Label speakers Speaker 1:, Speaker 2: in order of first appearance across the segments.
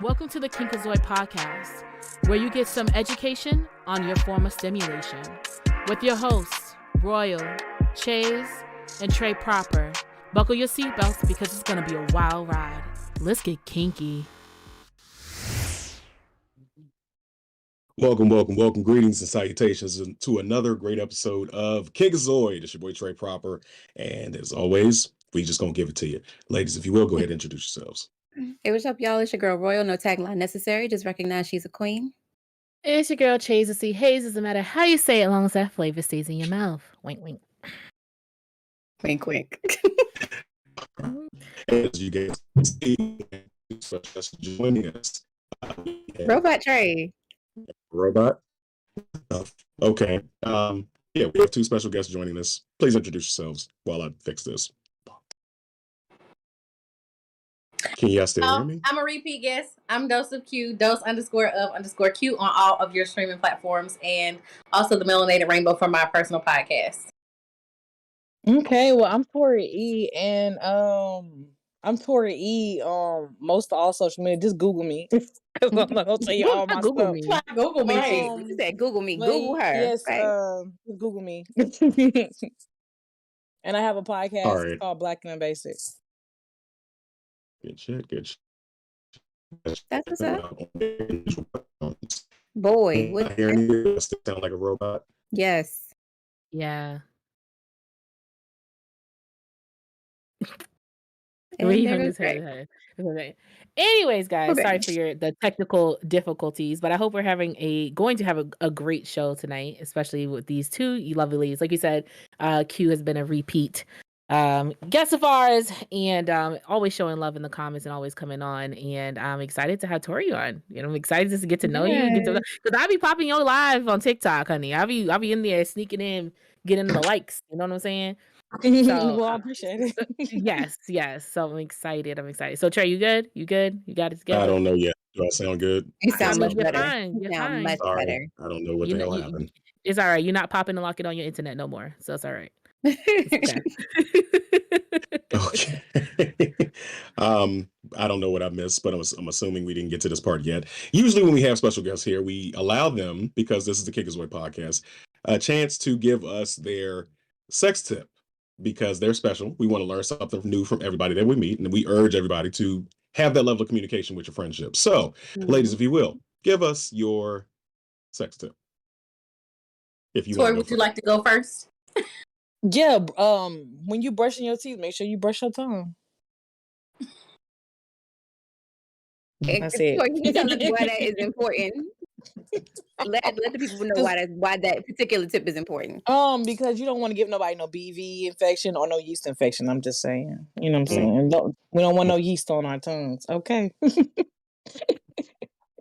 Speaker 1: Welcome to the Kinkazoid podcast, where you get some education on your form of stimulation. With your hosts, Royal, Chase, and Trey Proper. Buckle your seatbelts because it's going to be a wild ride. Let's get kinky.
Speaker 2: Welcome. Greetings and salutations to another great episode of Kinkazoid. It's your boy Trey Proper. And as always, we just going to give it to you. Ladies, if you will, go ahead and introduce yourselves.
Speaker 3: Hey, what's up, y'all? It's your girl Royal. No tagline necessary. Just recognize she's a queen.
Speaker 1: It's your girl Chase. Hayes, doesn't matter how you say it, as long as that flavor stays in your mouth. Wink, wink.
Speaker 3: Wink, wink.
Speaker 2: As you guys see, joining us.
Speaker 3: Robot Trey.
Speaker 2: Robot? Okay. Yeah, we have two special guests joining us. Please introduce yourselves while I fix this. Can you guys still hear me?
Speaker 4: I'm a repeat guest. I'm Dose of Q, Dose_of_Q on all of your streaming platforms, and also the Melanated Rainbow from my personal podcast.
Speaker 5: Okay, well, I'm Tori E, and I'm Tori E most of all social media. Just Google me. Because I'm not gonna tell you all my
Speaker 1: Google
Speaker 5: stuff.
Speaker 1: me.
Speaker 3: Google me.
Speaker 5: Um,
Speaker 3: You said Google me.
Speaker 5: But
Speaker 3: Google her.
Speaker 5: yes,
Speaker 3: right?
Speaker 5: Google me. And I have a podcast
Speaker 2: All right.
Speaker 5: called Black and Basic.
Speaker 2: Good shit.
Speaker 3: That's what's up. Boy,
Speaker 2: What hearing you? I still sound like a robot.
Speaker 3: yes.
Speaker 1: Yeah.
Speaker 3: And
Speaker 1: We
Speaker 3: there
Speaker 1: hung
Speaker 3: goes
Speaker 1: his
Speaker 3: Trey.
Speaker 1: head. Okay. Anyways, guys,
Speaker 3: Okay.
Speaker 1: sorry for the technical difficulties, but I hope we're going to have a great show tonight, especially with these two lovely ladies. Like you said, Q has been a repeat guest of ours, and always showing love in the comments and always coming on. And I'm excited to have Tori on. You know, I'm excited just to get to know you, because I be popping your live on TikTok, honey. I be in there sneaking in, getting the likes. You know what I'm saying? So,
Speaker 5: Well, I appreciate it.
Speaker 1: yes. So I'm excited. So Trey, you good? You got it together?
Speaker 2: I don't know yet. Do I sound good?
Speaker 3: You sound much
Speaker 1: you're
Speaker 3: better.
Speaker 1: fine.
Speaker 3: You
Speaker 1: You're
Speaker 3: sound
Speaker 1: fine.
Speaker 3: much
Speaker 2: Sorry.
Speaker 3: better.
Speaker 2: I don't know what the hell happened.
Speaker 1: It's all right. You're not popping and locking on your internet no more, so it's all right. It's okay.
Speaker 2: Okay. I don't know what I missed, but I'm assuming we didn't get to this part yet. Usually when we have special guests here, we allow them, because this is the Kinkazoid podcast, a chance to give us their sex tip, because they're special. We want to learn something new from everybody that we meet, and we urge everybody to have that level of communication with your friendship. So, ladies, if you will, give us your sex tip. If you
Speaker 4: Tori,
Speaker 2: want
Speaker 4: would you like to go first?
Speaker 5: Yeah, when you brushing your teeth, make sure you brush your tongue. That's it.
Speaker 3: You can tell us why that is important. Let the people know why that particular tip is important.
Speaker 5: Because you don't want to give nobody no BV infection or no yeast infection. I'm just saying. You know what I'm saying? We don't want no yeast on our tongues. Okay.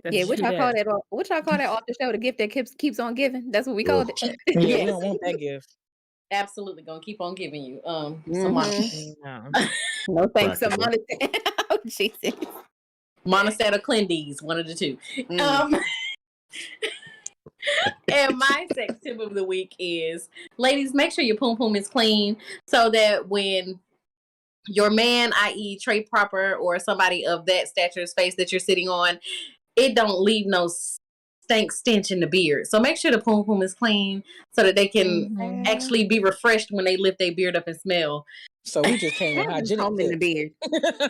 Speaker 3: Yeah, what y'all call that? What y'all call that off the show? The gift that keeps on giving. That's what we called it.
Speaker 5: Yeah,
Speaker 4: Yes.
Speaker 5: we don't want that gift.
Speaker 4: Absolutely, gonna keep on giving you some
Speaker 3: No thanks,
Speaker 2: Practical.
Speaker 3: Monistat. Oh Jesus.
Speaker 4: Monistat or Clendies, one of the two. And my sex tip of the week is, ladies, make sure your poom poom is clean, so that when your man, i.e. Trey Proper or somebody of that stature's face that you're sitting on, it don't leave no stank stench in the beard. So make sure the poom poom is clean so that they can actually be refreshed when they lift their beard up and smell.
Speaker 5: So we just came with hygienic
Speaker 3: in the beard.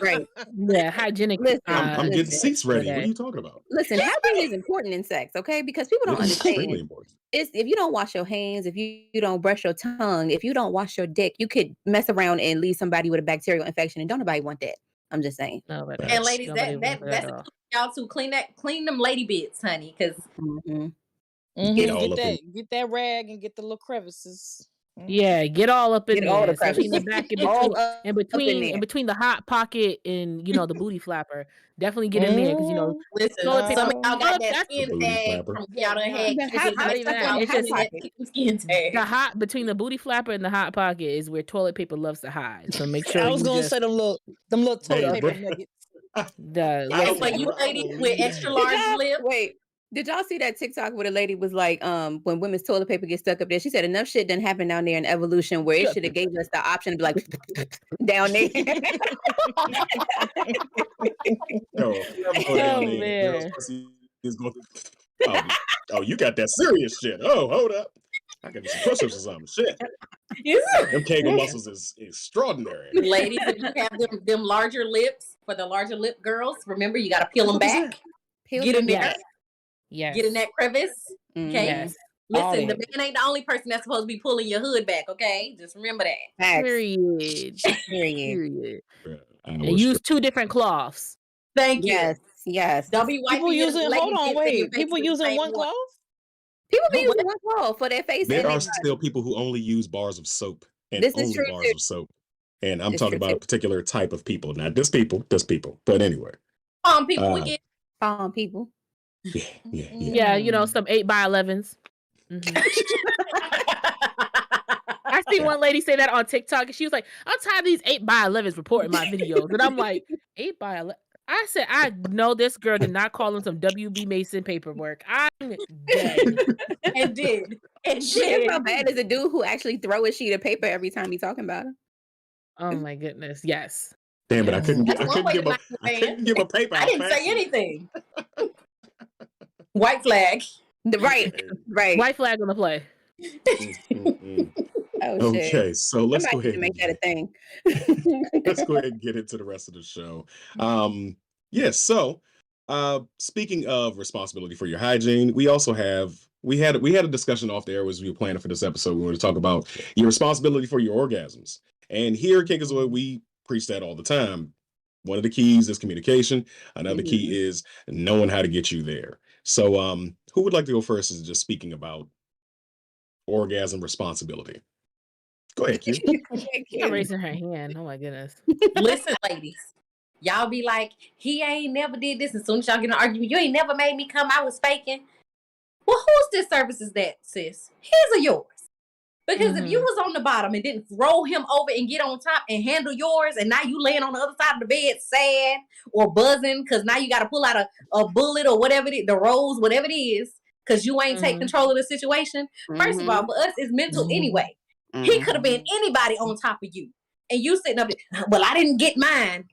Speaker 3: Right.
Speaker 1: Yeah, hygienic.
Speaker 3: Listen,
Speaker 2: I'm getting
Speaker 3: listen.
Speaker 2: seats ready.
Speaker 1: Okay.
Speaker 2: What are you talking about?
Speaker 3: Listen, hygiene is important in sex, okay? Because people don't
Speaker 2: It is extremely
Speaker 3: understand.
Speaker 2: important.
Speaker 3: It's if you don't wash your hands, if you don't brush your tongue, if you don't wash your dick, you could mess around and leave somebody with a bacterial infection, and don't nobody want that. I'm just saying.
Speaker 1: No, but
Speaker 4: And ladies,
Speaker 1: nobody
Speaker 4: that's
Speaker 1: wants that at all.
Speaker 4: y'all to clean them lady bits, honey, because
Speaker 2: Get all up in-
Speaker 5: Get that rag and get the little crevices.
Speaker 1: Yeah, get all up in
Speaker 3: Get all
Speaker 1: there,
Speaker 3: the
Speaker 1: especially in the back,
Speaker 3: All
Speaker 1: in
Speaker 3: up in there.
Speaker 1: between the hot pocket and the booty flapper. Definitely get in there because
Speaker 4: listen,
Speaker 1: toilet
Speaker 4: some of
Speaker 1: paper-
Speaker 4: y'all got that
Speaker 1: that's
Speaker 4: skin
Speaker 2: the booty
Speaker 4: tag
Speaker 2: flapper.
Speaker 4: from y'all done had
Speaker 3: The
Speaker 4: kids
Speaker 3: hot-
Speaker 4: and
Speaker 1: not even that.
Speaker 4: y'all
Speaker 1: It's
Speaker 4: having
Speaker 1: just
Speaker 4: that skin tag.
Speaker 1: the hot between the booty flapper and the hot pocket is where toilet paper loves to hide. So make sure
Speaker 5: I was
Speaker 1: you
Speaker 5: gonna
Speaker 1: just
Speaker 5: say them little toilet
Speaker 2: Hey,
Speaker 5: paper
Speaker 2: bro.
Speaker 5: nuggets.
Speaker 1: the
Speaker 2: I
Speaker 4: And
Speaker 2: don't
Speaker 4: for you
Speaker 2: know.
Speaker 4: ladies with extra large lips,
Speaker 3: Wait, did y'all see that TikTok where the lady was like, when women's toilet paper gets stuck up there, she said enough shit didn't happen down there in evolution where it should have gave us the option to be like down there.
Speaker 2: No, I'm going down there.
Speaker 1: man.
Speaker 2: Girl's pussy is going oh, you got that serious shit. Oh, hold up. I can do some push-ups or something. Shit. Them Kegel muscles is extraordinary.
Speaker 4: ladies, if you have them larger lips for the larger lip girls, remember you got to peel them
Speaker 2: What is
Speaker 4: back.
Speaker 3: Peel
Speaker 4: Get in
Speaker 3: them
Speaker 4: there.
Speaker 3: back.
Speaker 1: yes,
Speaker 4: Get in that crevice. Okay.
Speaker 1: yes,
Speaker 5: All
Speaker 4: Listen, the
Speaker 5: that.
Speaker 4: man ain't the only person that's supposed to be pulling your hood back. Okay, just remember that.
Speaker 3: Facts.
Speaker 1: period,
Speaker 3: Period.
Speaker 1: period.
Speaker 2: Bruh, I
Speaker 1: And
Speaker 2: was
Speaker 1: use 2 different cloths.
Speaker 4: Thank you.
Speaker 3: Yes, yes.
Speaker 4: Don't be wiping
Speaker 5: People
Speaker 4: your
Speaker 5: using
Speaker 4: lady
Speaker 5: hold on,
Speaker 4: bits and your
Speaker 5: wait.
Speaker 4: face
Speaker 5: People
Speaker 4: with the
Speaker 5: using
Speaker 4: same
Speaker 5: one cloth?
Speaker 3: People be
Speaker 4: No,
Speaker 3: using one cloth for their face.
Speaker 2: there
Speaker 3: and
Speaker 2: are
Speaker 3: their
Speaker 2: still people who only use bars of soap and
Speaker 3: This is
Speaker 2: only
Speaker 3: true,
Speaker 2: bars
Speaker 3: too.
Speaker 2: of soap. And I'm
Speaker 3: It's
Speaker 2: talking
Speaker 3: true,
Speaker 2: about a
Speaker 3: too.
Speaker 2: particular type of people. Not this people. But anyway.
Speaker 4: people we get.
Speaker 3: People.
Speaker 2: Yeah.
Speaker 1: Yeah, some 8x11s. I seen one lady say that on TikTok, and she was like, "I'm tired of these 8x11s reporting my videos," and I'm like, 8x11. I said, I know this girl did not call him some WB Mason paperwork. I'm dead.
Speaker 4: and did. And
Speaker 3: Shit,
Speaker 4: did.
Speaker 3: how bad is a dude who actually throw a sheet of paper every time he's talking about him?
Speaker 1: Oh my goodness, yes.
Speaker 2: Damn, but I couldn't
Speaker 4: That's one way to knock your
Speaker 2: I
Speaker 4: man.
Speaker 2: couldn't give a paper.
Speaker 4: I
Speaker 2: out
Speaker 4: didn't say
Speaker 2: fast enough.
Speaker 4: anything. White flag.
Speaker 3: Right.
Speaker 1: White flag on the play.
Speaker 3: Oh shit.
Speaker 2: Okay, so let's
Speaker 3: Somebody
Speaker 2: go ahead
Speaker 3: should make that a thing.
Speaker 2: let's go ahead and get into the rest of the show. Yes, so speaking of responsibility for your hygiene, we also we had a discussion off there as we were planning for this episode. We want to talk about your responsibility for your orgasms. And here at Kinkazoid, we preach that all the time. One of the keys is communication. Another key is knowing how to get you there. So who would like to go first is just speaking about orgasm responsibility? Go ahead, Q.
Speaker 1: She's not raising her hand. Oh my goodness.
Speaker 4: Listen, ladies. Y'all be like, he ain't never did this. As soon as y'all get in an argument, you ain't never made me come. I was faking. Well, whose disservice is that, sis? His or yours? Because if you was on the bottom and didn't roll him over and get on top and handle yours, and now you laying on the other side of the bed sad or buzzing because now you got to pull out a bullet or whatever it is, the rose, whatever it is, because you ain't take control of the situation. First of all, for us, it's mental anyway. He could have been anybody on top of you. And you sitting up there, well, I didn't get mine.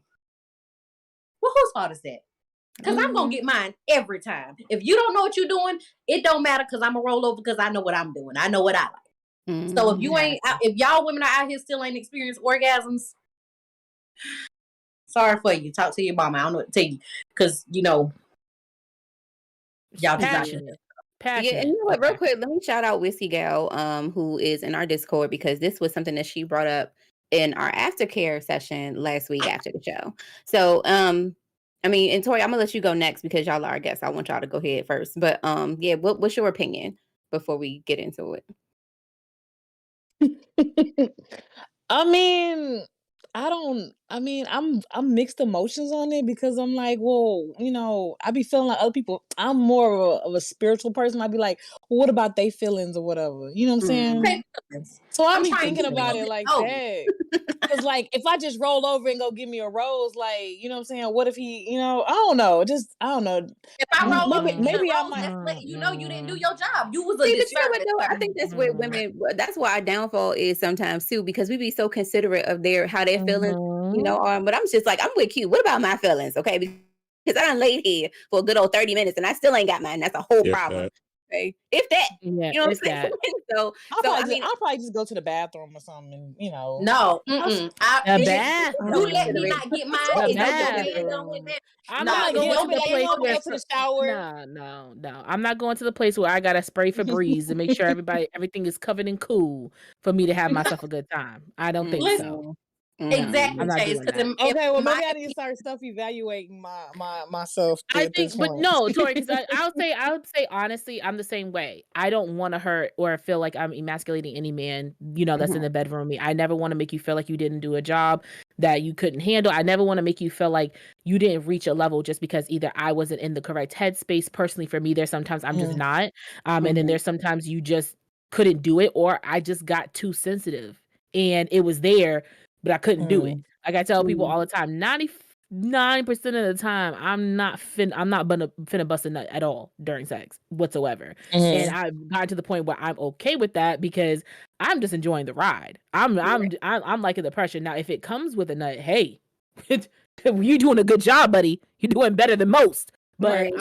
Speaker 4: Well, whose fault is that? Because I'm going to get mine every time. If you don't know what you're doing, it don't matter because I'm going to roll over because I know what I'm doing. I know what I like. So if you ain't, if y'all women are out here still ain't experienced orgasms, sorry for you. Talk to your mama. I don't know what to tell you. Because, y'all
Speaker 1: passionate.
Speaker 3: Yeah, and you know what, real quick, let me shout out Whiskey Gal, who is in our Discord, because this was something that she brought up in our aftercare session last week after the show. So, I mean, and Tori, I'm gonna let you go next because y'all are our guests. I want y'all to go ahead first. But yeah, what's your opinion before we get into it?
Speaker 5: I'm mixed emotions on it because I'm like, well, I be feeling like other people. I'm more of a spiritual person. I'd be like, well, what about their feelings or whatever? You know what I'm saying?
Speaker 4: Okay.
Speaker 5: So
Speaker 4: I'm
Speaker 5: be
Speaker 4: trying
Speaker 5: thinking
Speaker 4: to
Speaker 5: about
Speaker 4: feel
Speaker 5: it like
Speaker 4: oh.
Speaker 5: that. Because like if I just roll over and go give me a rose, like, you know what I'm saying? What if he, I don't know. I don't know.
Speaker 4: If I roll over and
Speaker 5: maybe
Speaker 4: get a
Speaker 5: I
Speaker 4: rose,
Speaker 5: might.
Speaker 4: that's letting you know you didn't do your job. You was a
Speaker 3: See, but you know what
Speaker 4: disservice.
Speaker 3: though? I think that's where women, that's why our downfall is sometimes too, because we be so considerate of how their feelings, are. But I'm just like, I'm with you. What about my feelings? Okay. because I done laid here for a good old 30 minutes and I still ain't got mine. That's a whole
Speaker 2: If
Speaker 3: problem.
Speaker 2: that.
Speaker 3: Okay, if that,
Speaker 1: Yeah,
Speaker 3: you know what
Speaker 1: it's
Speaker 3: I'm saying.
Speaker 1: that.
Speaker 3: So
Speaker 5: I'll probably just go to the bathroom or something.
Speaker 4: No,
Speaker 1: The
Speaker 4: you let me
Speaker 1: bathroom.
Speaker 4: not get mine,
Speaker 1: The
Speaker 4: and your hand done
Speaker 1: bathroom.
Speaker 4: went there.
Speaker 1: I'm
Speaker 4: Nah,
Speaker 1: not
Speaker 4: if
Speaker 1: going
Speaker 4: your
Speaker 1: to the
Speaker 4: man
Speaker 1: place
Speaker 4: go
Speaker 1: where
Speaker 4: back
Speaker 5: to the shower.
Speaker 1: no. I'm not going to the place where I gotta spray Febreze to make sure everything is covered in cool for me to have myself a good time. I don't think
Speaker 4: Listen,
Speaker 1: so.
Speaker 4: exactly,
Speaker 1: I'm not
Speaker 4: Chase.
Speaker 1: doing
Speaker 4: Because
Speaker 1: that.
Speaker 5: Okay, well maybe
Speaker 4: my
Speaker 5: I need to start self-evaluating myself
Speaker 1: I
Speaker 5: at this
Speaker 1: think, but
Speaker 5: point.
Speaker 1: no, Tori, because I would say honestly, I'm the same way. I don't want to hurt or feel like I'm emasculating any man, that's in the bedroom with me. I never want to make you feel like you didn't do a job that you couldn't handle. I never want to make you feel like you didn't reach a level just because either I wasn't in the correct headspace. Personally, for me, there's sometimes I'm just not. And then there's sometimes you just couldn't do it, or I just got too sensitive and it was there, but I couldn't do it. Like I tell people all the time, 99% of the time, I'm not finna bust a nut at all during sex whatsoever. And I've gotten to the point where I'm okay with that because I'm just enjoying the ride. I'm liking the pressure. Now, if it comes with a nut, hey, you doing a good job, buddy. You're doing better than most. But
Speaker 3: Right.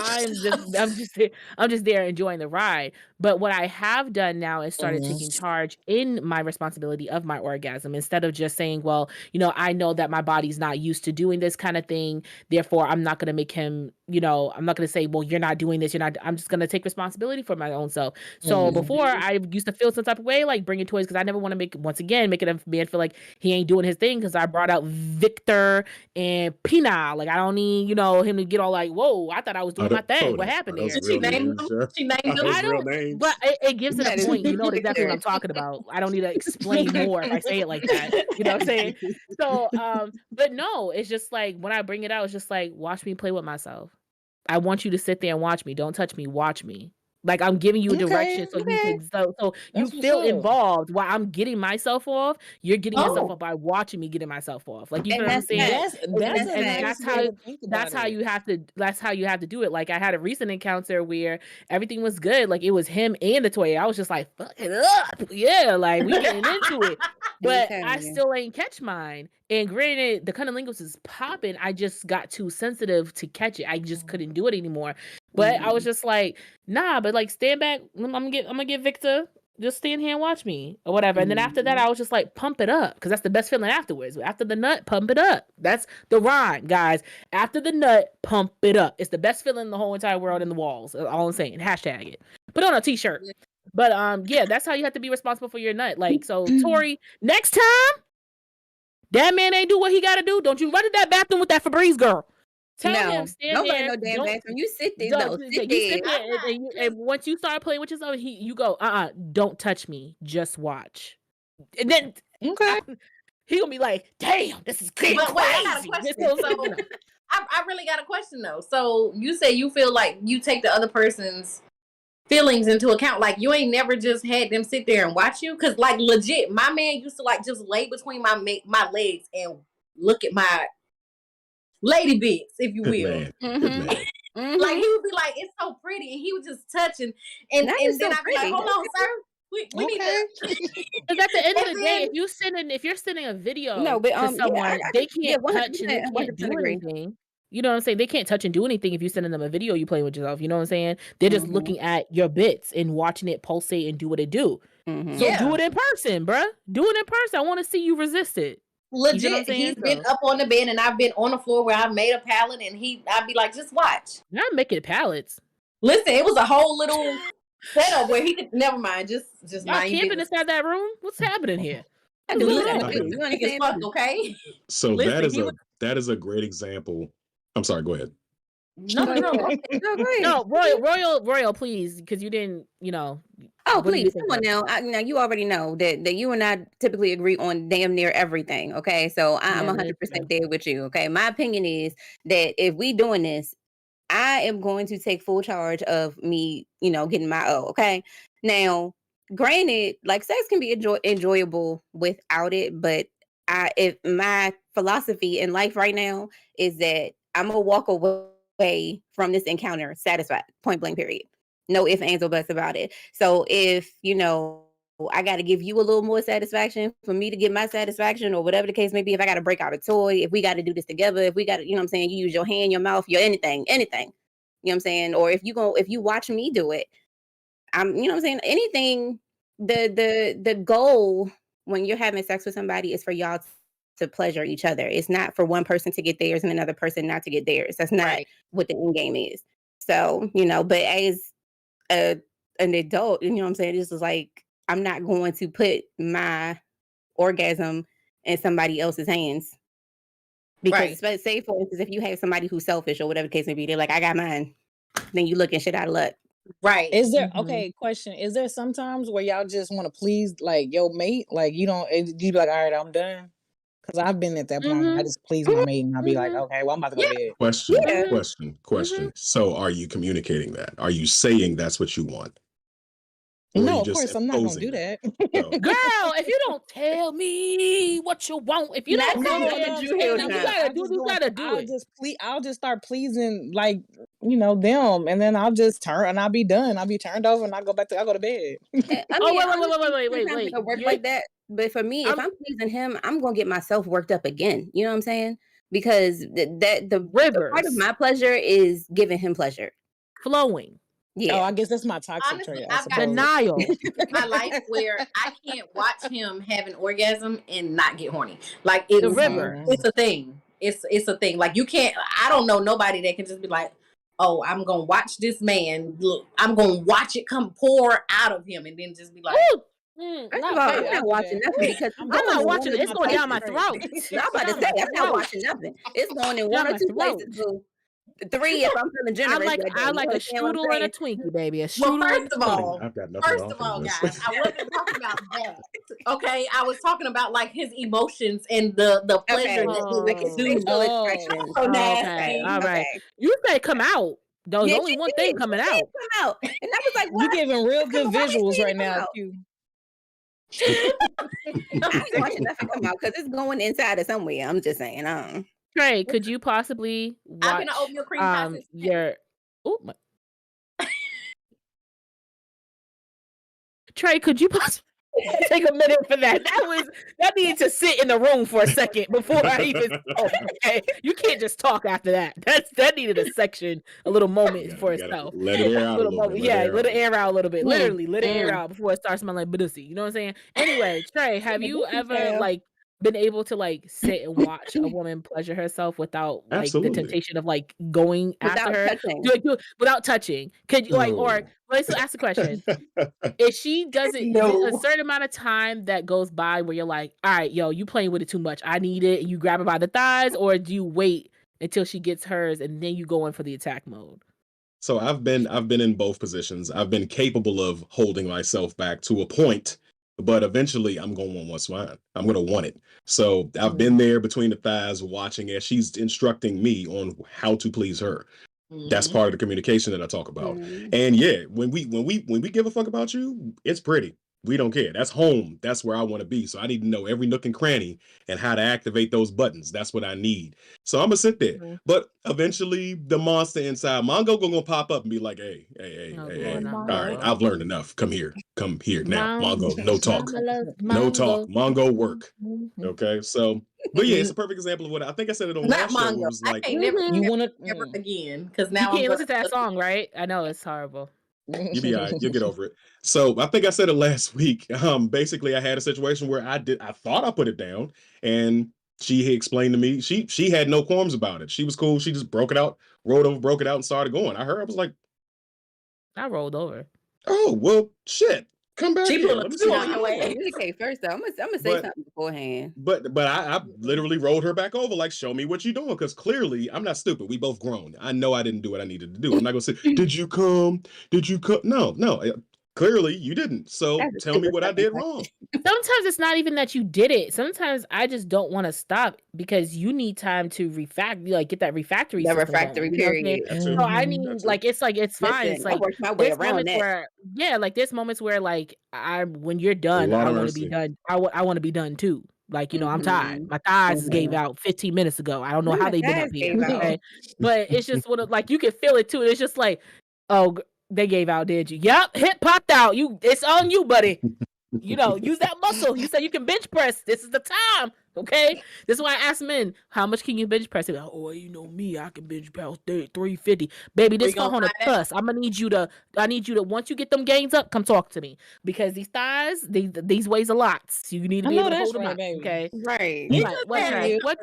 Speaker 1: I'm just there enjoying the ride. But what I have done now is started taking charge in my responsibility of my orgasm instead of just saying, well, I know that my body's not used to doing this kind of thing. Therefore, I'm not going to make him, I'm not going to say, well, you're not doing this. I'm just going to take responsibility for my own self. So before I used to feel some type of way, like bringing toys, because I never want to make it a man feel like he ain't doing his thing because I brought out Victor and Pina. Like, I don't need, him to get all like, whoa, I thought I was doing my thing. What happened there?
Speaker 4: Did she name them? She named them.
Speaker 1: I don't, but it gives it a point. You know exactly what I'm talking about. I don't need to explain more if I say it like that. You know what I'm saying? So, but no, it's just like when I bring it out, it's just like, watch me play with myself. I want you to sit there and watch me. Don't touch me. Watch me. Like I'm giving you a direction so you can so you feel involved while I'm getting myself off. You're getting yourself off by watching me getting myself off. Like you feel what I'm saying? That's how you have to do it. Like I had a recent encounter where everything was good. Like it was him and the toy. I was just like, fuck it up. Yeah, like we getting into it. But I still ain't catch mine. And granted, the cunnilingus is popping. I just got too sensitive to catch it. I just couldn't do it anymore. But I was just like, nah, but like stand back. I'm gonna get Victor. Just stand here and watch me or whatever. And then after that, I was just like, pump it up. Because that's the best feeling afterwards. After the nut, pump it up. That's the rhyme, guys. After the nut, pump it up. It's the best feeling in the whole entire world in the walls. All I'm saying. Hashtag it. Put on a t-shirt. But yeah, that's how you have to be responsible for your nut. Like, so Tori, next time that man ain't do what he gotta do, don't you run to that bathroom with that Febreze, girl. Tell him stand there.
Speaker 3: No damn bathroom. You sit there.
Speaker 1: Sit there and once you start playing with yourself, you go, don't touch me, just watch. And then he gonna be like, damn, this is crazy.
Speaker 4: But wait, I got a question. So I really got a question though. So you say you feel like you take the other person's feelings into account. Like you ain't never just had them sit there and watch you, because like legit, my man used to like just lay between my legs and look at my lady bits, if you will.
Speaker 2: Good man.
Speaker 4: Like he would be like, it's so pretty, and he was just touching, and then I'd be like, hold on, sir. We need to.
Speaker 1: Because at the end of the day, if you're sending a video to someone, they can't touch and they can't do anything. You know what I'm saying? They can't touch and do anything if you're sending them a video you playing with yourself. You know what I'm saying? They're just looking at your bits and watching it pulsate and do what it do. So do it in person, bruh. Do it in person. I want to see you resist it.
Speaker 4: Legit, he's been up on the bed and I've been on the floor where I've made a pallet, and I'd be like, just watch.
Speaker 1: Not making pallets.
Speaker 4: Listen, it was a whole little setup where he could. Never mind, just
Speaker 1: y'all camping inside that room. What's happening here?
Speaker 4: Okay.
Speaker 2: So that is a great example. I'm sorry. Go ahead.
Speaker 1: No, Royal, please, because you didn't,
Speaker 3: Oh, please, come on now. Now you already know that you and I typically agree on damn near everything. Okay, so I'm 100% there with you. Okay, my opinion is that if we doing this, I am going to take full charge of me, getting my O. Okay, now, granted, like sex can be enjoyable without it, but if my philosophy in life right now is that I'm gonna walk away from this encounter satisfied, point blank, period. No ifs, ands, or buts about it. So if I got to give you a little more satisfaction for me to get my satisfaction, or whatever the case may be. If I got to break out a toy, if we got to do this together, if we got to, you know what I'm saying, you use your hand, your mouth, your anything, you know what I'm saying? Or if you watch me do it, you know what I'm saying? Anything, the goal when you're having sex with somebody is for y'all to pleasure each other. It's not for one person to get theirs and another person not to get theirs. That's not what the end game is. So, but as an adult, you know what I'm saying? This is like, I'm not going to put my orgasm in somebody else's hands. Because say for instance, if you have somebody who's selfish or whatever the case may be, they're like, I got mine. Then you looking shit out of luck.
Speaker 4: Right.
Speaker 5: Is there question? Is there sometimes where y'all just want to please like your mate? Like you be like, all right, I'm done. Because I've been at that point. I just please my mate and I'll be like, okay, well, I'm about to go to bed.
Speaker 2: Question. So are you communicating that? Are you saying that's what you want?
Speaker 5: No, of course I'm not gonna do that.
Speaker 1: Girl, if you don't tell me what you want, if you don't come in, you gotta do it.
Speaker 5: I'll just start pleasing like them, and then I'll just turn and I'll be done. I'll be turned over and I'll go to bed.
Speaker 3: I mean, wait. It work like that. But for me, if I'm pleasing him, I'm gonna get myself worked up again. You know what I'm saying? Because the part of my pleasure is giving him pleasure,
Speaker 1: flowing.
Speaker 3: Yeah.
Speaker 5: Oh, I guess that's my toxic trait.
Speaker 4: I've got
Speaker 1: denial
Speaker 4: in my life where I can't watch him have an orgasm and not get horny. Like it's a thing. It's a thing. Like you can't. I don't know nobody that can just be like, oh, I'm gonna watch this man. Look, I'm gonna watch it come pour out of him, and then just be like.
Speaker 3: I'm not watching nothing because
Speaker 1: I'm not watching it. It's going down my throat.
Speaker 3: I'm about to say I'm not watching nothing. It's going in one or two places. 3 if I'm feeling generous.
Speaker 1: I like a strudel and a Twinkie, baby. A strudel.
Speaker 4: Well, first of all, guys, I wasn't talking about that. Okay, I was talking about like his emotions and the pleasure that he do.
Speaker 3: So nasty.
Speaker 1: All right. You say come out. There's only one thing coming out.
Speaker 3: Come out. And I was like,
Speaker 5: you're giving real good visuals right now, Q.
Speaker 3: I'm watching nothing come out because it's going inside of somewhere. I'm just saying.
Speaker 1: Trey, could you possibly watch
Speaker 4: I've been an oatmeal cream pie
Speaker 1: your Trey, could you possibly take a minute for that? That needed to sit in the room for a second before I even okay. You can't just talk after that. That needed a little moment for itself.
Speaker 2: Let it air out a little bit.
Speaker 1: Let it air out a little bit. Literally, let it air out before it starts smelling like pussy. You know what I'm saying? Anyway, Trey, have you ever been able to sit and watch a woman pleasure herself without the temptation of going after her without touching? Could you or let's ask the question: if she doesn't, a certain amount of time that goes by where you're like, all right, yo, you playing with it too much. I need it. And you grab her by the thighs, or do you wait until she gets hers and then you go in for the attack mode?
Speaker 2: So I've been in both positions. I've been capable of holding myself back to a point. But eventually I'm going to want what's mine. I'm going to want it. So I've been there between the thighs watching as she's instructing me on how to please her. That's part of the communication that I talk about. And when we give a fuck about you, it's pretty. We don't care. That's home. That's where I want to be. So I need to know every nook and cranny and how to activate those buttons. That's what I need. So I'm gonna sit there. But eventually the monster inside Mongo gonna pop up and be like, hey. All right, I've learned enough. Come here now. Mongo, no talk. No talk. Mongo work. Okay. So but it's a perfect example of what I think I said it on last show. It was like
Speaker 4: you want to ever again because now
Speaker 1: you can't listen to that song, right? I know it's horrible.
Speaker 2: You'll be all right. You'll get over it. So I think I said it last week. Basically I had a situation where I thought I put it down and she explained to me, she had no qualms about it. She was cool. She just broke it out, broke it out and started going. I was like,
Speaker 1: I rolled over.
Speaker 2: Oh, well, shit. Come back here.
Speaker 3: Let me see on your way. Communicate first though. I'm gonna say something beforehand.
Speaker 2: But I literally rolled her back over, like, show me what you're doing, because clearly I'm not stupid. We both grown. I know I didn't do what I needed to do. I'm not gonna say, did you come? No. Clearly you didn't. So tell me what I did wrong.
Speaker 1: Sometimes it's not even that you did it. Sometimes I just don't want to stop because you need time to get that refractory.
Speaker 3: The refractory period.
Speaker 1: So I need it's fine. It's like
Speaker 3: I worked my way around that.
Speaker 1: There's moments where when you're done, I want to be done. I want to be done too. I'm tired. My thighs gave out 15 minutes ago. I don't know how they been up here. Okay? But it's just you can feel it too. It's just like, oh, they gave out, did you? Yep, hip popped out. It's on you, buddy. use that muscle. You said you can bench press. This is the time. Okay. This is why I ask men, how much can you bench press? They're like, oh, you know me, I can bench press 350. Baby, this for on a plus. I need you to, once you get them gains up, come talk to me. Because these thighs, these weighs a lot. So you need to be able to hold them up.
Speaker 5: Baby.
Speaker 1: Okay.
Speaker 3: Right.
Speaker 1: What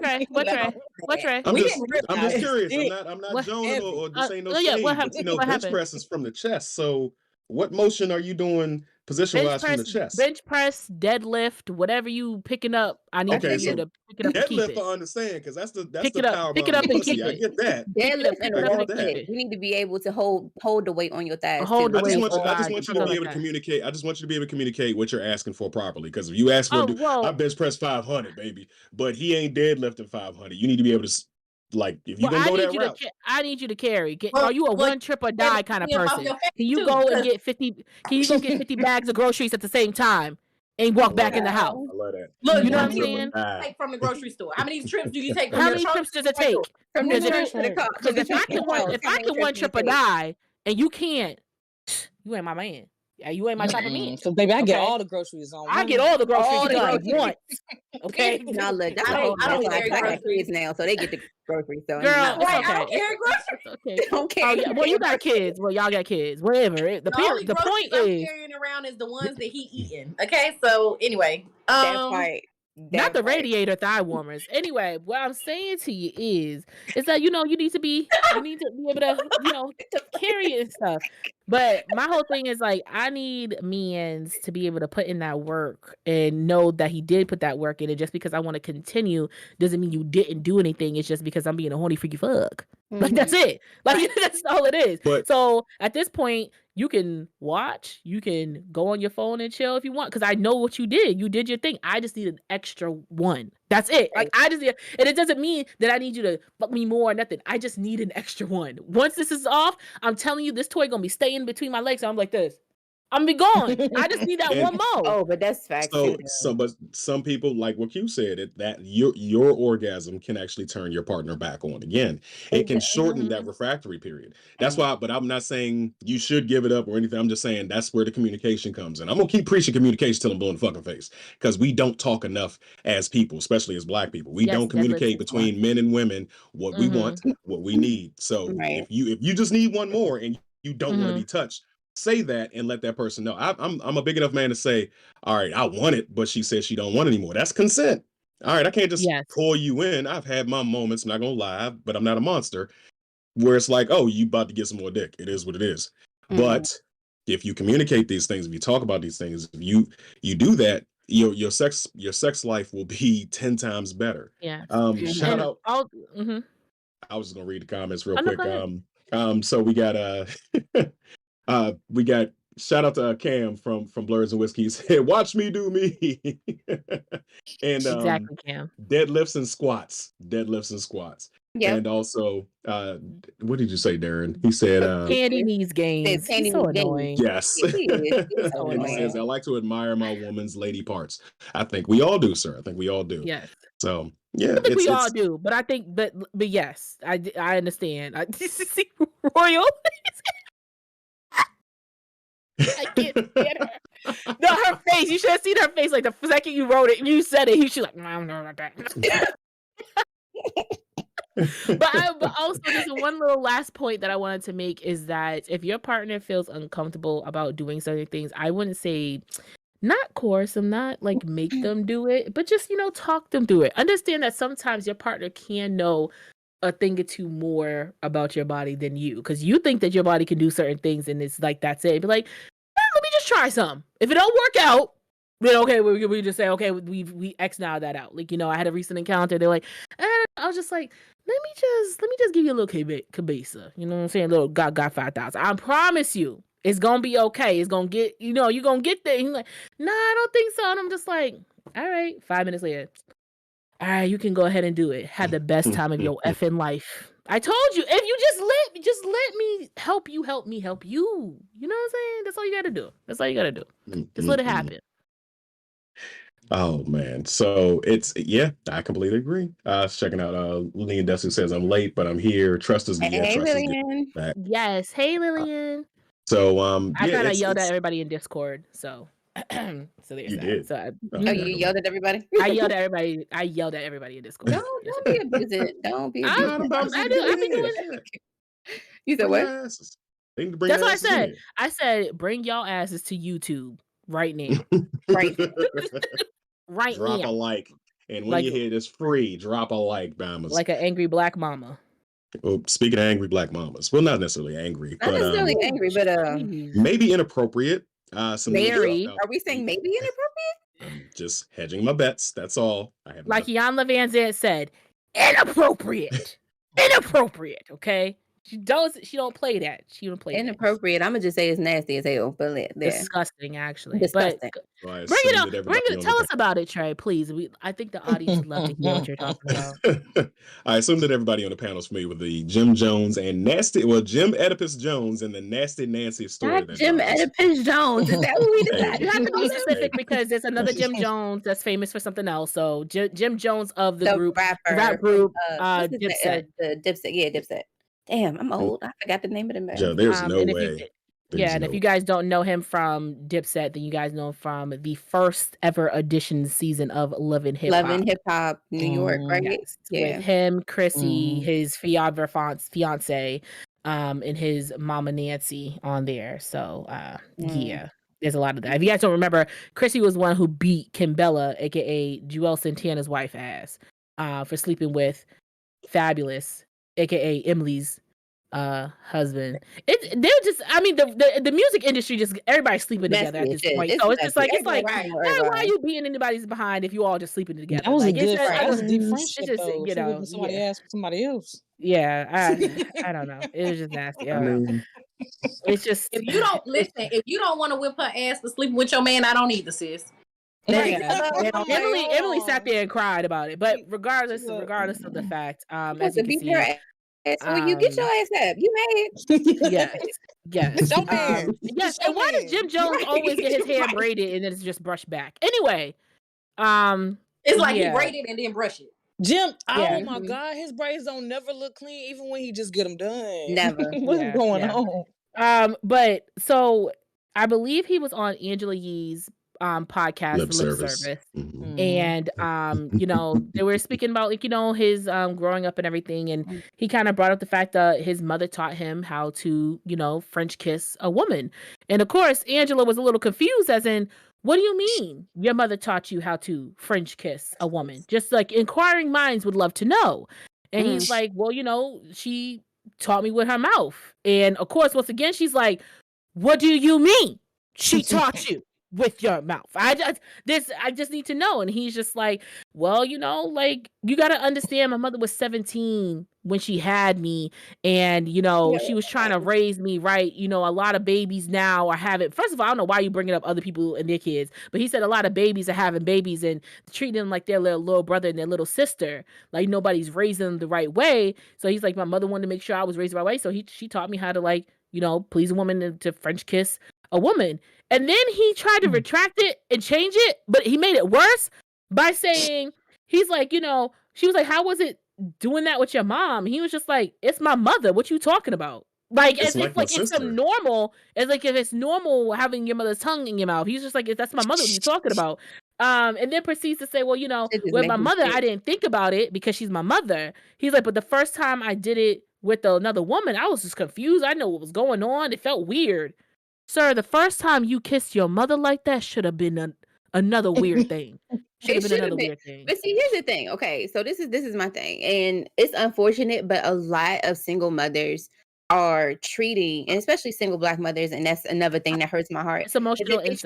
Speaker 1: Trey?
Speaker 2: I'm just curious. I'm not joning or this ain't no shade. But bench press is from the chest. So what motion are you doing position-wise from the chest?
Speaker 1: Bench press, deadlift, whatever you picking up. I need you to pick it up and keep it.
Speaker 2: Deadlift, I understand, because that's the
Speaker 1: pick it
Speaker 2: power
Speaker 1: up, pick it up and keep it.
Speaker 2: I get that.
Speaker 3: Deadlift and a roll set. You need to be able to hold the weight on your thighs.
Speaker 1: Hold the weight.
Speaker 2: I just want you to be able to communicate. I just want you to be able to communicate what you're asking for properly. Because if you ask for, I bench press 500, baby, but he ain't deadlifting 500. You need to be able to. Like, if you gonna go that route,
Speaker 1: I need you to carry. Are you a one trip or die kind of person? Can you go and get 50? Can you go get 50 bags of groceries at the same time and walk back in the house?
Speaker 2: I love that.
Speaker 4: Look,
Speaker 1: you know what I'm saying?
Speaker 4: Take from the grocery store. How many trips do you take?
Speaker 1: How many trips does it take?
Speaker 3: From the church to the car.
Speaker 1: Because if I can one trip or die and you can't, you ain't my man. Yeah, you ain't my type of man.
Speaker 5: So baby, I get all the groceries on.
Speaker 1: I get all the groceries done once. Okay.
Speaker 3: Now look, I don't got kids now, so they get the groceries. So
Speaker 1: girl,
Speaker 3: okay.
Speaker 4: I don't carry groceries.
Speaker 1: Okay. Don't care. Well, you got kids. Well, y'all got kids. Whatever. The point is
Speaker 4: carrying around is the ones that he eating. Okay. So anyway,
Speaker 3: that's right.
Speaker 1: Not the radiator thigh warmers. Anyway, what I'm saying to you is that you need to be able to carry it and stuff. But my whole thing is like, I need men to be able to put in that work and know that he did put that work in. And just because I want to continue doesn't mean you didn't do anything. It's just because I'm being a horny freaky fuck. Like that's it. Like that's all it is. So at this point, you can watch, you can go on your phone and chill if you want, because I know what you did. You did your thing. I just need an extra one. That's it. Like I just need, and it doesn't mean that I need you to fuck me more or nothing. I just need an extra one. Once this is off, I'm telling you, this toy gonna be staying between my legs. So I'm like this. I'm be gone. I just need that one more.
Speaker 3: Oh, but that's facts.
Speaker 2: But some people, like what you said, that your orgasm can actually turn your partner back on again. It can shorten that refractory period. That's why. But I'm not saying you should give it up or anything. I'm just saying that's where the communication comes in. I'm gonna keep preaching communication till I'm blue in the fucking face, because we don't talk enough as people, especially as Black people. We don't communicate between men and women what we want, what we need. So if you just need one more and you don't want to be touched, say that and let that person know. I'm a big enough man to say, all right, I want it, but she says she don't want it anymore. That's consent. All right, I can't just pull you in. I've had my moments, I'm not gonna lie, but I'm not a monster, where it's like, oh, you about to get some more dick. It is what it is. But if you communicate these things, if you talk about these things, if you do that, your sex life will be 10 times better.
Speaker 1: Yeah.
Speaker 2: Shout out. I was just gonna read the comments real quick. So we got shout out to Cam from Blurs and Whiskey. He said, watch me do me. And
Speaker 1: exactly, Cam.
Speaker 2: Deadlifts and squats. Yep. And also, what did you say, Darren? He said,
Speaker 1: Candy needs gains. He's so annoying.
Speaker 2: Yes. And he says, I like to admire my woman's lady parts. I think we all do, sir. I think we all do.
Speaker 1: Yes.
Speaker 2: So, yeah.
Speaker 1: I think we all do, but I think, but yes, I understand. See Royal. I can't get her. No, her face. You should have seen her face. Like the second you wrote it, you said it. She's like, no, I'm not that. But also, there's one little last point that I wanted to make is that if your partner feels uncomfortable about doing certain things, I wouldn't say not coerce them, not like make them do it, but just talk them through it. Understand that sometimes your partner can know a thing or two more about your body than you, because you think that your body can do certain things and it's like that's it. Be like, let me just try some. If it don't work out, then okay, we just say okay, we X now that out. Like I had a recent encounter. They're like, I was just like, let me just give you a little cabeza. You know what I'm saying? A little got 5,000. I promise you, it's gonna be okay. It's gonna get you're gonna get there. And he's like, nah, I don't think so. And I'm just like, all right. 5 minutes later, all right, you can go ahead and do it. Have the best time of your effing life. I told you, if you just let me help you, help me help you. You know what I'm saying? That's all you got to do. That's all you got to do. Just let it happen.
Speaker 2: Oh man, so I completely agree. Checking out Lillian Desu says I'm late, but I'm here. Trust is good.
Speaker 3: Hey, Lillian.
Speaker 1: Yes, hey Lillian.
Speaker 2: So
Speaker 1: I kind of yelled at everybody in Discord. So So there's
Speaker 2: You
Speaker 1: that.
Speaker 2: did.
Speaker 1: So I,
Speaker 3: Oh,
Speaker 2: Okay,
Speaker 3: you yelled at everybody?
Speaker 1: I yelled at everybody. I yelled at everybody in Discord. Yes,
Speaker 3: Don't
Speaker 1: I
Speaker 3: be
Speaker 1: did.
Speaker 3: abusing. Don't be
Speaker 1: I,
Speaker 2: No, them
Speaker 3: abusing.
Speaker 2: Bibles
Speaker 1: I
Speaker 2: need to
Speaker 1: do.
Speaker 2: get
Speaker 1: I be
Speaker 2: in
Speaker 1: doing.
Speaker 2: here.
Speaker 3: You said
Speaker 2: Bring
Speaker 3: what?
Speaker 2: your asses. They need to bring
Speaker 1: That's
Speaker 2: their
Speaker 1: what I
Speaker 2: asses
Speaker 1: said. I said, bring y'all asses to YouTube right now.
Speaker 2: in
Speaker 3: Right.
Speaker 2: here.
Speaker 1: Right
Speaker 2: Drop a
Speaker 1: now.
Speaker 2: like. And when
Speaker 1: Like
Speaker 2: you hear this free, drop a like, Bamas.
Speaker 1: an angry black mama.
Speaker 2: Well, speaking of angry black mamas, well, not necessarily angry,
Speaker 3: Not
Speaker 2: but
Speaker 3: necessarily angry, but
Speaker 1: Jeez.
Speaker 2: maybe inappropriate. Some news
Speaker 1: Very.
Speaker 2: dropped out
Speaker 3: are we
Speaker 2: this
Speaker 3: saying
Speaker 2: week.
Speaker 3: maybe inappropriate?
Speaker 2: I'm just hedging my bets. That's all. I have
Speaker 1: Like
Speaker 2: not.
Speaker 1: Jan Van Zant said, inappropriate. Inappropriate. Okay. She don't play that. She don't play that.
Speaker 3: Inappropriate. I'm gonna just say it's nasty as hell, but there.
Speaker 1: Disgusting, actually.
Speaker 3: Disgusting.
Speaker 1: But
Speaker 2: So I
Speaker 1: bring it
Speaker 2: assume
Speaker 1: up.
Speaker 2: that everybody on
Speaker 1: Tell
Speaker 2: the
Speaker 1: us about it, Trey, please. I think the audience would love to hear what you're talking about.
Speaker 2: I assume that everybody on the panel is familiar with the Jim Jones and Jim Oedipus Jones and the Nasty Nancy story
Speaker 3: Not
Speaker 2: that
Speaker 3: Jim
Speaker 2: dropped this
Speaker 3: Oedipus Jones. Is that what we
Speaker 2: Hey.
Speaker 3: decided?
Speaker 1: You have to be
Speaker 3: to
Speaker 1: specific because there's another Jim Jones that's famous for something else. So Jim Jones of the group,
Speaker 3: rapper,
Speaker 1: rap group,
Speaker 3: what's his
Speaker 1: Dipset.
Speaker 3: the Dipset. Yeah, Dipset. Damn, I'm old. I forgot the name of the man.
Speaker 2: Joe, there's no
Speaker 1: And if
Speaker 2: way.
Speaker 1: if you guys don't know him from Dipset, then you guys know him from the first ever audition season of Love and Hip Hop.
Speaker 3: Love and Hip Hop, New York, right?
Speaker 1: Yes,
Speaker 3: Yeah.
Speaker 1: with him, Chrissy, his fiance, and his mama Nancy on there. So yeah, there's a lot of that. If you guys don't remember, Chrissy was one who beat Kimbella, aka Joel Santana's wife, ass for sleeping with Fabulous, aka Emily's husband. They're just, I mean, the music industry, just everybody's sleeping together at this point. So it's just like,
Speaker 3: right.
Speaker 1: why are you beating anybody's behind if you all just sleeping together?
Speaker 5: That was
Speaker 1: like,
Speaker 5: a good. That was a deep
Speaker 1: it's
Speaker 5: friendship,
Speaker 1: just,
Speaker 5: though.
Speaker 1: you
Speaker 5: She
Speaker 1: know,
Speaker 5: whooping somebody ass with somebody else.
Speaker 1: yeah, I don't know. It was just nasty. I don't know. It's just,
Speaker 4: If you don't listen, if you don't want to whip her ass for sleeping with your man, I don't either, sis.
Speaker 1: Emily sat there and cried about it, but regardless of the fact, as you can see,
Speaker 3: well, you get your ass up. You mad?
Speaker 1: yes.
Speaker 5: It's your man.
Speaker 1: Yes. And why does Jim Jones always get his hair braided and then it's just brushed back? Anyway,
Speaker 4: it's like he braided and then brush it.
Speaker 5: Jim, oh my God, his braids don't never look clean, even when he just get them done.
Speaker 3: Never.
Speaker 5: What's going on?
Speaker 1: But so I believe he was on Angela Yee's podcast, Lip Service.
Speaker 2: Mm-hmm.
Speaker 1: And you know, they were speaking about, like, you know, his growing up and everything, and he kind of brought up the fact that his mother taught him how to, you know, French kiss a woman. And of course, Angela was a little confused, as in, what do you mean your mother taught you how to French kiss a woman? Just like inquiring minds would love to know. And he's like, well, you know, she taught me with her mouth. And of course, once again, she's like, what do you mean she taught you with your mouth? I just need to know. And he's just like, well, you know, like, you got to understand, my mother was 17 when she had me, and, you know, she was trying to raise me right. You know, a lot of babies now are having, first of all, I don't know why you bringing up other people and their kids, but he said a lot of babies are having babies and treating them like their little brother and their little sister, like nobody's raising them the right way. So he's like, my mother wanted to make sure I was raised the right way, so she taught me how to, like, you know, please a woman, to French kiss a woman. And then he tried to retract it and change it, but he made it worse by saying, he's like, you know, she was like, how was it doing that with your mom? He was just like, it's my mother. What you talking about? Like, as if like it's some normal, as like if it's normal having your mother's tongue in your mouth. He's just like, if that's my mother, what are you talking about? And then proceeds to say, well, you know, with my mother, I didn't think about it because she's my mother. He's like, but the first time I did it with another woman, I was just confused. I didn't know what was going on. It felt weird. Sir, the first time you kissed your mother like that should have been another weird thing. Should have been another weird thing.
Speaker 3: But see, here's the thing. Okay, so this is my thing, and it's unfortunate, but a lot of single mothers are treating, and especially single Black mothers, and that's another thing that hurts my heart.
Speaker 1: It's emotional incest.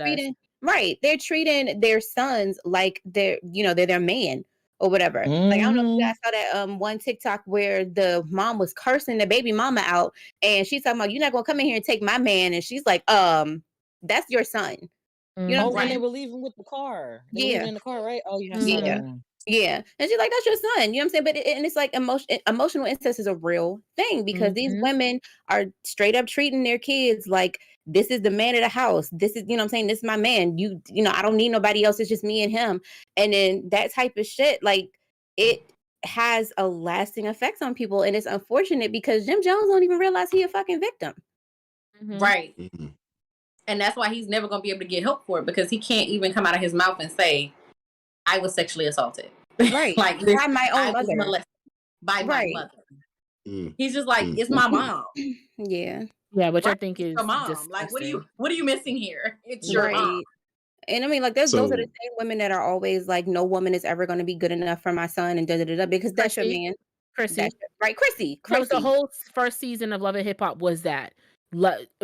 Speaker 3: They're treating their sons like they're their man or whatever. Like, I don't know if you guys saw that one TikTok where the mom was cursing the baby mama out, and she's talking about, you're not gonna come in here and take my man, and she's like, that's your son. You know,
Speaker 5: when they were leaving with the car. They were leaving in the car, right? Oh, yeah.
Speaker 3: Yeah. And she's like, that's your son. You know what I'm saying? But and it's like emotional incest is a real thing, because these women are straight up treating their kids like, this is the man of the house. This is, you know what I'm saying? This is my man. You know, I don't need nobody else. It's just me and him. And then that type of shit, like, it has a lasting effect on people. And it's unfortunate because Jim Jones don't even realize he a fucking victim.
Speaker 4: Right. And that's why he's never going to be able to get help for it, because he can't even come out of his mouth and say, I was sexually assaulted.
Speaker 3: Right.
Speaker 4: Like,
Speaker 3: By my
Speaker 4: I
Speaker 3: own
Speaker 4: was
Speaker 3: mother.
Speaker 4: molested by my
Speaker 3: Right.
Speaker 4: mother. He's just like, it's my mom.
Speaker 3: Yeah.
Speaker 1: Yeah, which I
Speaker 4: Right,
Speaker 1: think
Speaker 4: it's
Speaker 1: is
Speaker 4: your mom.
Speaker 1: disgusting.
Speaker 4: Like, what are you missing here? It's your mom.
Speaker 3: Right. And I mean, like, those are the
Speaker 2: So
Speaker 3: same women that are always like, no woman is ever going to be good enough for my son, and because that's your
Speaker 1: Chrissy,
Speaker 3: man.
Speaker 1: Chrissy.
Speaker 3: That's right, Chrissy.
Speaker 1: That was the whole first season of Love and Hip Hop was that.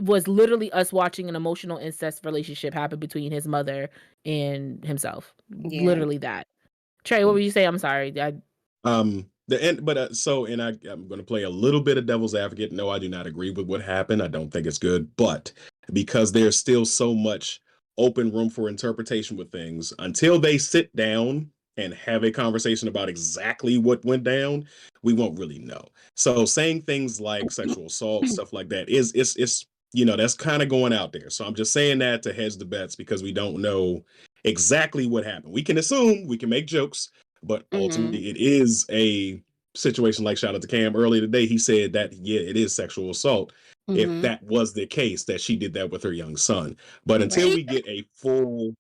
Speaker 1: Was literally us watching an emotional incest relationship happen between his mother and himself.
Speaker 3: Yeah.
Speaker 1: Literally that. Trey, what would you say? I'm sorry.
Speaker 2: The end, but I'm going to play a little bit of devil's advocate. No, I do not agree with what happened. I don't think it's good, but because there's still so much open room for interpretation with things, until they sit down and have a conversation about exactly what went down, we won't really know. So saying things like sexual assault, stuff like that is that's kind of going out there. So I'm just saying that to hedge the bets, because we don't know exactly what happened. We can assume, we can make jokes, but ultimately it is a situation. Like, shout out to Cam earlier today, he said that it is sexual assault if that was the case, that she did that with her young son. But until we get a full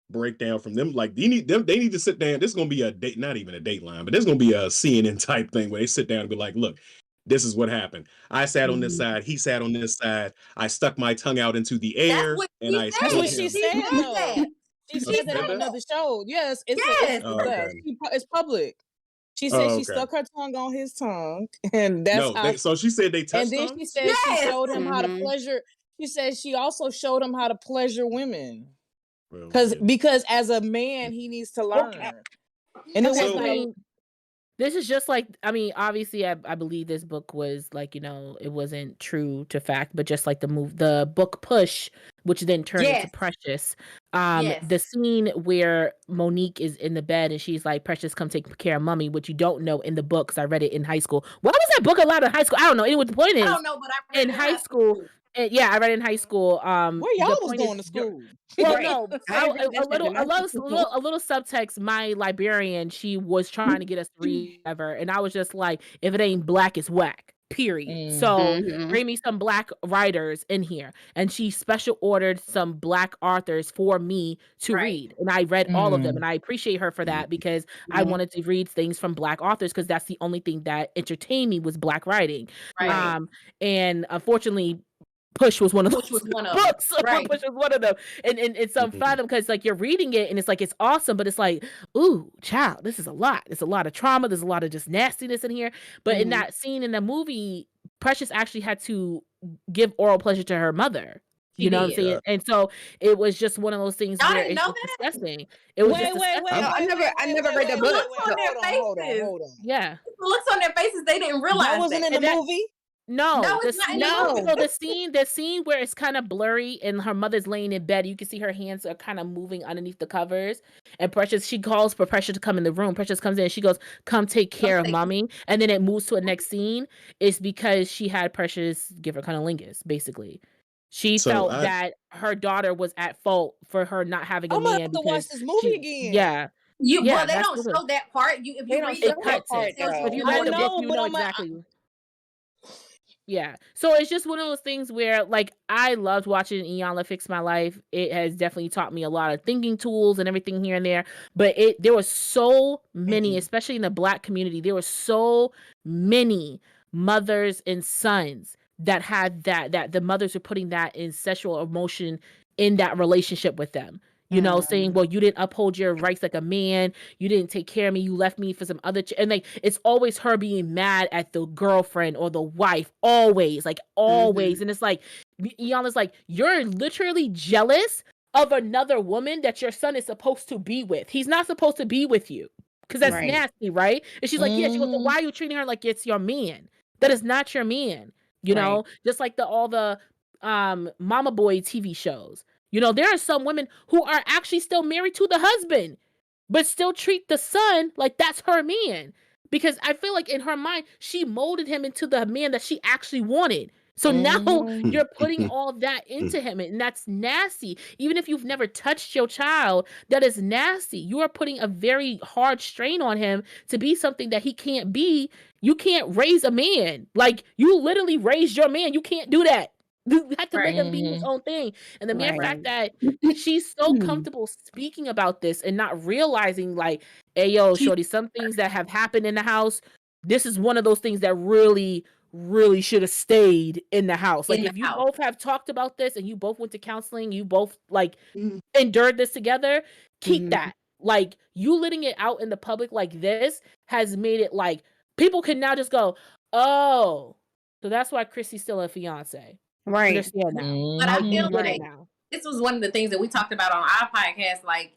Speaker 2: breakdown from them, like they need to sit down. This is going to be a date, not even a dateline, but there's going to be a CNN type thing where they sit down and be like, look, this is what happened. I sat on this side, he sat on this side, I stuck my tongue out into the air, and I
Speaker 5: That's what
Speaker 2: split
Speaker 5: she
Speaker 2: him.
Speaker 5: said, though. She said
Speaker 2: said
Speaker 5: that on
Speaker 2: that?
Speaker 5: another show. Yes, it's public. She said she stuck her tongue on his tongue, and that's
Speaker 2: so she said they touched
Speaker 5: and then
Speaker 2: tongues?
Speaker 5: she said she showed him how to pleasure. She said she also showed him how to pleasure women, because as a man he needs to learn. And it was like,
Speaker 1: this is just like, I mean, obviously, I believe this book was like, it wasn't true to fact, but just like the book Push, which then turned into Precious. The scene where Monique is in the bed and she's like, Precious, come take care of mommy, which you don't know in the book, because I read it in high school. Why was that book allowed in high school? I don't know. Anyway, the point is,
Speaker 4: I don't know, but I read
Speaker 1: in high school. Yeah, I read it in high school.
Speaker 5: Where y'all was going to school?
Speaker 1: Well, no, a little subtext. My librarian, she was trying to get us to read ever, and I was just like, if it ain't black, it's whack. Period. So bring me some black writers in here, and she special ordered some black authors for me to read, and I read all of them, and I appreciate her for that, because I wanted to read things from black authors, because that's the only thing that entertained me was black writing. And unfortunately, Push was one of those books. Push was one of them, and it's fun because like you're reading it and it's like it's awesome, but it's like, ooh, child, this is a lot. There's a lot of trauma. There's a lot of just nastiness in here. But in that scene in the movie, Precious actually had to give oral pleasure to her mother. You know what I'm saying? And so it was just one of those things where it's disgusting. It was
Speaker 3: I never read the book.
Speaker 5: Hold on.
Speaker 1: Yeah,
Speaker 4: the looks on their faces, they didn't realize
Speaker 5: that wasn't in the movie.
Speaker 1: No,
Speaker 4: it's not in the movie.
Speaker 1: So the scene where it's kind of blurry and her mother's laying in bed, you can see her hands are kind of moving underneath the covers. And Precious, she calls for Precious to come in the room. Precious comes in, she goes, "Come take care of mommy." And then it moves to a next scene. It's because she had Precious give her cunnilingus, basically. She felt that her daughter was at fault for her not having a man.
Speaker 5: I'm about to watch this movie again.
Speaker 1: Yeah.
Speaker 4: Well, they don't show that part. If you read the book,
Speaker 1: if you read the book, you know exactly. Yeah. So it's just one of those things where like I loved watching Iyanla Fix My Life. It has definitely taught me a lot of thinking tools and everything here and there. But there was so many, especially in the Black community, there were so many mothers and sons that had that the mothers were putting that in sexual emotion in that relationship with them. You know, saying, well, you didn't uphold your rights like a man. You didn't take care of me. You left me for some other. And like, it's always her being mad at the girlfriend or the wife. Always. And it's like, Iyanla's like, you're literally jealous of another woman that your son is supposed to be with. He's not supposed to be with you. Because that's nasty, right? And she's like, yeah. She goes, so why are you treating her like it's your man? That is not your man. You know, just like all the Mama Boy TV shows. You know, there are some women who are actually still married to the husband, but still treat the son like that's her man. Because I feel like in her mind, she molded him into the man that she actually wanted. So now you're putting all that into him, and that's nasty. Even if you've never touched your child, that is nasty. You are putting a very hard strain on him to be something that he can't be. You can't raise a man. Like, you literally raised your man. You can't do that. You have to let
Speaker 4: Right.
Speaker 1: him be his own thing. And the mere
Speaker 3: Right.
Speaker 1: fact that she's so comfortable speaking about this and not realizing, like, hey, yo,
Speaker 4: She-
Speaker 1: shorty, some things that have happened in the house, this is one of those things that really, really should have stayed in the house. Like,
Speaker 4: In the
Speaker 1: if you
Speaker 4: house.
Speaker 1: both have talked about this and you both went to counseling, you both, like,
Speaker 2: Mhm.
Speaker 1: endured this together, keep
Speaker 3: Mhm.
Speaker 1: that. Like, you letting it out in the public like this has made it like people can now just go, oh, so that's why Chrissy's still a fiance.
Speaker 3: Right.
Speaker 1: Understand now.
Speaker 4: But I
Speaker 1: I
Speaker 4: feel
Speaker 1: get it
Speaker 4: like
Speaker 1: now.
Speaker 4: this was one of the things that we talked about on our podcast. Like,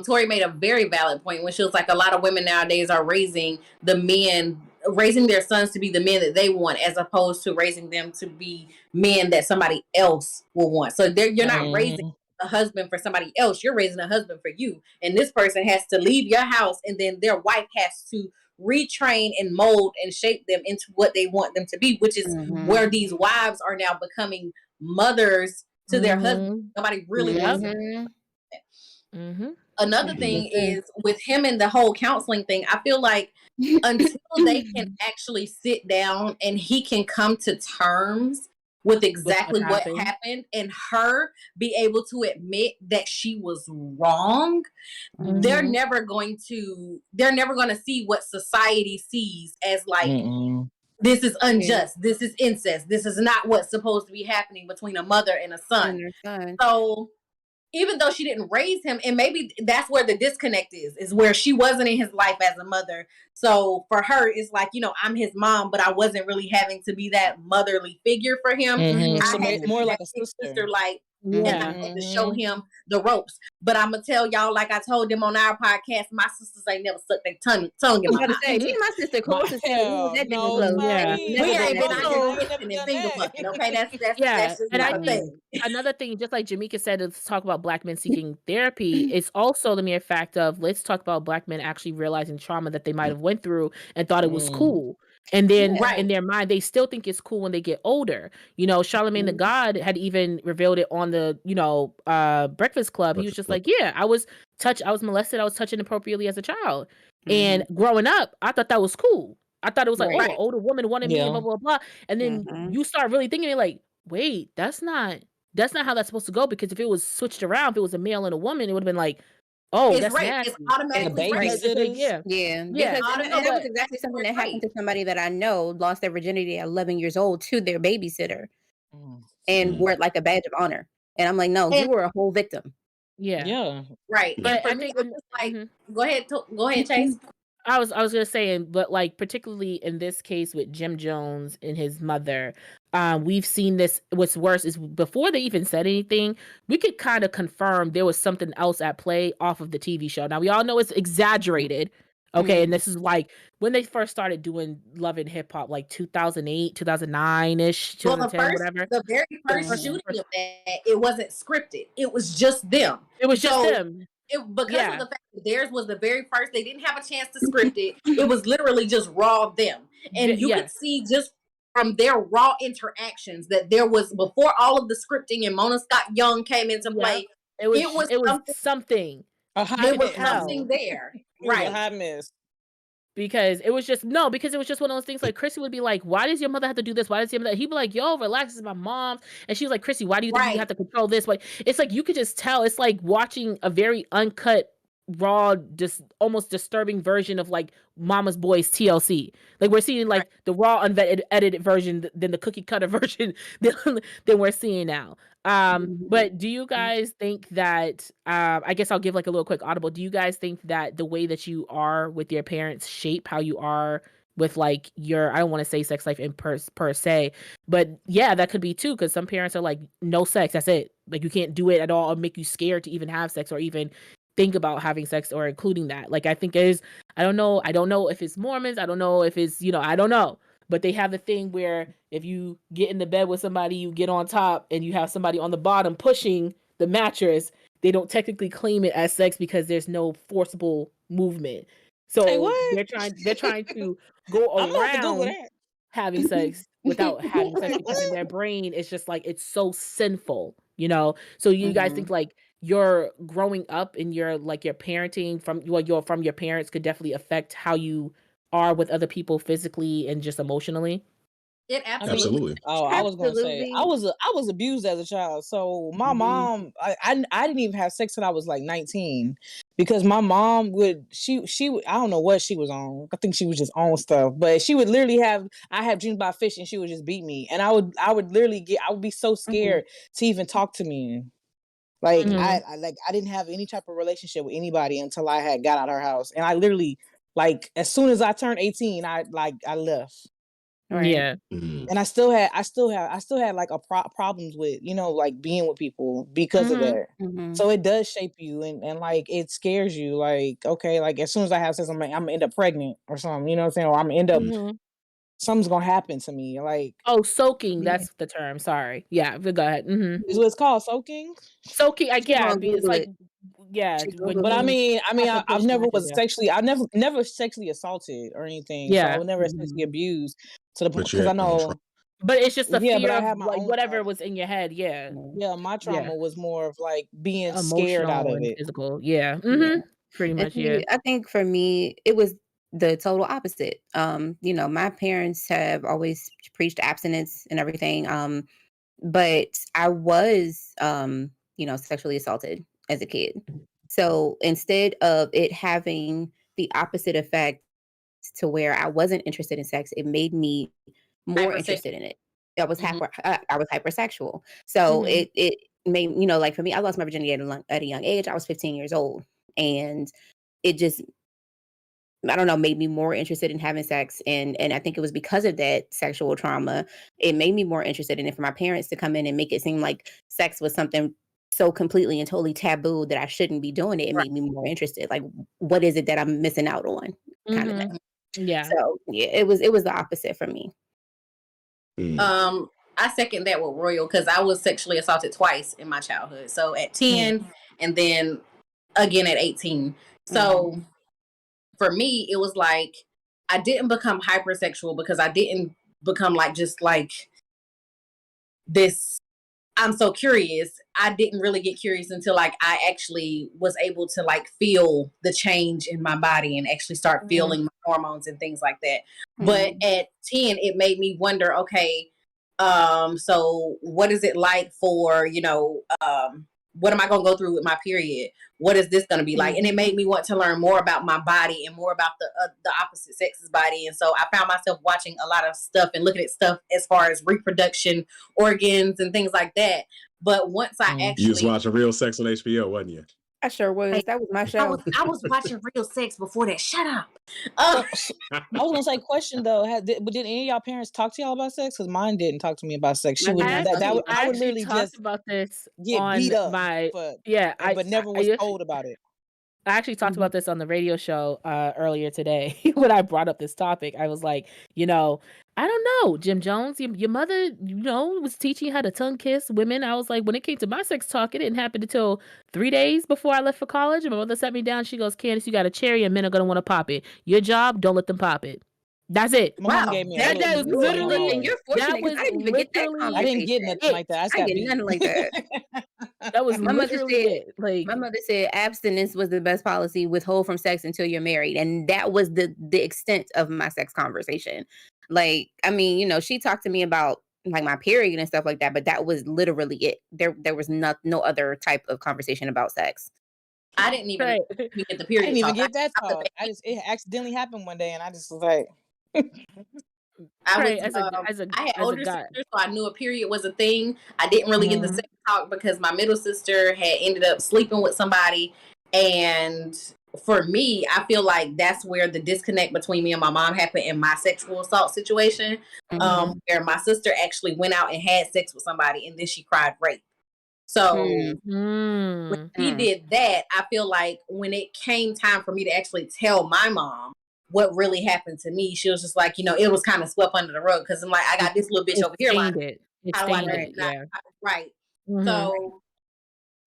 Speaker 4: Tori made a very valid point when she was like, a lot of women nowadays are raising their sons to be the men that they want, as opposed to raising them to be men that somebody else will want. So you're not raising a husband for somebody else. You're raising a husband for you. And this person has to leave your house, and then their wife has to retrain and mold and shape them into what they want them to be, which is where these wives are now becoming mothers to their husband. Nobody really wants them. Another thing is with him and the whole counseling thing, I feel like until they can actually sit down and he can come to terms with exactly what happened and her be able to admit that she was wrong, they're never going to see what society sees as like, this is unjust, this is incest, this is not what's supposed to be happening between a mother and a son. So even though she didn't raise him, and maybe that's where the disconnect is where she wasn't in his life as a mother. So for her, it's like, I'm his mom, but I wasn't really having to be that motherly figure for him.
Speaker 5: So
Speaker 4: I had to
Speaker 5: more
Speaker 4: be
Speaker 5: like
Speaker 4: that
Speaker 5: a sister.
Speaker 4: like, and I had to show him the ropes. But I'm gonna tell y'all, like I told them on our podcast, my sisters ain't never sucked their tongue in my mouth.
Speaker 3: Say, me and my sister close as hell. We ain't been out here
Speaker 4: kissing and finger fucking. Okay, that's
Speaker 1: Yeah,
Speaker 4: just
Speaker 1: and I
Speaker 4: not a
Speaker 1: think
Speaker 4: thing.
Speaker 1: another thing, just like Jamaica said, to talk about Black men seeking therapy, it's also the mere fact of, let's talk about Black men actually realizing trauma that they might have went through and thought it was cool. And then in their mind, they still think it's cool when they get older. Charlemagne the God had even revealed it on the, Breakfast Club. He was just like, yeah, I was molested. I was touched inappropriately as a child. And growing up, I thought that was cool. I thought it was like, oh, an older woman wanted me, and blah, blah, blah. And then you start really thinking, like, wait, that's not how that's supposed to go. Because if it was switched around, if it was a male and a woman, it would have been like, oh, that's
Speaker 4: rape.
Speaker 1: nasty.
Speaker 4: It's automatically rape.
Speaker 3: Yeah. Because and that was exactly something that happened to somebody that I know lost their virginity at 11 years old to their babysitter and wore it like a badge of honor. And I'm like, no, you were a whole victim.
Speaker 1: Yeah.
Speaker 4: Right.
Speaker 1: But
Speaker 4: And for me, I'm just like, go ahead, Chase.
Speaker 1: I was gonna say, but like particularly in this case with Jim Jones and his mother, we've seen this. What's worse is before they even said anything, we could kind of confirm there was something else at play off of the TV show. Now we all know it's exaggerated, okay, and this is like when they first started doing Love and Hip Hop, like 2008, 2009 ish, 2010, whatever.
Speaker 4: The very first shooting of that, it wasn't scripted. It was just them.
Speaker 1: It was just them.
Speaker 4: Because of the fact that theirs was the very first, they didn't have a chance to script it. It was literally just raw them. And you could see just from their raw interactions that there was, before all of the scripting and Mona Scott Young came into play,
Speaker 1: it was something.
Speaker 4: It was something there. Right.
Speaker 5: A hot mess.
Speaker 1: Because it was just one of those things. Like Chrissy would be like, why does your mother have to do this? Why does your mother? He'd be like, yo, relax, it's my mom. And she was like, Chrissy, why do you think you have to control this? Like, it's like you could just tell. It's like watching a very uncut, raw, just almost disturbing version of like Mama's Boys TLC. Like we're seeing like the raw, unvetted, edited version than the cookie cutter version than we're seeing now. But do you guys think that I guess I'll give like a little quick audible. Do you guys think that the way that you are with your parents shape how you are with like your, I don't want to say sex life in per se, but yeah, that could be too, because some parents are like, no sex, that's it. Like you can't do it at all, or make you scared to even have sex or even think about having sex or including that. Like I think I don't know if it's Mormons, I don't know if it's, I don't know. But they have the thing where if you get in the bed with somebody, you get on top and you have somebody on the bottom pushing the mattress, they don't technically claim it as sex because there's no forcible movement. So they're trying to go around having sex without having sex because in their brain it's just like it's so sinful, So you guys think like your growing up and your parenting from your parents could definitely affect how you are with other people physically and just emotionally?
Speaker 4: It
Speaker 5: I mean,
Speaker 2: Absolutely.
Speaker 5: I was gonna say I
Speaker 3: Absolutely.
Speaker 5: was abused as a child. So my
Speaker 3: Mhm.
Speaker 5: mom, I didn't even have sex till I was like 19 because my mom would I don't know what she was on. I think she was just on stuff, but she would literally I have dreams about fish and she would just beat me, and I would literally I would be so
Speaker 3: Mhm.
Speaker 5: scared to even talk to me. Like
Speaker 1: Mhm.
Speaker 5: I didn't have any type of relationship with anybody until I had got out of her house, and I literally like as soon as I turned 18, I left.
Speaker 3: Right.
Speaker 1: Yeah.
Speaker 2: Mm.
Speaker 5: And I still had like problems with, like being with people because of
Speaker 1: Mhm.
Speaker 5: that.
Speaker 3: Mhm.
Speaker 5: So it does shape you and like it scares you. Like, okay, like as soon as I have sex, I'm gonna end up pregnant or something, you know what I'm saying? Or I'm gonna end up
Speaker 1: Mhm.
Speaker 5: something's gonna happen to me. Like
Speaker 1: Oh, soaking,
Speaker 3: Yeah.
Speaker 1: that's the term, sorry. Yeah, but go ahead. Mhm.
Speaker 5: is what it's called, soaking.
Speaker 1: Soaking, like,
Speaker 3: She gonna
Speaker 1: it's
Speaker 3: Google
Speaker 1: like
Speaker 3: it.
Speaker 1: yeah,
Speaker 3: She
Speaker 1: when
Speaker 5: But I
Speaker 3: Googling.
Speaker 5: mean,
Speaker 1: have to
Speaker 5: I've
Speaker 1: push
Speaker 5: never
Speaker 1: lashes,
Speaker 5: was
Speaker 1: yeah.
Speaker 5: sexually, I've never sexually assaulted or anything. So I
Speaker 1: Yeah.
Speaker 5: was never sexually
Speaker 3: Mhm.
Speaker 5: abused to the point
Speaker 2: But you
Speaker 5: because I
Speaker 2: had your own trauma.
Speaker 5: know,
Speaker 1: But it's just the
Speaker 5: yeah, but
Speaker 1: fear
Speaker 5: I
Speaker 1: of,
Speaker 5: had my
Speaker 1: like,
Speaker 5: own
Speaker 1: whatever
Speaker 5: trauma.
Speaker 1: was in your head, yeah.
Speaker 3: Yeah.
Speaker 5: Yeah, my
Speaker 1: Yeah.
Speaker 5: trauma was more of like being scared out
Speaker 1: Emotional
Speaker 5: of
Speaker 1: and
Speaker 5: it.
Speaker 1: physical, yeah.
Speaker 3: Yeah.
Speaker 1: Mhm. Pretty
Speaker 3: And
Speaker 1: much, yeah.
Speaker 3: I think for me, it was the total opposite. My parents have always preached abstinence and everything. But I was, sexually assaulted as a kid. So instead of it having the opposite effect to where I wasn't interested in sex, it made me more
Speaker 4: Hypersex.
Speaker 3: interested in it.
Speaker 4: Mhm.
Speaker 3: I was hypersexual. So
Speaker 1: Mhm.
Speaker 3: it made, like for me, I lost my virginity at a young age. I was 15 years old. And it just, I don't know, made me more interested in having sex. And I think it was because of that sexual trauma, it made me more interested in it for my parents to come in and make it seem like sex was something so completely and totally taboo that I shouldn't be doing it. It
Speaker 4: Right.
Speaker 3: made me more interested. Like, what is it that I'm missing out on? Kind of
Speaker 1: Mhm.
Speaker 3: thing.
Speaker 1: Yeah.
Speaker 3: So yeah, it was the opposite for me.
Speaker 2: Mm.
Speaker 4: I second that with Royal because I was sexually assaulted twice in my childhood. So at 10 and then again at 18. So for me, it was like I didn't become hypersexual because I didn't become like just like this. I'm so curious. I didn't really get curious until like I actually was able to like feel the change in my body and actually start feeling my hormones and things like that. But at 10, it made me wonder, okay, so what is it like for, what am I going to go through with my period? What is this going to be like? And it made me want to learn more about my body and more about the opposite sex's body. And so I found myself watching a lot of stuff and looking at stuff as far as reproduction, organs, and things like that. But once I
Speaker 2: You was
Speaker 4: actually,
Speaker 2: watching Real Sex on HBO, wasn't you?
Speaker 3: I sure was. That was my
Speaker 4: I
Speaker 3: show.
Speaker 4: was watching Real Sex before that. Shut up.
Speaker 5: So I was gonna say, question though, but did any of y'all parents talk to y'all about sex? Because mine didn't talk to me about sex. She
Speaker 3: My
Speaker 5: would
Speaker 3: dad
Speaker 1: I
Speaker 5: I would
Speaker 1: actually
Speaker 5: literally
Speaker 1: talked
Speaker 5: just
Speaker 1: about this
Speaker 5: get beat
Speaker 1: on
Speaker 5: up,
Speaker 1: my
Speaker 5: but
Speaker 1: yeah,
Speaker 5: but never was told about it.
Speaker 1: I actually talked about this on the radio show earlier today when I brought up this topic. I was like, I don't know, Jim Jones, your mother, was teaching you how to tongue kiss women. I was like, when it came to my sex talk, it didn't happen until 3 days before I left for college. And my mother sat me down. She goes, Candace, you got a cherry and men are going to want to pop it. Your job, don't let them pop it. That's it.
Speaker 5: My mom
Speaker 4: Wow.
Speaker 5: gave me a
Speaker 1: That
Speaker 5: book.
Speaker 1: was
Speaker 3: You are
Speaker 5: Like,
Speaker 3: good,
Speaker 1: literally,
Speaker 3: and you're
Speaker 1: that
Speaker 3: fortunate because
Speaker 1: was
Speaker 3: I didn't even get that
Speaker 1: literally
Speaker 5: I didn't get
Speaker 3: conversation.
Speaker 5: nothing like that. I just
Speaker 3: I
Speaker 5: got
Speaker 3: didn't get
Speaker 5: beat.
Speaker 3: nothing like that.
Speaker 1: That was
Speaker 3: My mother
Speaker 1: literally
Speaker 3: said,
Speaker 1: it. Like,
Speaker 3: my mother said abstinence was the best policy. Withhold from sex until you're married, and that was the extent of my sex conversation. Like, I mean, she talked to me about like my period and stuff like that, but that was literally it. There was no other type of conversation about sex.
Speaker 4: I didn't even
Speaker 1: right.
Speaker 4: get the
Speaker 5: I
Speaker 4: period
Speaker 5: didn't even
Speaker 4: talk.
Speaker 5: get that talk. It accidentally happened one day, and I just was like,
Speaker 4: I was
Speaker 1: Right.
Speaker 4: I had
Speaker 1: As a
Speaker 4: older
Speaker 1: guy.
Speaker 4: sisters, so I knew a period was a thing. I didn't really get the sex talk because my middle sister had ended up sleeping with somebody. And for me, I feel like that's where the disconnect between me and my mom happened in my sexual assault situation. Where my sister actually went out and had sex with somebody and then she cried rape. So when she did that, I feel like when it came time for me to actually tell my mom what really happened to me, she was just like, it was kind of swept under the rug because I'm like, I got this little bitch
Speaker 1: It
Speaker 4: over here lying.
Speaker 1: stained it. It
Speaker 4: How do I
Speaker 1: stained
Speaker 4: know
Speaker 1: it.
Speaker 4: she's not
Speaker 1: Yeah.
Speaker 4: right?
Speaker 1: Mhm.
Speaker 4: So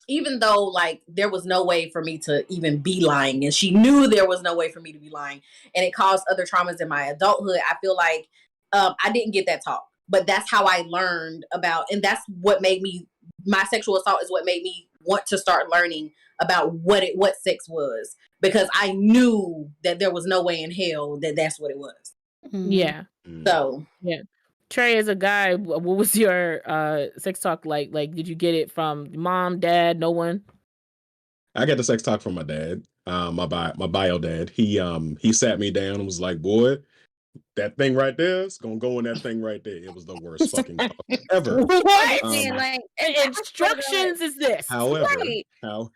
Speaker 4: even though like there was no way for me to even be lying, and she knew there was no way for me to be lying, and it caused other traumas in my adulthood, I feel like I didn't get that talk. But that's how I learned about, and that's what made me, my sexual assault is what made me want to start learning about what sex was, because I knew that there was no way in hell that that's what it was.
Speaker 1: Yeah.
Speaker 4: So
Speaker 1: Yeah. Trey, as a guy, what was your sex talk like? Like, did you get it from mom, dad, no one?
Speaker 2: I got the sex talk from my dad, my bio dad. He sat me down and was like, "Boy, that thing right there is gonna go in that thing right there." It was the worst fucking talk ever.
Speaker 1: What
Speaker 3: Understand, like,
Speaker 1: instructions is this?
Speaker 2: However,
Speaker 3: right.
Speaker 1: Come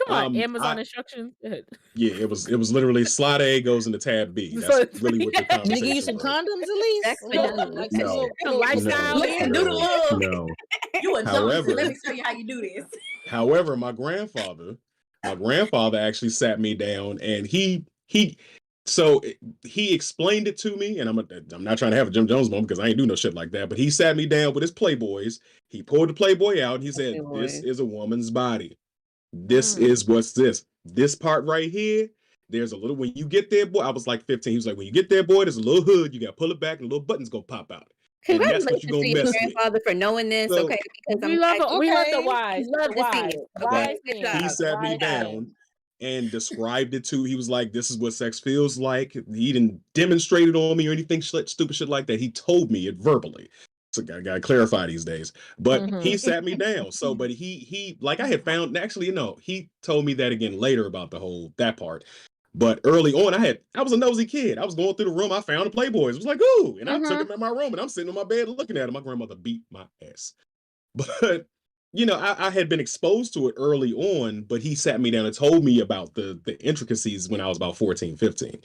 Speaker 1: on, Amazon
Speaker 2: I
Speaker 1: instructions. Go ahead.
Speaker 2: yeah, it was literally slide A goes into tab B. That's
Speaker 1: So
Speaker 2: really what the
Speaker 5: Did he give you
Speaker 2: conversation
Speaker 5: some
Speaker 2: was.
Speaker 5: condoms at least?
Speaker 3: Sex for
Speaker 5: Like,
Speaker 3: dummies.
Speaker 5: like
Speaker 2: No.
Speaker 5: some
Speaker 1: Some lifestyle
Speaker 3: Look
Speaker 1: here.
Speaker 3: and do the look.
Speaker 2: No.
Speaker 4: You a junkie.
Speaker 2: However-
Speaker 4: Let me show you how you do this.
Speaker 2: However, my grandfather actually sat me down and he explained it to me, and I'm not trying to have a Jim Jones moment because I ain't do no shit like that, but he sat me down with his Playboys. He pulled the Playboy out and he said, "This is a woman's body. This is what's this. This part right here, there's a little, when you get there, boy," I was like 15. He was like, "When you get there, boy, there's a little hood. You got to pull it back and little buttons go pop out." And that's what
Speaker 3: Congratulations
Speaker 2: you
Speaker 3: to
Speaker 2: gonna
Speaker 3: your
Speaker 2: mess with.
Speaker 3: grandfather for knowing this.
Speaker 2: So-
Speaker 3: Okay, because
Speaker 1: We love
Speaker 3: I
Speaker 1: we love the
Speaker 5: okay.
Speaker 1: wise. Love
Speaker 3: love to see
Speaker 1: wise.
Speaker 3: it.
Speaker 1: Wise
Speaker 3: Okay, good
Speaker 1: thing.
Speaker 3: job.
Speaker 2: He sat me
Speaker 1: Wise
Speaker 2: down
Speaker 1: thing.
Speaker 2: and described it to. He was like, "This is what sex feels like." He didn't demonstrate it on me or anything stupid shit like that. He told me it verbally. So I gotta clarify these days. But he sat me down. So, but he like I had found actually, he told me that again later about that part. But early on, I was a nosy kid. I was going through the room. I found the Playboys. It was like, ooh, and I took them in my room, and I'm sitting on my bed looking at them. My grandmother beat my ass. But I had been exposed to it early on, but he sat me down and told me about the intricacies when I was about 14, 15.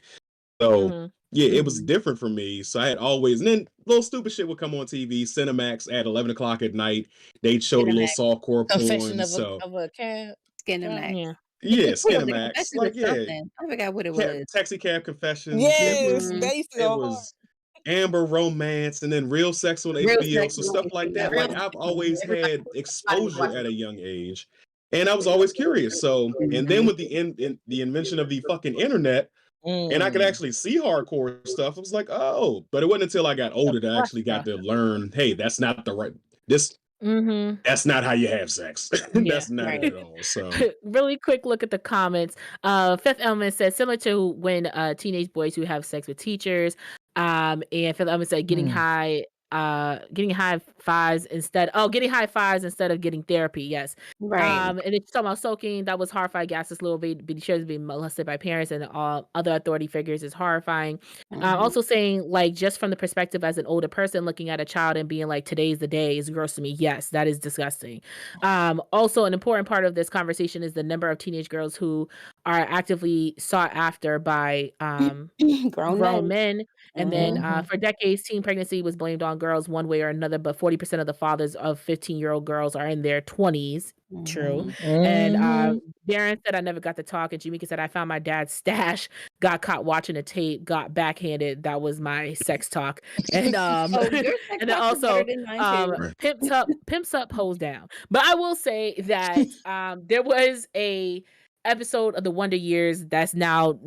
Speaker 2: So yeah, it was different for me. So I had always, and then little stupid shit would come on TV, Cinemax at 11 o'clock at night. They'd show the little softcore
Speaker 5: Confession
Speaker 2: porn.
Speaker 5: of a cat.
Speaker 3: Skinemax.
Speaker 2: Yeah,
Speaker 3: The
Speaker 2: Cinemax.
Speaker 3: Confessions
Speaker 2: Like,
Speaker 3: of
Speaker 2: yeah.
Speaker 3: something. I forgot what it was.
Speaker 2: Taxi Cab Confessions.
Speaker 5: Yes,
Speaker 3: Mhm.
Speaker 5: they used to
Speaker 2: It
Speaker 5: go hard.
Speaker 2: was Amber Romance, and then Real Sex on
Speaker 3: Real
Speaker 2: HBO.
Speaker 3: Sex
Speaker 2: So
Speaker 3: on
Speaker 2: stuff like that.
Speaker 3: HBO.
Speaker 2: Like I've always
Speaker 4: Everybody
Speaker 2: had
Speaker 4: was
Speaker 2: exposure
Speaker 4: watching
Speaker 2: at a young age, and I was always curious. So, and then with the invention of the fucking internet, and I could actually see hardcore stuff, I was like, oh. But it wasn't until I got older that I actually got to learn, hey, that's not the right that's not how you have sex. That's not it at all. So
Speaker 1: Really quick look at the comments. Fifth Element says similar to when teenage boys who have sex with teachers. And Fifth Element said getting high fives instead of getting therapy. Yes.
Speaker 3: Right.
Speaker 1: And it's talking about soaking. That was horrifying. This little baby shows being molested by parents and all other authority figures is horrifying. Also saying, like, just from the perspective as an older person looking at a child and being like, today's the day is gross to me. Yes, that is disgusting. Also, an important part of this conversation is the number of teenage girls who are actively sought after by grown men. And then for decades, teen pregnancy was blamed on girls one way or another, but 40% of the fathers of 15-year-old girls are in their 20s. True. And Darren said, I never got to talk. And Jamaica said, I found my dad's stash, got caught watching a tape, got backhanded. That was my sex talk. And and then also pimps up, hoes down. But I will say that there was a episode of the Wonder Years that's now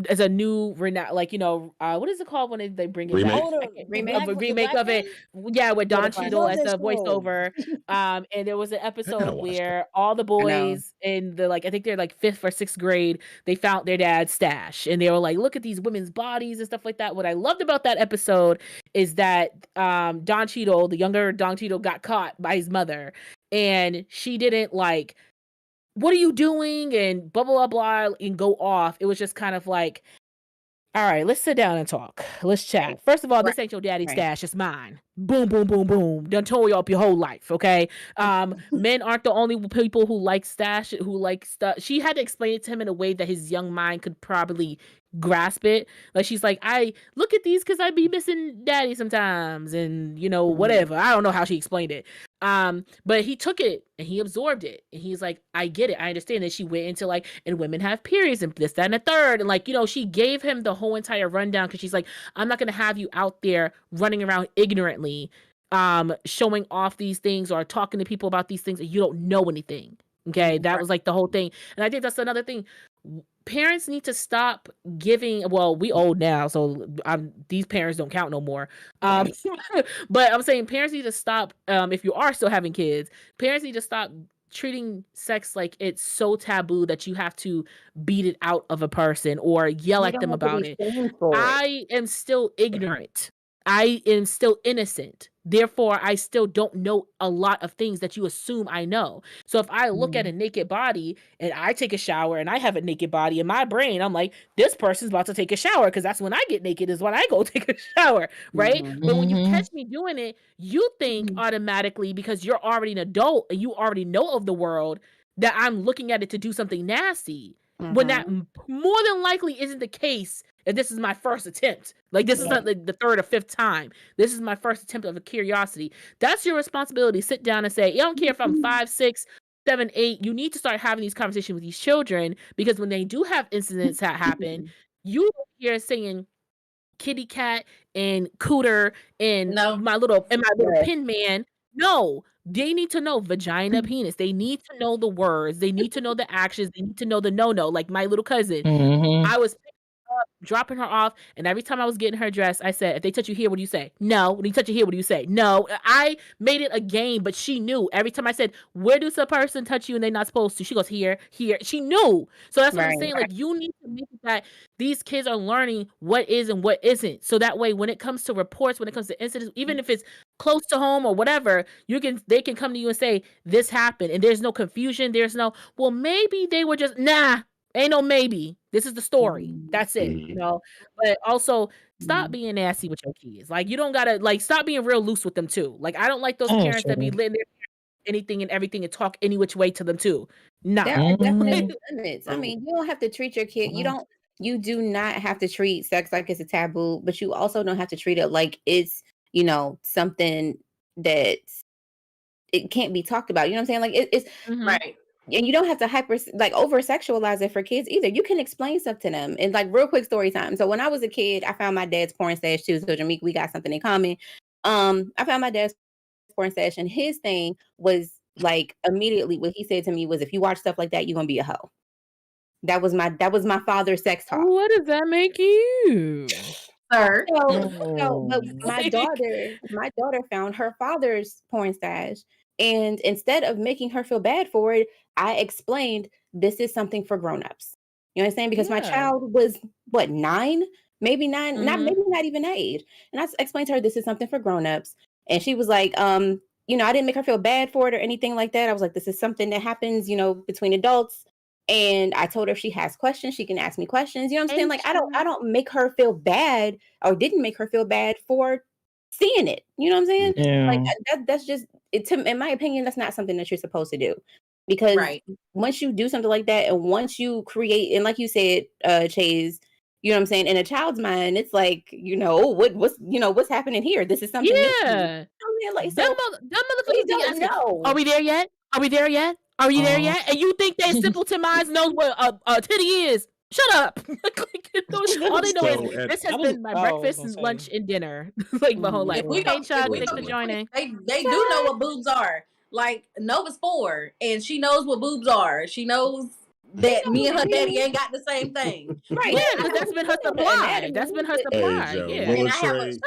Speaker 1: as a new like what is it called when they bring it
Speaker 2: remake?
Speaker 1: back?
Speaker 3: Remake?
Speaker 1: A remake of it, with Don Cheadle as the voiceover. And there was an episode where all the boys in the I think they're like 5th or 6th grade, they found their dad's stash and they were like, look at these women's bodies and stuff like that. What I loved about that episode is that Don Cheadle, the younger Don Cheadle, got caught by his mother and she didn't like, what are you doing? And blah, blah, blah, and go off. It was just kind of like, all right, let's sit down and talk. Let's chat. First of all, this ain't your daddy's stash. It's mine. Boom, boom, boom, boom. Done tore you up your whole life, okay? Men aren't the only people who like stash, who like stuff. She had to explain it to him in a way that his young mind could probably grasp it. Like, she's like, I look at these because I be missing daddy sometimes and, whatever. I don't know how she explained it. But he took it and he absorbed it. And he's like, I get it. I understand that she went into and women have periods and this, that, and the third. And she gave him the whole entire rundown because she's like, I'm not going to have you out there running around ignorantly, showing off these things or talking to people about these things and you don't know anything. Okay. That was the whole thing. And I think that's another thing. Parents need to stop giving. Well, we old now, so these parents don't count no more. But I'm saying parents need to stop. If you are still having kids, parents need to stop treating sex like it's so taboo that you have to beat it out of a person or yell at them about it. I am still ignorant I am still innocent. Therefore, I still don't know a lot of things that you assume I know. So if I look at a naked body and I take a shower and I have a naked body in my brain, I'm like, this person's about to take a shower because that's when I get naked is when I go take a shower, right? But when you catch me doing it, you think automatically because you're already an adult and you already know of the world that I'm looking at it to do something nasty. When that more than likely isn't the case. And this is my first attempt. Like, this is not like the third or fifth time. This is my first attempt of a curiosity. That's your responsibility. Sit down and say, I don't care if I'm 5, 6, 7, 8. You need to start having these conversations with these children because when they do have incidents that happen, you hear saying kitty cat and cooter and my little pin man. No, they need to know vagina, penis. They need to know the words. They need to know the actions. They need to know the no. Like my little cousin. I was dropping her off, and every time I was getting her dressed, I said, if they touch you here, what do you say? No. When you touch you here, what do you say? No. I made it a game, but she knew. Every time I said, where does a person touch you and they're not supposed to? She goes, here. She knew. So that's what I'm saying. Like, you need to make it that these kids are learning what is and what isn't. So that way, when it comes to reports, when it comes to incidents, even if it's close to home or whatever, they can come to you and say, this happened. And there's no confusion. There's no, well, maybe they were just, nah. Ain't no maybe. This is the story. That's it, you know. But also, stop being nasty with your kids. Like, you don't gotta stop being real loose with them too. Like, I don't like those parents that be letting their anything and everything and talk any which way to them too. Nah.
Speaker 3: There are definitely limits. I mean, you don't have to treat your kid. You do not have to treat sex like it's a taboo, but you also don't have to treat it like it's, something that it can't be talked about. You know what I'm saying? Like it's
Speaker 4: right.
Speaker 3: And you don't have to over sexualize it for kids either. You can explain stuff to them. And real quick story time. So when I was a kid, I found my dad's porn stash too. So Jamaica, we got something in common. I found my dad's porn stash, and his thing was immediately what he said to me was, if you watch stuff like that, you're gonna be a hoe. That was my father's sex talk.
Speaker 1: What does that make you?
Speaker 4: Sir.
Speaker 3: But my daughter found her father's porn stash. And instead of making her feel bad for it, I explained this is something for grown-ups. You know what I'm saying? Because my child was 9, maybe 9, maybe not even that age. And I explained to her this is something for grown-ups. And she was like, I didn't make her feel bad for it or anything like that. I was like, this is something that happens, between adults. And I told her if she has questions, she can ask me questions. You know what I'm saying? Like, I don't make her feel bad or didn't make her feel bad for seeing it. You know what I'm saying?
Speaker 5: Yeah.
Speaker 3: Like that's just it. In my opinion, that's not something that you're supposed to do, because once you do something like that, and once you create, and like you said, Chase, you know what I'm saying, in a child's mind, it's like, what's happening here? This is something.
Speaker 1: Yeah.
Speaker 3: Like,
Speaker 1: them motherfuckers be asking, are we there yet? Are we there yet? Are you there yet? And you think that simpleton minds knows what a titty is? Shut up. All they know is this has been my breakfast and lunch and dinner. My whole life. Hey, Chuck, thanks for joining.
Speaker 4: They do know what boobs are. Like, Nova's 4, and she knows what boobs are. She knows that me and her daddy ain't got the same thing.
Speaker 3: Right.
Speaker 1: Yeah, because that's been her supply. That's been her supply.
Speaker 2: Hey, Joe,
Speaker 1: yeah.
Speaker 4: And I have a, shut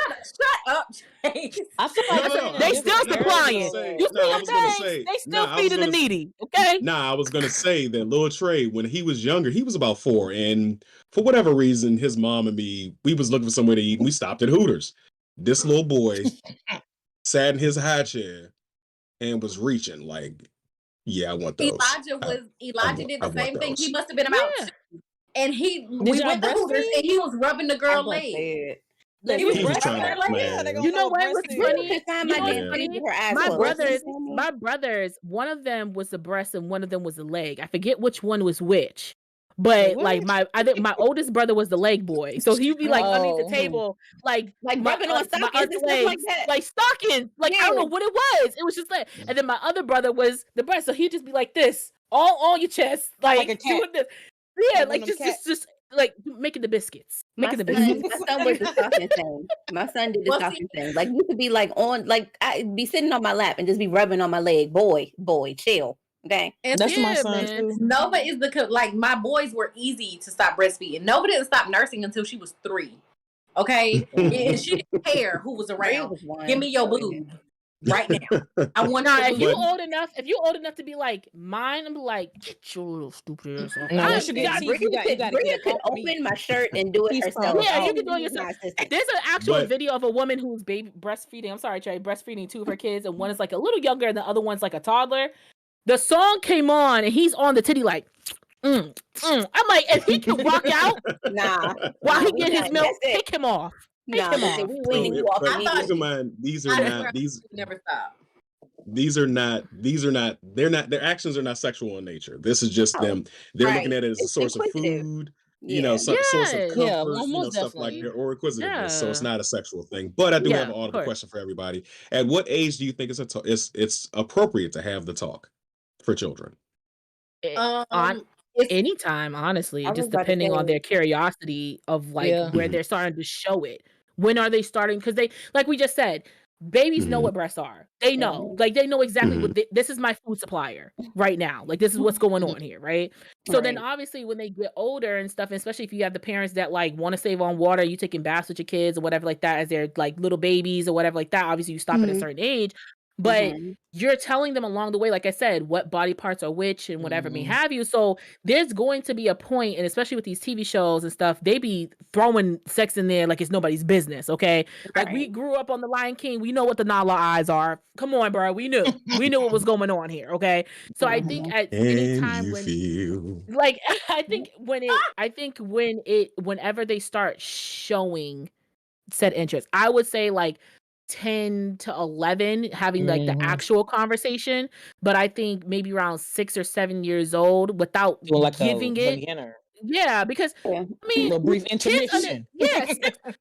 Speaker 4: up, Chase.
Speaker 5: I feel like
Speaker 1: they still supplying. You see what I'm saying? They still feeding the needy. Okay.
Speaker 2: I was gonna say that Lil Trey, when he was younger, he was about 4, and for whatever reason, his mom and me, we was looking for somewhere to eat, and we stopped at Hooters. This little boy sat in his high chair and was reaching like, yeah, I want those.
Speaker 4: Elijah did the same thing. He must have been about 2. And we went to Hooters and he was rubbing the girl leg.
Speaker 5: He
Speaker 2: was trying to,
Speaker 1: you know what was funny?
Speaker 3: My
Speaker 1: my brothers, one of them was the breast and one of them was the leg. I forget which one was which. But I think my oldest brother was the leg boy, so he'd be underneath the table, like
Speaker 3: rubbing on stockings and stuff like that,
Speaker 1: like stockings. I don't know what it was. It was just like, and then my other brother was the breast, so he'd just be like this, all on your chest, like doing this. Yeah, like just like making the biscuits.
Speaker 3: My son was the stocking thing. My son did the stocking thing. Like, you could be I'd be sitting on my lap and just be rubbing on my leg. Boy, chill. Okay,
Speaker 5: that's my son too.
Speaker 4: Nova is my boys were easy to stop breastfeeding. Nova didn't stop nursing until she was 3. Okay, and she didn't care who was around. Give me your boob. right now. I want
Speaker 1: Now,
Speaker 4: to
Speaker 1: if
Speaker 4: lose.
Speaker 1: you
Speaker 2: But-
Speaker 1: old enough to be like mine, I'm like, get your little stupid ass off.
Speaker 5: No,
Speaker 1: I-
Speaker 5: once you get
Speaker 1: I-
Speaker 5: teeth, you gotta get
Speaker 3: Bria could
Speaker 5: off meat.
Speaker 3: open my shirt and do it
Speaker 5: Teeth
Speaker 3: herself.
Speaker 5: falls
Speaker 1: Yeah, you
Speaker 5: out.
Speaker 1: can do it
Speaker 3: She's
Speaker 1: yourself.
Speaker 3: my assistant.
Speaker 1: There's an actual
Speaker 2: But-
Speaker 1: video of a woman who's baby breastfeeding. I'm sorry, Trey, breastfeeding two of her kids, and one is like a little younger, and the other one's like a toddler. The song came on, and he's on the titty like, I'm like, if he can rock out
Speaker 3: Nah.
Speaker 1: while
Speaker 3: Nah,
Speaker 1: he
Speaker 3: we
Speaker 1: get his
Speaker 3: not-
Speaker 1: milk,
Speaker 3: that's it.
Speaker 1: take him off.
Speaker 3: No,
Speaker 1: him
Speaker 3: that's it.
Speaker 1: off.
Speaker 3: We
Speaker 2: So
Speaker 3: weaning you off
Speaker 2: but
Speaker 3: immediately.
Speaker 2: keep in mind, these are
Speaker 4: I
Speaker 2: not
Speaker 4: swear
Speaker 2: these
Speaker 4: never stop.
Speaker 2: their actions are not sexual in nature. This is just
Speaker 3: Oh,
Speaker 2: them. They're
Speaker 3: right.
Speaker 2: looking at it as a
Speaker 3: It's
Speaker 2: source of
Speaker 3: inquisitive.
Speaker 2: food,
Speaker 3: Yeah.
Speaker 2: source of
Speaker 1: Yes.
Speaker 2: comfort,
Speaker 5: Yeah, well, most
Speaker 2: stuff like
Speaker 5: definitely.
Speaker 2: that, or inquisitiveness. So it's
Speaker 1: Yeah.
Speaker 2: not a sexual thing. But I do
Speaker 1: Yeah,
Speaker 2: have an
Speaker 1: of
Speaker 2: audible
Speaker 1: course.
Speaker 2: question for everybody. At what age do you think it's appropriate to have the talk for children?
Speaker 1: On
Speaker 4: It's
Speaker 1: anytime, honestly,
Speaker 3: I was
Speaker 1: just
Speaker 3: about to
Speaker 1: depending on
Speaker 3: say-
Speaker 1: their curiosity of like
Speaker 5: Yeah.
Speaker 1: where
Speaker 2: Mhm.
Speaker 1: they're starting to show it. When are they starting? Because they, like we just said, babies know
Speaker 2: Mhm.
Speaker 1: what breasts are. They know, like they know exactly what this is my food supplier right now. Like this is what's going on here, right? So then
Speaker 3: Right.
Speaker 1: obviously when they get older and stuff, and especially if you have the parents that like want to save on water, you taking baths with your kids or whatever like that as they're like little babies or whatever like that. Obviously you stop at a
Speaker 3: Mhm.
Speaker 1: certain age. But
Speaker 3: Mhm.
Speaker 1: you're telling them along the way, like I said, what body parts are which and whatever may
Speaker 5: Mhm.
Speaker 1: have you. So there's going to be a point, and especially with these TV shows and stuff, they be throwing sex in there like it's nobody's business. Okay, like we
Speaker 3: Right.
Speaker 1: grew up on the Lion King, we know what the Nala eyes are. Come on, bro, we knew what was going on here. Okay, so I think at any
Speaker 2: And
Speaker 1: time
Speaker 2: you
Speaker 1: when
Speaker 2: feel
Speaker 1: like whenever they start showing said interest, I would say like 10 to 11 having like the
Speaker 5: Mhm.
Speaker 1: actual conversation, but I think maybe around 6 or 7 years old without
Speaker 5: Doing like
Speaker 1: giving
Speaker 5: a
Speaker 1: it.
Speaker 5: beginner.
Speaker 1: Yeah, because
Speaker 3: Yeah.
Speaker 1: I mean,
Speaker 5: A brief
Speaker 1: kids under,
Speaker 5: intermission.
Speaker 1: yeah,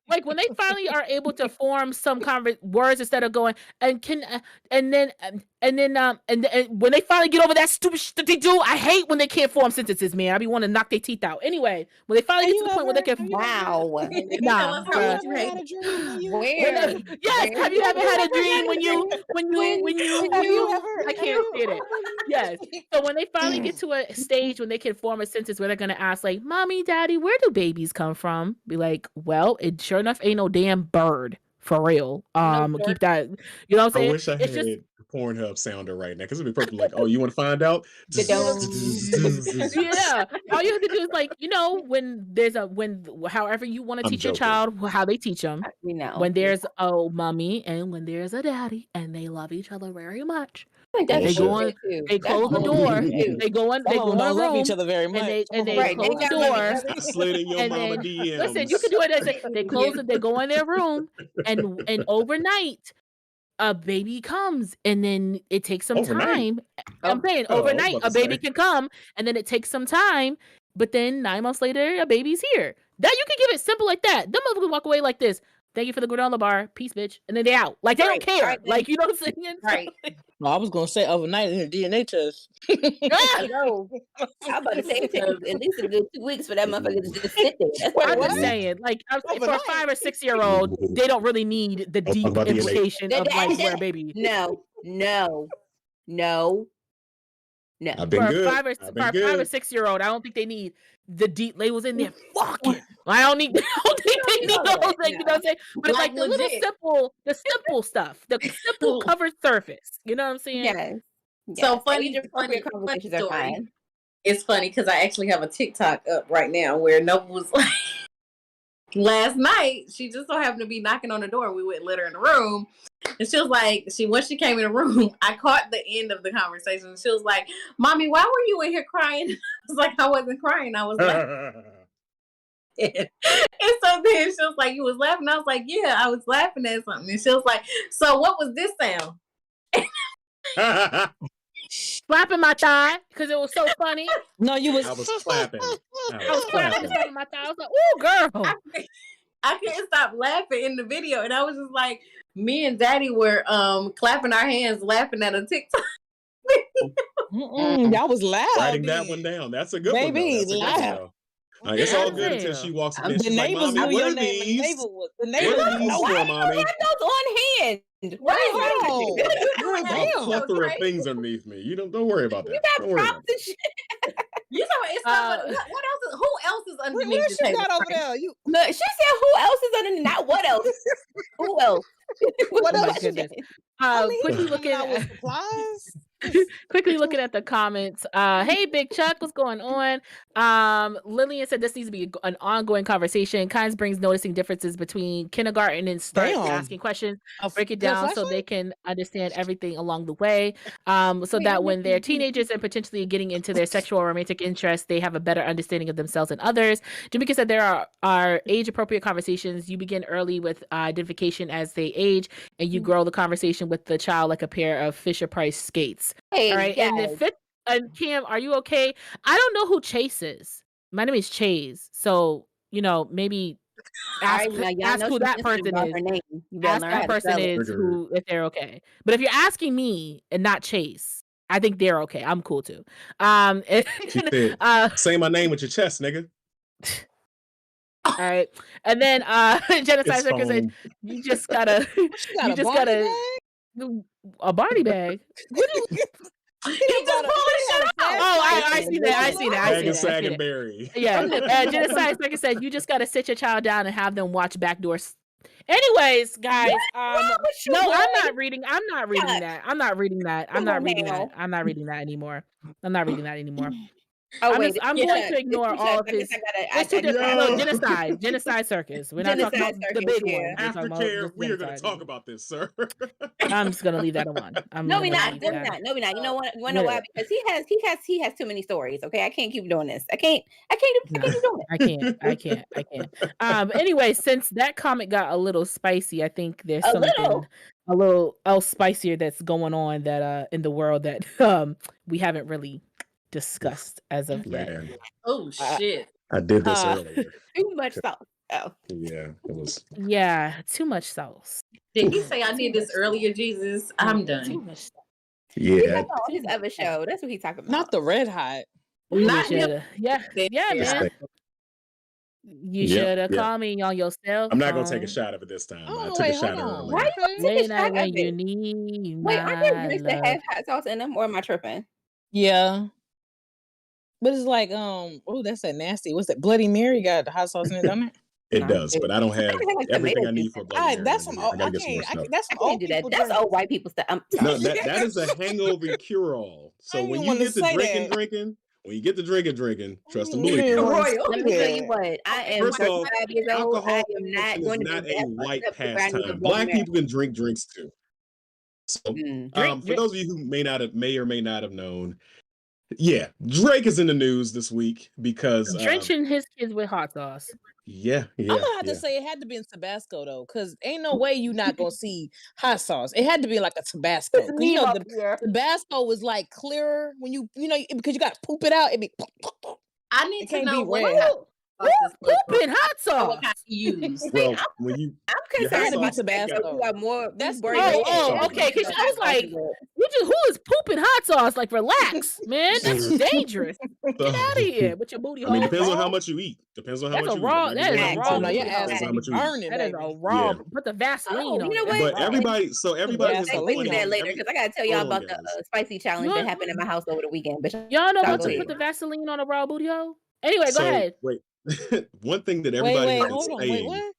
Speaker 1: like when they finally are able to form some words instead of going and can and then when they finally get over that stupid shit that they do, I hate when they can't form sentences, man. I be wanting to knock their teeth out. Anyway, when they finally
Speaker 5: Have
Speaker 1: get to
Speaker 5: you
Speaker 1: the point where they
Speaker 5: ever-
Speaker 1: can.
Speaker 5: have you ever-
Speaker 3: Wow.
Speaker 1: Nah,
Speaker 4: tell us
Speaker 5: Have
Speaker 4: how
Speaker 5: you
Speaker 1: bruh.
Speaker 4: much you
Speaker 5: ever
Speaker 4: hate
Speaker 5: had a dream when you?
Speaker 3: Where?
Speaker 1: Yes,
Speaker 3: Where?
Speaker 1: have you ever had a dream when you
Speaker 5: Have you ever?
Speaker 1: I can't say it. Yes. So when they finally get to a stage when they can form a sentence where they're gonna ask like, "Mommy, Daddy, where do babies come from?" Be like, "Well, it sure enough ain't no damn bird for real." Keep that. You know what I'm
Speaker 2: I
Speaker 1: saying?
Speaker 2: wish I
Speaker 1: It's
Speaker 2: had
Speaker 1: just
Speaker 2: Pornhub sounder right now because it'd be perfect. Like, oh, you want to find out?
Speaker 1: yeah. All you have to do is like, when there's however you want to
Speaker 2: I'm
Speaker 1: teach your
Speaker 2: joking.
Speaker 1: child how they teach them.
Speaker 3: We know.
Speaker 1: When there's a mommy and when there's a daddy and they love each other very much.
Speaker 3: I think that's
Speaker 1: They go
Speaker 3: bullshit,
Speaker 1: on-
Speaker 3: too.
Speaker 1: They
Speaker 3: That's
Speaker 1: close the
Speaker 3: bullshit,
Speaker 1: door.
Speaker 3: too.
Speaker 1: They go in.
Speaker 5: Some
Speaker 1: They
Speaker 5: of
Speaker 1: go
Speaker 5: them
Speaker 1: in a
Speaker 5: don't love
Speaker 1: room.
Speaker 5: each other very much.
Speaker 1: they
Speaker 5: Some of them
Speaker 3: Right,
Speaker 5: don't
Speaker 1: close
Speaker 3: they
Speaker 1: the
Speaker 3: got
Speaker 1: door.
Speaker 3: each other.
Speaker 2: I slid in your
Speaker 1: And
Speaker 2: mama
Speaker 1: then
Speaker 2: DMs.
Speaker 1: listen, you can do it as they close it. They go in their room, and overnight, a baby comes, and then it takes some
Speaker 2: Overnight?
Speaker 1: time. I'm saying
Speaker 2: Oh, I was
Speaker 1: overnight,
Speaker 2: about
Speaker 1: a
Speaker 2: to
Speaker 1: baby
Speaker 2: say.
Speaker 1: can come, and then it takes some time. But then 9 months later, a baby's here. That you can give it simple like that. Them motherfuckers walk away like this. Thank you for the granola bar. Peace, bitch. And then they out. Like they
Speaker 3: Right,
Speaker 1: don't care.
Speaker 3: right.
Speaker 1: Like you know what I'm saying?
Speaker 4: Right.
Speaker 5: Well, I was gonna say overnight in a DNA test.
Speaker 3: I know. I'm about to say it takes at least a good 2 weeks for that motherfucker to just sit there. That's
Speaker 5: Wait,
Speaker 1: I'm
Speaker 3: what
Speaker 1: just
Speaker 5: what?
Speaker 1: saying, like for a
Speaker 5: Overnight.
Speaker 1: 5 or 6 year old, they don't really need the
Speaker 2: Let's talk
Speaker 1: deep
Speaker 2: about DNA.
Speaker 1: implication of like where a baby.
Speaker 3: No.
Speaker 2: I've been
Speaker 1: For a
Speaker 2: good.
Speaker 1: 5 or
Speaker 2: I've been
Speaker 1: 5 or
Speaker 2: good.
Speaker 1: 6 year old, I don't think they need the deep labels in there. Fucking, I don't think they need
Speaker 3: all
Speaker 1: those.
Speaker 3: that,
Speaker 1: Like, you know what I'm saying? But it's
Speaker 4: Like,
Speaker 1: like the little
Speaker 4: legit.
Speaker 1: simple stuff, the simple covered surface. You know what I'm saying?
Speaker 3: Yes.
Speaker 4: So
Speaker 3: Yes.
Speaker 4: funny,
Speaker 3: Age-appropriate
Speaker 4: funny
Speaker 3: conversations are
Speaker 4: story.
Speaker 3: fine.
Speaker 4: It's funny because I actually have a TikTok up right now where Nova was like, last night she just so happened to be knocking on the door. We went and let her in the room, and she was like, once she came in the room, I caught the end of the conversation. She was like, "Mommy, why were you in here crying?" I was like, "I wasn't crying. I was laughing." And so then she was like, "You was laughing?" I was like, "Yeah, I was laughing at something." And she was like, "So what was this sound?"
Speaker 1: Slapping my thigh because it was so funny.
Speaker 5: No, you was.
Speaker 2: I was clapping.
Speaker 1: I was slapping my thigh. I was like, "Ooh, girl."
Speaker 4: I couldn't stop laughing in the video, and I was just like, me and Daddy were clapping our hands, laughing at a TikTok.
Speaker 5: Y'all was loud.
Speaker 2: Writing that
Speaker 5: then.
Speaker 2: one down. That's a good
Speaker 5: Baby,
Speaker 2: one. Though. That's a good one,
Speaker 5: laugh.
Speaker 2: though. It's all good
Speaker 1: Yeah.
Speaker 2: until she walks in.
Speaker 5: The
Speaker 2: She's like,
Speaker 5: neighbors
Speaker 2: "Mommy,
Speaker 5: knew
Speaker 2: what
Speaker 5: your
Speaker 2: are
Speaker 5: name. The
Speaker 2: these?
Speaker 5: neighbor was. The
Speaker 2: What
Speaker 5: neighbor
Speaker 2: are these
Speaker 5: was.
Speaker 2: for, Mommy?"
Speaker 3: Have those on hand.
Speaker 5: Wait,
Speaker 3: What is
Speaker 5: hold
Speaker 3: wrong with
Speaker 5: on.
Speaker 3: you?
Speaker 2: I have a
Speaker 5: Damn.
Speaker 2: plethora of things underneath me. Don't worry about that.
Speaker 3: You
Speaker 2: Don't
Speaker 3: got
Speaker 2: worry about
Speaker 3: props and shit.
Speaker 4: You know it's not what else is who else is underneath
Speaker 5: What
Speaker 4: this
Speaker 5: else you
Speaker 4: table?
Speaker 5: got over
Speaker 4: Frank?
Speaker 5: there? You
Speaker 3: Look, she said, "Who else is underneath?" Not what else. Who else?
Speaker 5: What
Speaker 1: Oh my
Speaker 5: else?
Speaker 1: goodness.
Speaker 5: I mean,
Speaker 1: Quickly
Speaker 5: he's coming
Speaker 1: looking
Speaker 5: out with
Speaker 1: at
Speaker 5: supplies.
Speaker 1: quickly looking at the comments. Hey, Big Chuck, what's going on? Lillian said this needs to be an ongoing conversation. Kinds brings noticing differences between kindergarten and start
Speaker 5: Damn.
Speaker 1: asking questions. Break it
Speaker 5: Good
Speaker 1: down so
Speaker 5: flashlight?
Speaker 1: they can understand everything along the way. So
Speaker 3: Wait,
Speaker 1: that
Speaker 3: I'm
Speaker 1: when they're
Speaker 3: listening.
Speaker 1: teenagers and potentially getting into their sexual or romantic interests, they have a better understanding of themselves and others. Jamaica said there are age appropriate conversations. You begin early with identification as they age, and you grow the conversation with the child like a pair of Fisher Price skates.
Speaker 3: Hey,
Speaker 1: All right. And the
Speaker 3: guys.
Speaker 1: fifth, and Kim, are you okay? I don't know who Chase is. My name is Chase. So, maybe
Speaker 3: All
Speaker 1: ask
Speaker 3: right, now y'all
Speaker 1: ask
Speaker 3: know
Speaker 1: who
Speaker 3: she's
Speaker 1: that
Speaker 3: sensitive
Speaker 1: person
Speaker 3: about
Speaker 1: is.
Speaker 3: her name. You better
Speaker 1: Ask
Speaker 3: learn
Speaker 1: that
Speaker 3: how to
Speaker 1: person
Speaker 3: spell it.
Speaker 1: is who, if they're okay. But if you're asking me and not Chase, I think they're okay. I'm cool too.
Speaker 2: She said, say my name with your chest, nigga.
Speaker 1: All right. And then Genocide
Speaker 2: It's
Speaker 1: Circus said,
Speaker 2: foam.
Speaker 1: you just gotta
Speaker 5: She got
Speaker 1: you
Speaker 5: a
Speaker 1: just
Speaker 5: Barney
Speaker 1: gotta
Speaker 5: bag?
Speaker 1: a Barney bag. What do you
Speaker 4: He just
Speaker 5: got a-
Speaker 4: pulling
Speaker 5: he
Speaker 4: shit
Speaker 5: got a
Speaker 4: out.
Speaker 1: Oh, I
Speaker 5: flashlight.
Speaker 1: see that. I see that. I
Speaker 2: Bag
Speaker 1: see
Speaker 2: of
Speaker 1: that. I
Speaker 2: sag
Speaker 1: see
Speaker 2: and
Speaker 1: that.
Speaker 2: berry.
Speaker 1: Yeah.
Speaker 3: I'm
Speaker 1: Genocide Circus said, you just gotta sit your child down and have them watch Backdoor. Anyways, guys,
Speaker 3: wrong with you,
Speaker 1: no,
Speaker 3: boy?
Speaker 1: I'm not reading
Speaker 3: Chuck.
Speaker 1: that. I'm not reading that. I'm
Speaker 3: Come
Speaker 1: not
Speaker 3: on
Speaker 1: reading that.
Speaker 3: now.
Speaker 1: I'm not reading that anymore. I'm not reading that anymore.
Speaker 3: Oh
Speaker 1: I'm
Speaker 3: wait,
Speaker 1: I'm
Speaker 3: it's
Speaker 1: going
Speaker 3: Chuck.
Speaker 1: to ignore
Speaker 3: It's
Speaker 1: all
Speaker 3: Chuck.
Speaker 1: of
Speaker 3: I guess
Speaker 1: his.
Speaker 3: I
Speaker 1: There's two
Speaker 3: gotta.
Speaker 1: different.
Speaker 2: Yo.
Speaker 1: No, genocide circus. We're not talking about
Speaker 3: Genocide
Speaker 1: the
Speaker 3: circus,
Speaker 1: big
Speaker 3: yeah.
Speaker 1: one. We're talking about
Speaker 2: Aftercare,
Speaker 1: just
Speaker 2: we are going to
Speaker 1: genocide.
Speaker 2: talk about this, sir.
Speaker 1: I'm just gonna leave that alone. I'm
Speaker 3: No,
Speaker 1: gonna
Speaker 3: we not.
Speaker 1: leave
Speaker 3: No, we
Speaker 1: that.
Speaker 3: not. No, we not. You know what? You wanna know why? Because he has too many stories. Okay, I can't keep doing this. I can't keep
Speaker 1: No,
Speaker 3: doing it.
Speaker 1: I can't. Anyway, since that comment got a little spicy, I think there's
Speaker 3: A
Speaker 1: something
Speaker 3: little.
Speaker 1: a little else spicier that's going on that in the world that we haven't really discussed as of yet.
Speaker 2: Man,
Speaker 4: Oh shit.
Speaker 2: I did this
Speaker 1: Uh,
Speaker 2: earlier.
Speaker 3: Too much sauce. Oh,
Speaker 2: Yeah, it was.
Speaker 1: Yeah, too much sauce.
Speaker 4: Did he say I did this earlier, Jesus? I'm
Speaker 1: Too
Speaker 4: done.
Speaker 1: much sauce.
Speaker 3: he
Speaker 2: Yeah,
Speaker 3: talking on his other show. That's what he's talking about.
Speaker 5: Not the red hot.
Speaker 4: Not
Speaker 1: You
Speaker 4: him.
Speaker 1: shoulda- Yeah, man. You
Speaker 2: Yep,
Speaker 1: should have
Speaker 2: yep.
Speaker 1: called me on your cell
Speaker 2: I'm not going to take a
Speaker 1: phone.
Speaker 2: shot of it this time. I
Speaker 5: Oh,
Speaker 2: took
Speaker 5: wait,
Speaker 2: a shot
Speaker 5: hold on.
Speaker 2: earlier.
Speaker 3: Why you gonna take a
Speaker 1: Late
Speaker 3: shot
Speaker 1: night
Speaker 3: of
Speaker 1: when you
Speaker 3: it?
Speaker 1: need
Speaker 3: Wait, aren't there
Speaker 1: my
Speaker 3: drinks that
Speaker 1: love.
Speaker 3: have hot sauce in them, or am I tripping?
Speaker 5: Yeah. But it's like, that's that nasty. What's that? Bloody Mary got the hot sauce in it, don't it?
Speaker 2: It
Speaker 3: No,
Speaker 2: does, but I don't have
Speaker 3: had, like,
Speaker 2: everything
Speaker 3: tomato
Speaker 2: I need
Speaker 3: juice
Speaker 2: for a
Speaker 3: in it.
Speaker 2: Bloody Mary.
Speaker 5: That's some.
Speaker 2: I
Speaker 5: I
Speaker 2: gotta get some more
Speaker 5: can't.
Speaker 2: stuff.
Speaker 5: That's
Speaker 3: I
Speaker 5: some old
Speaker 3: can't do that.
Speaker 5: people
Speaker 3: That's
Speaker 5: drink.
Speaker 3: old white people stuff.
Speaker 2: No, that is a hangover cure-all. So
Speaker 5: didn't
Speaker 2: when
Speaker 5: even
Speaker 2: you
Speaker 5: wanna
Speaker 2: get to
Speaker 5: say
Speaker 2: drinking,
Speaker 5: that.
Speaker 2: drinking, when you get to drinking, trust and
Speaker 5: You
Speaker 2: believe.
Speaker 5: didn't wanna
Speaker 4: Royal.
Speaker 5: say
Speaker 3: Let me tell you
Speaker 5: that.
Speaker 3: what. I am
Speaker 2: First off,
Speaker 3: 35 years old. I
Speaker 2: alcohol
Speaker 3: am not
Speaker 2: is
Speaker 3: going to
Speaker 2: not
Speaker 3: be
Speaker 2: a
Speaker 3: that
Speaker 2: white
Speaker 3: fucked up if I need a
Speaker 2: pastime.
Speaker 3: Bloody
Speaker 2: Black
Speaker 3: Mary.
Speaker 2: people can drink drinks too. So,
Speaker 1: Drink.
Speaker 2: for those of you who may or may not have known, yeah, Drake is in the news this week because
Speaker 1: Drenching his kids with hot sauce.
Speaker 2: yeah,
Speaker 5: I'm gonna have
Speaker 2: yeah.
Speaker 5: to say it had to be in Tabasco though, because ain't no way you not gonna see hot sauce. It had to be like a Tabasco.
Speaker 3: It's
Speaker 5: 'Cause
Speaker 3: me up here.
Speaker 5: Tabasco was like clearer when you because you gotta poop it out. It be
Speaker 4: I need
Speaker 5: It
Speaker 4: to
Speaker 5: can't
Speaker 4: know
Speaker 5: be
Speaker 4: what
Speaker 5: red
Speaker 4: kind
Speaker 5: hot.
Speaker 4: of sauce this was.
Speaker 1: Pooping hot
Speaker 4: Know
Speaker 1: sauce.
Speaker 4: what kind you use.
Speaker 2: Well, when you
Speaker 3: I'm
Speaker 2: your hot
Speaker 3: concerned about
Speaker 2: sauce,
Speaker 5: Tabasco.
Speaker 3: We are more.
Speaker 5: That's
Speaker 3: worried
Speaker 5: red.
Speaker 3: about
Speaker 1: Oh,
Speaker 3: that
Speaker 1: okay. Because
Speaker 3: than
Speaker 1: I was
Speaker 3: hot sauce
Speaker 1: like,
Speaker 3: is red.
Speaker 1: who is pooping hot sauce? Like, relax, man. That's dangerous. Get out of here with your booty
Speaker 2: I mean,
Speaker 1: hole.
Speaker 2: depends on how much you eat. Depends on how
Speaker 1: That's
Speaker 2: much
Speaker 1: a
Speaker 2: you
Speaker 1: raw.
Speaker 2: eat.
Speaker 1: That is a
Speaker 3: Facts.
Speaker 1: raw
Speaker 5: Oh no, your
Speaker 1: booty
Speaker 5: ass
Speaker 1: hole.
Speaker 2: Depends on how
Speaker 5: be
Speaker 2: much you eat.
Speaker 5: burning,
Speaker 1: That is
Speaker 5: baby.
Speaker 1: a raw.
Speaker 2: Yeah.
Speaker 1: Put the Vaseline
Speaker 3: Oh,
Speaker 1: on
Speaker 3: you know
Speaker 1: it.
Speaker 3: what?
Speaker 1: That's
Speaker 2: But
Speaker 1: raw.
Speaker 2: everybody has
Speaker 3: Wait for that
Speaker 2: complained.
Speaker 3: later because I gotta tell y'all
Speaker 2: Hold on,
Speaker 3: about the
Speaker 2: guys.
Speaker 3: spicy challenge
Speaker 1: You
Speaker 3: that
Speaker 1: want-
Speaker 3: happened in my house over the weekend. Bitch,
Speaker 1: Y'all know
Speaker 3: Y'all
Speaker 1: about
Speaker 3: go
Speaker 1: to
Speaker 3: ahead.
Speaker 1: put the Vaseline on a raw booty hole? Anyway, go
Speaker 2: So
Speaker 1: ahead.
Speaker 2: wait, one thing that everybody
Speaker 5: Wait,
Speaker 2: has been
Speaker 5: hold on. Wait,
Speaker 2: saying.
Speaker 5: what?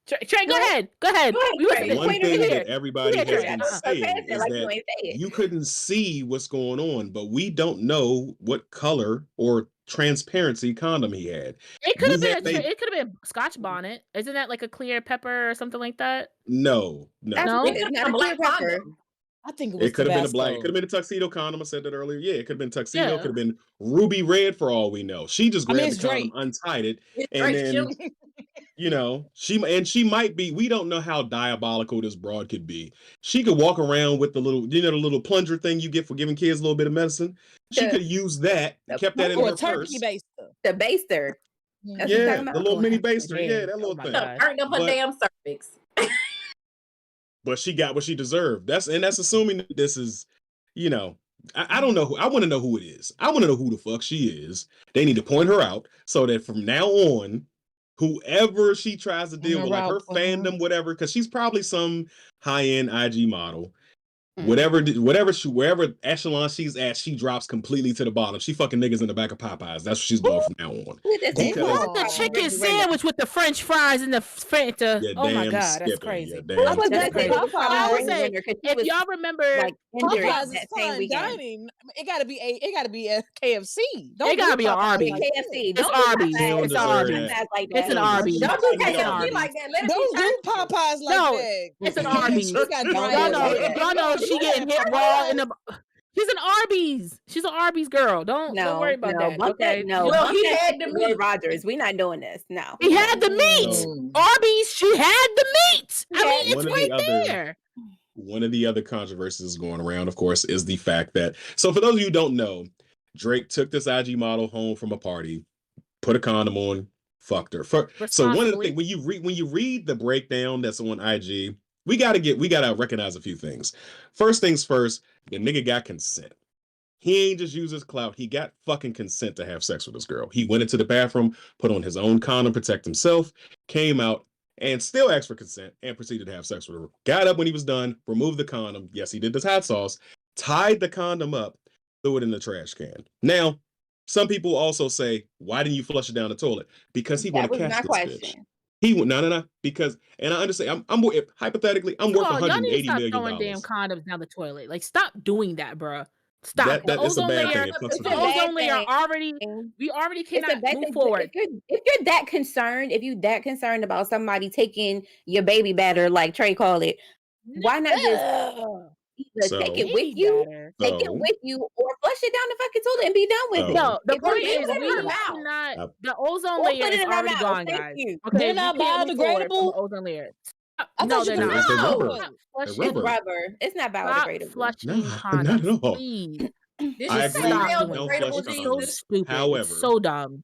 Speaker 1: Trey, go ahead. Go ahead. We
Speaker 3: Trey.
Speaker 1: listening.
Speaker 2: One
Speaker 3: Wait,
Speaker 2: thing
Speaker 1: here.
Speaker 2: that everybody
Speaker 1: Yeah,
Speaker 2: has
Speaker 1: Trey.
Speaker 2: been
Speaker 1: Uh-uh.
Speaker 2: saying
Speaker 3: Like
Speaker 2: is
Speaker 3: you
Speaker 2: that
Speaker 3: ain't say it.
Speaker 2: you couldn't see what's going on, but we don't know what color or transparency condom he had.
Speaker 1: It could have
Speaker 2: We
Speaker 1: been.
Speaker 2: had made
Speaker 1: It could have been Scotch bonnet. Isn't that like a clear pepper or something like that?
Speaker 2: no.
Speaker 3: That's
Speaker 1: No?
Speaker 3: it's not a clear
Speaker 4: Black
Speaker 3: pepper.
Speaker 4: condom.
Speaker 5: I think it was
Speaker 2: It could have been a black. It
Speaker 5: Tabasco.
Speaker 2: could have been a tuxedo condom. I said that earlier. Yeah, it could have been tuxedo.
Speaker 1: Yeah.
Speaker 2: Could have been ruby red for all we know. She just
Speaker 5: I mean,
Speaker 2: grabbed
Speaker 5: it's
Speaker 2: the condom,
Speaker 5: Drake.
Speaker 2: untied it,
Speaker 4: It's
Speaker 2: and
Speaker 4: Drake
Speaker 2: then
Speaker 4: chilling.
Speaker 2: she might be. We don't know how diabolical this broad could be. She could walk around with the little, the little plunger thing you get for giving kids a little bit of medicine. She
Speaker 3: The-
Speaker 2: could use that, kept that in
Speaker 5: Or
Speaker 2: her
Speaker 5: a turkey
Speaker 2: purse.
Speaker 5: baster.
Speaker 3: The baster. That's what you're
Speaker 2: Yeah,
Speaker 3: talking
Speaker 2: the
Speaker 3: about?
Speaker 2: little mini
Speaker 1: Go ahead.
Speaker 2: baster. Yeah, that little
Speaker 1: Oh my
Speaker 2: thing.
Speaker 1: God.
Speaker 4: Burned up her
Speaker 2: But-
Speaker 4: damn cervix.
Speaker 2: But she got what she deserved. That's assuming that this is, I don't know who. I want to know who it is. I want to know who the fuck she is. They need to point her out so that from now on, whoever she tries to deal with, like her fandom, whatever, because she's probably some high-end IG model. Wherever echelon she's at, she drops completely to the bottom. She fucking niggas in the back of Popeyes. That's what she's doing from now on.
Speaker 1: The chicken sandwich with the French fries and the Fanta. Oh my god, that's crazy.
Speaker 2: Damn
Speaker 1: That's crazy. I would say, if y'all remember,
Speaker 5: Popeyes is fine dining. It gotta be a KFC.
Speaker 1: It gotta be an Arby's.
Speaker 3: KFC.
Speaker 1: It's Arby's. It's Arby's. It's an Arby's.
Speaker 4: Don't do KFC like that. Let it
Speaker 5: Don't
Speaker 4: be
Speaker 5: do Popeyes like that.
Speaker 1: It's an Arby's. Y'all know she getting hit raw in the. She's an Arby's. She's an Arby's girl. Don't worry about that. Okay.
Speaker 3: Well, he had the meat. Rogers. We're not doing this. No.
Speaker 1: He had the meat. Arby's. She had the meat. I mean, it's right there.
Speaker 2: One of the other controversies going around, of course, is the fact that. So, for those of you who don't know, Drake took this IG model home from a party, put a condom on, fucked her. So one of the things when you read the breakdown that's on IG, we gotta recognize a few things. First things first, the nigga got consent. He ain't just use his clout. He got fucking consent to have sex with this girl. He went into the bathroom, put on his own condom, protect himself, came out, and still asked for consent and proceeded to have sex with her. Got up when he was done, removed the condom. Yes, he did this hot sauce, tied the condom up, threw it in the trash can. Now, some people also say, why didn't you flush it down the toilet? Because he want to catch this bitch. He went no. Because, and I understand. I'm hypothetically, I'm worth $180 million.
Speaker 1: Throwing damn condoms down the toilet. Like, stop doing that, bro. Stop.
Speaker 2: That's a bad thing.
Speaker 1: The ozone layer already. We already cannot move forward.
Speaker 3: If you're that concerned about somebody taking your baby batter, like Trey called it, why not just take it with you, or flush it down the fucking toilet and be done with it?
Speaker 1: No, the point is the ozone layer is already gone, guys. Okay,
Speaker 5: they're not biodegradable.
Speaker 1: Ozone layer.
Speaker 5: No, they're not.
Speaker 3: It's rubber. It's not biodegradable.
Speaker 1: Flushing condoms,
Speaker 2: not at all.
Speaker 1: please.
Speaker 2: I agree. No
Speaker 1: It's so stupid.
Speaker 2: However,
Speaker 1: it's so dumb.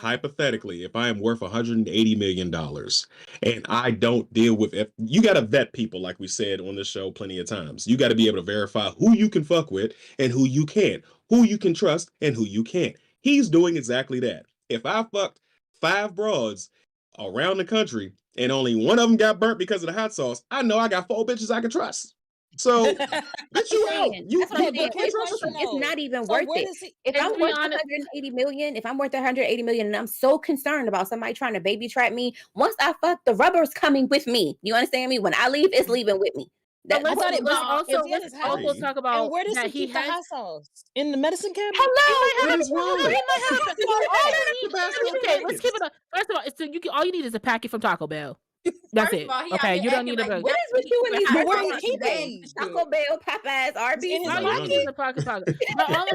Speaker 2: Hypothetically, if I am worth $180 million and I don't deal with it, you got to vet people, like we said on this show plenty of times. You got to be able to verify who you can fuck with and who you can't, who you can trust and who you can't. He's doing exactly that. If I fucked 5 broads around the country and only one of them got burnt because of the hot sauce, I know I got 4 bitches I can trust. So get you out.
Speaker 3: It's not even worth it. If I'm worth 180 million, and I'm so concerned about somebody trying to baby trap me, once I fuck, the rubber's coming with me. You understand me? When I leave, it's leaving with me.
Speaker 1: Let's also talk about
Speaker 5: and where does he keep the hot sauce? In the medicine cabinet?
Speaker 1: Hello, okay, let's keep it up. First of all, all you need is a packet from Taco Bell. That's it. Okay, you don't need a.
Speaker 3: What is with you and these? Where you keeping? Taco Bell, Popeyes, Arby's.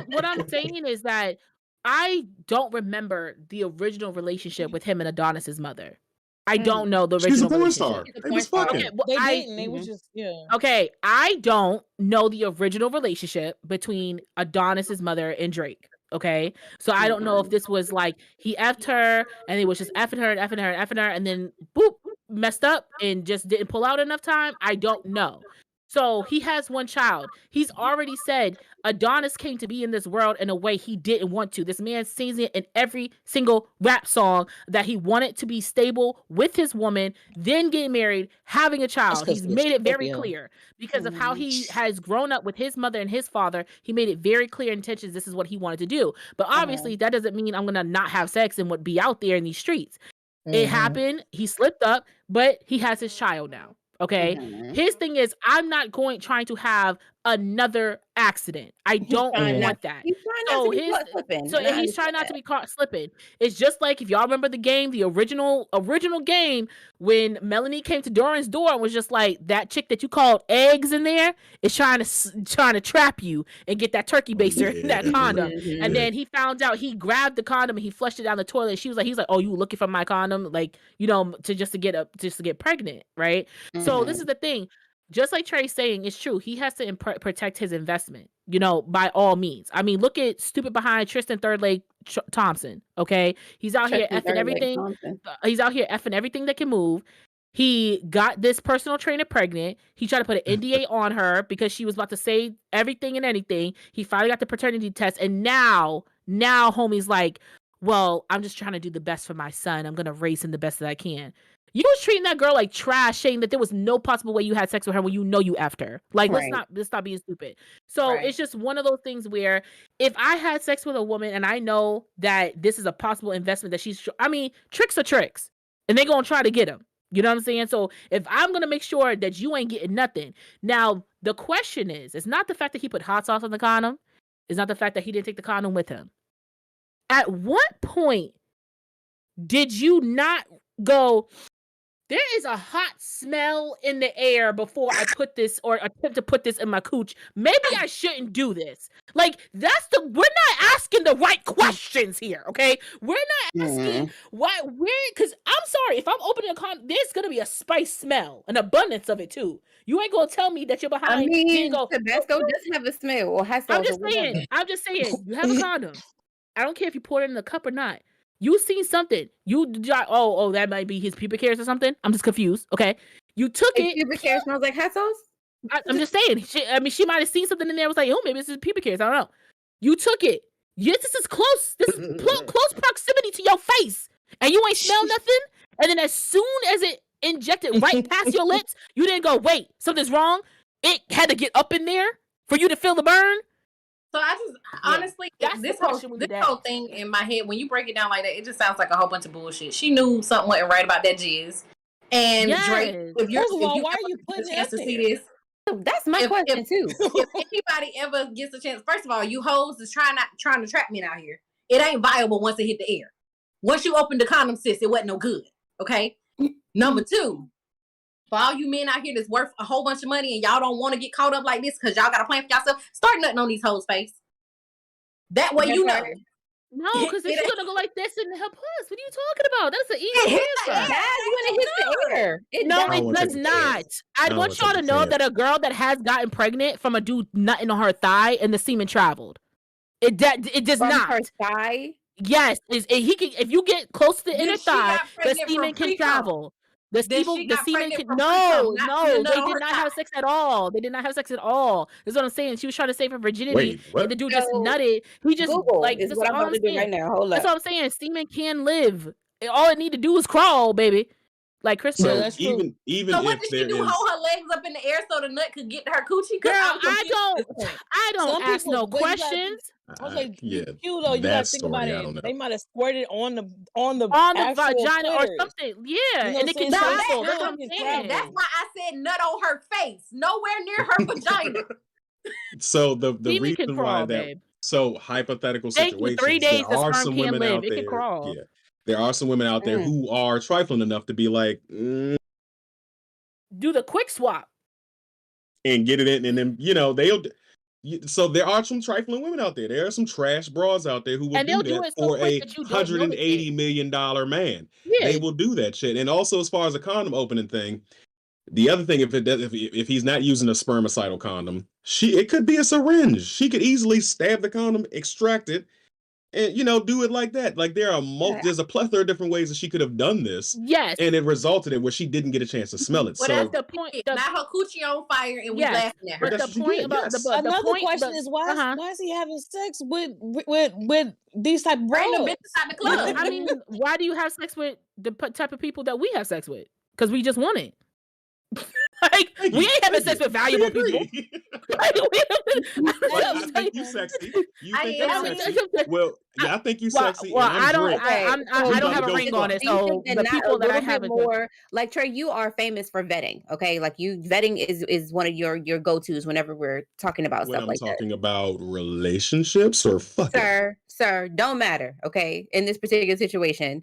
Speaker 1: What I'm saying is that I don't remember the original relationship with him and Adonis's mother. I don't know the original.
Speaker 2: She's a porn star. They was fucking.
Speaker 1: Okay, they didn't. They was just Okay, I don't know the original relationship between Adonis's mother and Drake. Okay, so I don't know if this was like he effed her and he was just effing her, and then boop, messed up and just didn't pull out enough time. I don't know. So he has one child. He's already said Adonis came to be in this world in a way he didn't want to. This man sings it in every single rap song that he wanted to be stable with his woman, then get married, having a child. He's made it very clear because of how he has grown up with his mother and his father. He made it very clear intentions. This is what he wanted to do. But obviously that doesn't mean I'm going to not have sex and would be out there in these streets. It happened. He slipped up, but he has his child now. Okay. His thing is, I'm not trying to have another accident. I don't want that. He's trying not to be caught slipping. It's just like if y'all remember the game, the original game, when Melanie came to Doran's door and was just like, that chick that you called eggs in there is trying to trap you and get that turkey baster in that condom. And then he found out, he grabbed the condom and he flushed it down the toilet. He's like, oh, you looking for my condom? Like, to get pregnant, right? So this is the thing. Just like Trey's saying, it's true. He has to protect his investment, by all means. I mean, look at stupid behind Tristan Third Leg Thompson. Okay, he's out here effing everything. He's out here effing everything that can move. He got this personal trainer pregnant. He tried to put an NDA on her because she was about to say everything and anything. He finally got the paternity test, and now homie's like, well, I'm just trying to do the best for my son. I'm gonna raise him the best that I can. You was treating that girl like trash, saying that there was no possible way you had sex with her when you know you effed her. Like, let's stop being stupid. So it's just one of those things where if I had sex with a woman and I know that this is a possible investment that tricks are tricks, and they gonna try to get them. You know what I'm saying? So if I'm gonna make sure that you ain't getting nothing. Now the question is, it's not the fact that he put hot sauce on the condom. It's not the fact that he didn't take the condom with him. At what point did you not go, there is a hot smell in the air before I put this or attempt to put this in my cooch. Maybe I shouldn't do this. Like, we're not asking the right questions here, okay? We're not asking because I'm sorry, if I'm opening a condom, there's going to be a spice smell, an abundance of it too. You ain't going to tell me that you're behind.
Speaker 3: Tabasco does have a smell or hot sauce.
Speaker 1: I'm just saying, you have a condom. I don't care if you pour it in the cup or not. You seen something. That might be his pubic hairs or something. I'm just confused. Okay. You took it.
Speaker 3: Pubic hair smells like hot sauce?
Speaker 1: I'm just saying. She might have seen something in there. Was like, oh, maybe this is pubic hairs. I don't know. You took it. Yes, this is close. This is close proximity to your face. And you ain't smell nothing. And then as soon as it injected right past your lips, you didn't go, wait, something's wrong. It had to get up in there for you to feel the burn.
Speaker 4: So I just honestly, this whole thing in my head, when you break it down like that, it just sounds like a whole bunch of bullshit. She knew something wasn't right about that jizz. And Drake,
Speaker 5: why are you putting
Speaker 4: a chance to see this?
Speaker 3: That's my question too.
Speaker 4: If anybody ever gets a chance, first of all, you hoes is trying to trap me out here. It ain't viable once it hit the air. Once you open the condom, sis, it wasn't no good. Okay. Number two, for all you men out here that's worth a whole bunch of money and y'all don't want to get caught up like this because y'all got a plan for yourself, start nutting on these hoes' face. That way you know.
Speaker 1: No, because it's gonna go like this in her puss. What are you talking about? That's an easy answer.
Speaker 3: When it hits the air.
Speaker 1: It does not. I want y'all to know that a girl that has gotten pregnant from a dude nutting on her thigh and the semen traveled. It does not.
Speaker 3: Her thigh?
Speaker 1: Yes, if you get close to the inner thigh, the semen can travel. The semen can no, they did not have sex at all. They did not have sex at all. That's what I'm saying. She was trying to save her virginity, and the dude just nutted. He just
Speaker 3: is what I'm about to do right now. Hold up.
Speaker 1: That's what I'm saying. Semen can live. All it need to do is crawl, baby. Like Chris said.
Speaker 2: That's even
Speaker 4: so what did she do? Hold her legs up in the air so the nut could get to her coochie?
Speaker 1: Girl, I don't ask no questions.
Speaker 5: I was like, you though, you gotta think about it. They might have squirted on the
Speaker 1: vagina or something. Yeah,
Speaker 3: and
Speaker 1: it can travel. That's what I'm
Speaker 4: saying. That's why I said nut on her face, nowhere near her vagina.
Speaker 2: So the reason why that so hypothetical situations,
Speaker 1: 3 days
Speaker 2: there are some women out there.
Speaker 1: Yeah,
Speaker 2: there are some women out there who are trifling enough to be like,
Speaker 1: do the quick swap
Speaker 2: and get it in, and then they'll. So there are some trifling women out there. There are some trash bras out there who will do that for a $180 million man. Yeah. They will do that shit. And also, as far as a condom opening thing, the other thing, if he's not using a spermicidal condom, it could be a syringe. She could easily stab the condom, extract it, and do it like that. Like there's a plethora of different ways that she could have done this.
Speaker 1: Yes,
Speaker 2: and it resulted in where she didn't get a chance to smell it.
Speaker 4: Well,
Speaker 2: so
Speaker 4: that's the point. Not her coochie on fire, and we laughing at her.
Speaker 1: But the point about
Speaker 5: another question is why is he having sex with these type of bros?
Speaker 1: I mean, why do you have sex with the type of people that we have sex with? Because we just want it. Like, we ain't having sex with valuable people.
Speaker 2: I think you sexy. You think I'm sexy? Well, yeah, I think you sexy.
Speaker 1: Well, I don't have a ring on it. So the people that I have
Speaker 3: more like Trey, you are famous for vetting. Okay, like vetting is one of your go-tos whenever we're talking about stuff like that.
Speaker 2: I'm talking about relationships or fucking.
Speaker 3: Sir, don't matter. Okay, in this particular situation.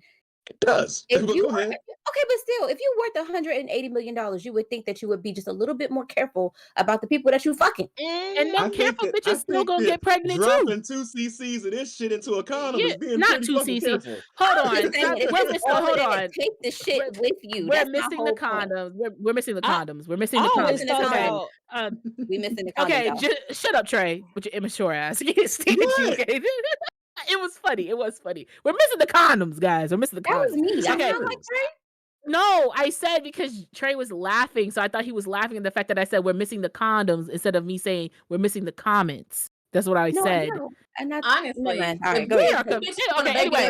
Speaker 2: It does.
Speaker 3: Okay, but still, if you're worth $180 million, you would think that you would be just a little bit more careful about the people that you fucking.
Speaker 1: And them careful bitches still gonna get pregnant
Speaker 2: dropping too. 2 cc's of this shit into a condom is being
Speaker 1: not 2
Speaker 2: cc's.
Speaker 1: Hold on. Hold on.
Speaker 3: Take the shit with you.
Speaker 1: We're missing the condoms. We're missing the condoms. We're missing the condoms.
Speaker 3: We missing the condoms.
Speaker 1: Okay, shut up, Trey, with your immature ass. You can't stand you. It was funny. We're missing the condoms, guys. We're missing the condoms.
Speaker 3: That was me.
Speaker 1: Okay.
Speaker 3: I'm like Trey.
Speaker 1: No, I said because Trey was laughing, so I thought he was laughing at the fact that I said we're missing the condoms instead of me saying we're missing the comments. That's what I said.
Speaker 3: No. And that's
Speaker 4: honestly,
Speaker 3: all right, go ahead.
Speaker 1: Okay, anyway,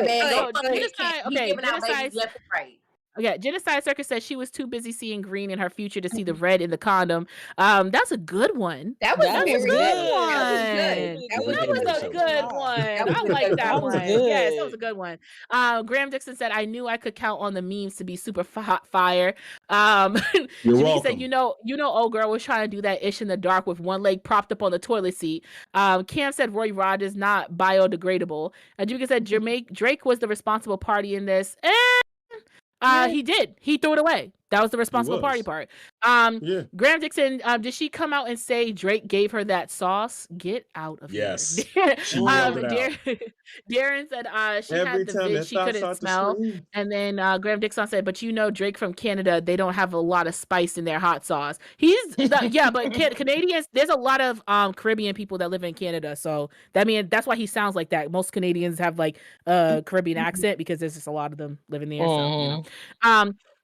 Speaker 1: left and right. Okay, Genocide Circus says she was too busy seeing green in her future to see the red in the condom. That's a good one.
Speaker 3: That was
Speaker 5: That
Speaker 1: That's a
Speaker 5: was
Speaker 3: very
Speaker 1: good
Speaker 3: good.
Speaker 5: good.
Speaker 3: That was
Speaker 1: one.
Speaker 3: good. That was
Speaker 1: That
Speaker 3: a
Speaker 2: Nicki
Speaker 1: was
Speaker 3: good
Speaker 2: Minaj,
Speaker 1: a
Speaker 2: that
Speaker 3: one.
Speaker 2: was
Speaker 1: good
Speaker 2: good.
Speaker 1: one.
Speaker 3: That was
Speaker 1: I
Speaker 3: a
Speaker 1: like
Speaker 3: good
Speaker 1: that
Speaker 5: That was
Speaker 1: one.
Speaker 3: one.
Speaker 1: Yes, that was a
Speaker 5: good.
Speaker 1: good one. Graham Dixon said, I knew I could count on the memes to be super hot fire.
Speaker 2: You're
Speaker 1: Jamaica said,
Speaker 2: welcome.
Speaker 1: old girl was trying to do that ish in the dark with one leg propped up on the toilet seat. Cam said Roy Rod is not biodegradable. Jamaica said Drake was the responsible party in this.
Speaker 5: Yeah.
Speaker 1: He did. He threw it away. That was the
Speaker 2: He
Speaker 1: responsible party
Speaker 2: was.
Speaker 1: part.
Speaker 2: Yeah.
Speaker 1: Graham Dixon, did she come out and say Drake gave her that sauce? Get out of
Speaker 2: Yes.
Speaker 1: here.
Speaker 2: She yelled it out.
Speaker 1: Darren said she
Speaker 2: Every
Speaker 1: had the
Speaker 2: time
Speaker 1: vid
Speaker 2: that
Speaker 1: she
Speaker 2: thought
Speaker 1: couldn't
Speaker 2: start to
Speaker 1: smell.
Speaker 2: scream.
Speaker 1: And then Graham Dixon said, but Drake from Canada, they don't have a lot of spice in their hot sauce. But Canadians, there's a lot of Caribbean people that live in Canada. So that's why he sounds like that. Most Canadians have like a Caribbean accent because there's just a lot of them living there. So,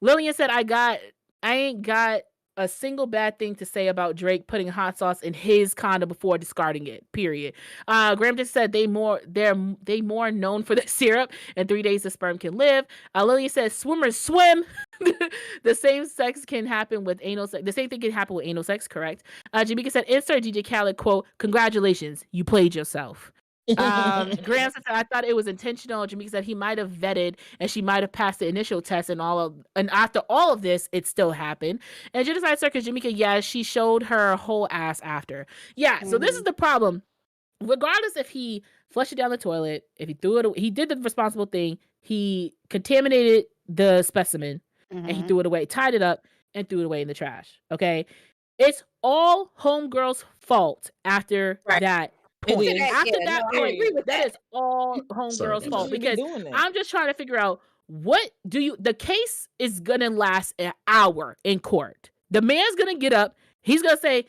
Speaker 1: Lillian said, I ain't got a single bad thing to say about Drake putting hot sauce in his condom before discarding it. Period. Graham just said they more known for the syrup, and 3 days the sperm can live. Lillian says swimmers swim. The same sex can happen with anal sex. The same thing can happen with anal sex. Correct. Jamaica said insert DJ Khaled quote. Congratulations, you played yourself. Graham said I thought it was intentional. Jamaica said he might have vetted and she might have passed the initial test and after all of this it still happened. And Genocide Circus, Jamaica, she showed her whole ass after. So this is the problem. Regardless if he flushed it down the toilet, if he threw it away, he did the responsible thing. He contaminated the specimen and he threw it away, tied it up and threw it away in the trash. Okay, it's all homegirl's fault after that point.
Speaker 5: It is.
Speaker 1: After that
Speaker 3: I
Speaker 1: point,
Speaker 3: agree with
Speaker 1: that is all
Speaker 2: Sorry
Speaker 1: homegirl's
Speaker 2: about
Speaker 1: fault
Speaker 2: that.
Speaker 1: because
Speaker 5: doing that.
Speaker 1: I'm just trying to figure out the case is gonna last an hour in court. The man's gonna get up, he's gonna say,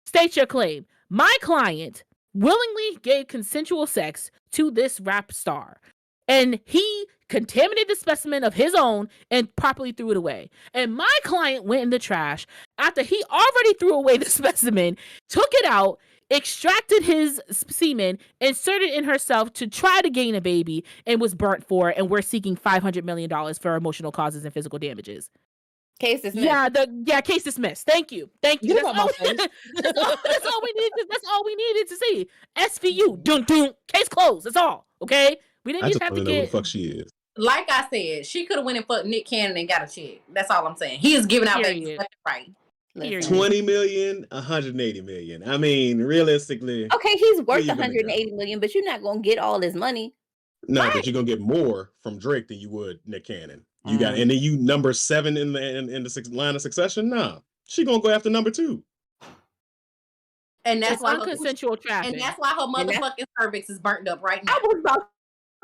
Speaker 1: state your claim. My client willingly gave consensual sex to this rap star, and he contaminated the specimen of his own and properly threw it away. And my client went in the trash after he already threw away the specimen, took it out, extracted his semen, inserted in herself to try to gain a baby, and was burnt for it. And we're seeking $500 million for emotional causes and physical damages.
Speaker 3: Case dismissed.
Speaker 1: Case dismissed. Thank you.
Speaker 5: Get
Speaker 1: That's
Speaker 5: out my
Speaker 1: all,
Speaker 5: face.
Speaker 1: that's all we needed. That's all we needed to see. SVU. Dun. Case closed. That's all. Okay. We didn't
Speaker 2: I
Speaker 1: even
Speaker 2: just
Speaker 1: have
Speaker 2: want
Speaker 1: to
Speaker 2: to know who the
Speaker 1: get.
Speaker 2: fuck she is.
Speaker 4: Like I said, she could have went and fucked Nick Cannon and got a check. That's all I'm saying. He is giving out babies
Speaker 1: Period.
Speaker 4: left and right.
Speaker 1: Period.
Speaker 2: 20 million, 180 million. I mean, realistically.
Speaker 3: Okay, he's
Speaker 2: where
Speaker 3: worth
Speaker 2: you gonna
Speaker 3: 180 million, but you're not gonna get all his money.
Speaker 2: No,
Speaker 3: Right.
Speaker 2: but you're gonna get more from Drake than you would Nick Cannon. You got, and then you number 7 in the line of succession. Nah, she gonna go after number 2.
Speaker 4: And that's
Speaker 1: It's
Speaker 4: why
Speaker 1: unconsensual trafficking.
Speaker 4: and that's why her motherfucking cervix is burnt up right now.
Speaker 3: I was about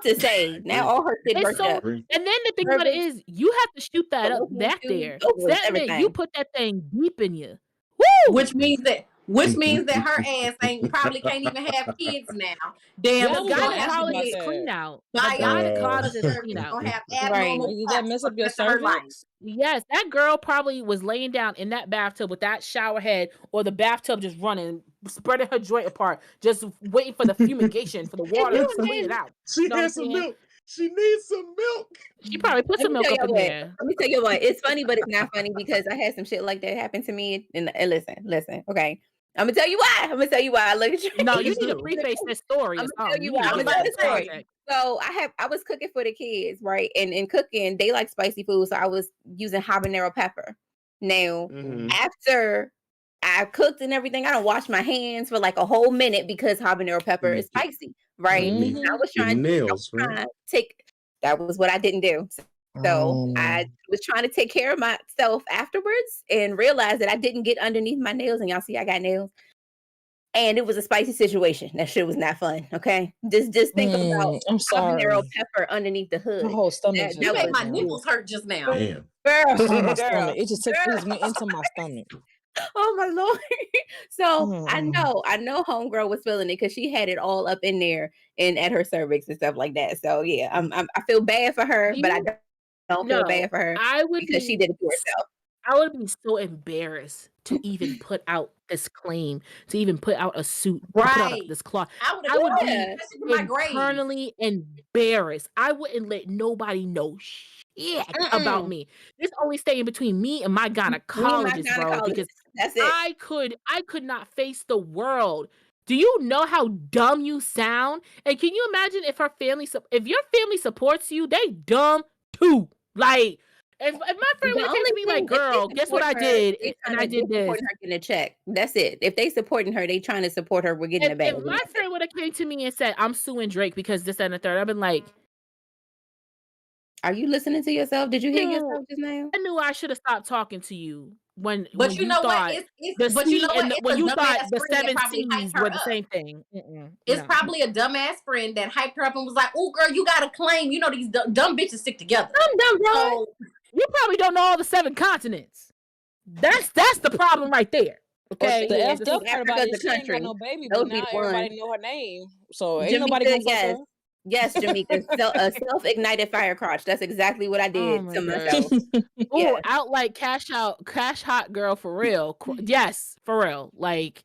Speaker 3: to say now all her shit
Speaker 1: It's
Speaker 3: burnt
Speaker 1: so,
Speaker 3: up.
Speaker 1: and then the thing about it is, you have to shoot that up back there. That meant you put that thing deep in you. Woo!
Speaker 4: Which means that her ass probably can't even have kids now. Damn,
Speaker 5: Yeah,
Speaker 1: The
Speaker 5: I was gonna ask you
Speaker 1: gynecologist
Speaker 5: about
Speaker 1: is
Speaker 5: that.
Speaker 1: clean out. The
Speaker 4: Biology
Speaker 1: gynecologist is clean out.
Speaker 4: gonna have
Speaker 3: Right.
Speaker 4: abnormal
Speaker 5: Did that mess up your
Speaker 4: parts for the rest of her life.
Speaker 5: cervix?
Speaker 1: Yes, that girl probably was laying down in that bathtub with that shower head or the bathtub just running, spreading her joint apart, just waiting for the fumigation, for the water to clean it out.
Speaker 2: She
Speaker 1: know what I'm
Speaker 2: has some
Speaker 1: saying?
Speaker 2: milk. She needs some milk.
Speaker 1: She probably put some
Speaker 3: Let me
Speaker 1: milk
Speaker 3: tell
Speaker 1: up in
Speaker 3: y'all what.
Speaker 1: there.
Speaker 3: Let me tell you what. It's funny, but it's not funny because I had some shit like that happen to me. And listen. Okay, I'm gonna tell you why. Look at you.
Speaker 1: No, you
Speaker 2: Please
Speaker 1: need to
Speaker 2: do.
Speaker 1: preface this story or
Speaker 3: I'm gonna tell
Speaker 1: something.
Speaker 3: you
Speaker 1: You
Speaker 3: why.
Speaker 1: need
Speaker 3: I'm
Speaker 1: to
Speaker 3: gonna
Speaker 1: give
Speaker 3: tell
Speaker 1: us
Speaker 3: the story.
Speaker 1: context.
Speaker 3: So I was cooking for the kids, right? And in cooking, they like spicy food, so I was using habanero pepper. Now, after I cooked and everything, I don't wash my hands for like a whole minute because habanero pepper is spicy, right?
Speaker 2: Mhm.
Speaker 3: I was
Speaker 2: Your
Speaker 3: trying
Speaker 2: nails,
Speaker 3: to
Speaker 2: right?
Speaker 3: that was what I didn't do. So I was trying to take care of myself afterwards and realized that I didn't get underneath my nails. And y'all see I got nails. And it was a spicy situation. That shit was not fun. Okay. Just think about
Speaker 5: I'm sorry.
Speaker 3: habanero pepper underneath the hood.
Speaker 5: My whole stomach.
Speaker 4: You made my
Speaker 3: was-
Speaker 4: nipples hurt just now.
Speaker 2: Damn.
Speaker 3: Girl,
Speaker 5: Oh, my
Speaker 3: girl.
Speaker 5: stomach. It just went into my stomach.
Speaker 3: Oh my Lord. So
Speaker 5: Mm.
Speaker 3: I know homegirl was feeling it because she had it all up in there and at her cervix and stuff like that. So yeah, I feel bad for her, but I don't feel bad for her
Speaker 1: I would
Speaker 3: because she did it to herself.
Speaker 1: I would be so embarrassed to even put out this claim, to even put out a suit, to put out
Speaker 4: Right.
Speaker 1: this clause.
Speaker 4: I would
Speaker 1: I
Speaker 4: have
Speaker 1: would
Speaker 4: done
Speaker 1: be
Speaker 3: Yeah.
Speaker 4: that shit to my grave.
Speaker 1: internally embarrassed. I wouldn't let nobody know shit about me. This only staying between me and my
Speaker 3: Me and my
Speaker 1: gynecologist, bro, because
Speaker 3: gynecologist. That's it.
Speaker 1: I could not face the world. Do you know how dumb you sound? And can you imagine if if your family supports you, they dumb too. Like if my friend
Speaker 3: The
Speaker 1: would have came to me like,
Speaker 3: only thing, if they
Speaker 1: girl, guess what
Speaker 3: support
Speaker 1: I
Speaker 3: her,
Speaker 1: did?
Speaker 3: they
Speaker 1: And
Speaker 3: trying
Speaker 1: I
Speaker 3: to they
Speaker 1: did this.
Speaker 3: supporting her getting a check. That's it. If they supporting her, they trying to support her. We're getting a bag.
Speaker 1: If my friend would have came to me and said, I'm suing Drake because this, that, and the third, I've been like,
Speaker 3: Are you listening to yourself? Did you hear
Speaker 1: "Ew,
Speaker 3: yourself just now?
Speaker 1: I knew I should have stopped talking to you when
Speaker 4: But you
Speaker 1: you
Speaker 4: know what?
Speaker 1: thought the
Speaker 4: But you
Speaker 1: C
Speaker 4: know what?
Speaker 1: and
Speaker 4: It's
Speaker 1: when
Speaker 4: a
Speaker 1: you thought
Speaker 4: dumbass
Speaker 1: the
Speaker 4: friend that
Speaker 1: 7
Speaker 4: probably hyped
Speaker 1: C's
Speaker 4: her
Speaker 1: were the
Speaker 4: up.
Speaker 1: same thing.
Speaker 4: It's
Speaker 1: No.
Speaker 4: probably a dumbass friend that hyped her up and was like, "Oh, girl, you got to claim." You know, these dumb bitches stick together.
Speaker 3: I'm dumb, bro.
Speaker 4: So
Speaker 1: You probably don't know all the 7 continents. That's the problem right there. Okay.
Speaker 5: The
Speaker 3: yeah,
Speaker 5: effed up part about
Speaker 3: Africa's
Speaker 5: it,
Speaker 3: the
Speaker 5: she ain't got
Speaker 3: country.
Speaker 5: no baby,
Speaker 3: Those
Speaker 5: but
Speaker 3: be
Speaker 5: now
Speaker 3: the ones.
Speaker 5: everybody know her name, so ain't nobody
Speaker 3: Jamaica,
Speaker 5: gonna fuck her.
Speaker 3: yes, Jamaica. A self-ignited fire crotch. That's exactly what I
Speaker 1: Oh
Speaker 3: did
Speaker 1: my
Speaker 3: to
Speaker 1: God.
Speaker 3: myself.
Speaker 1: Oh,
Speaker 3: Yeah.
Speaker 1: out like cash hot girl for real. Yes, for real. Like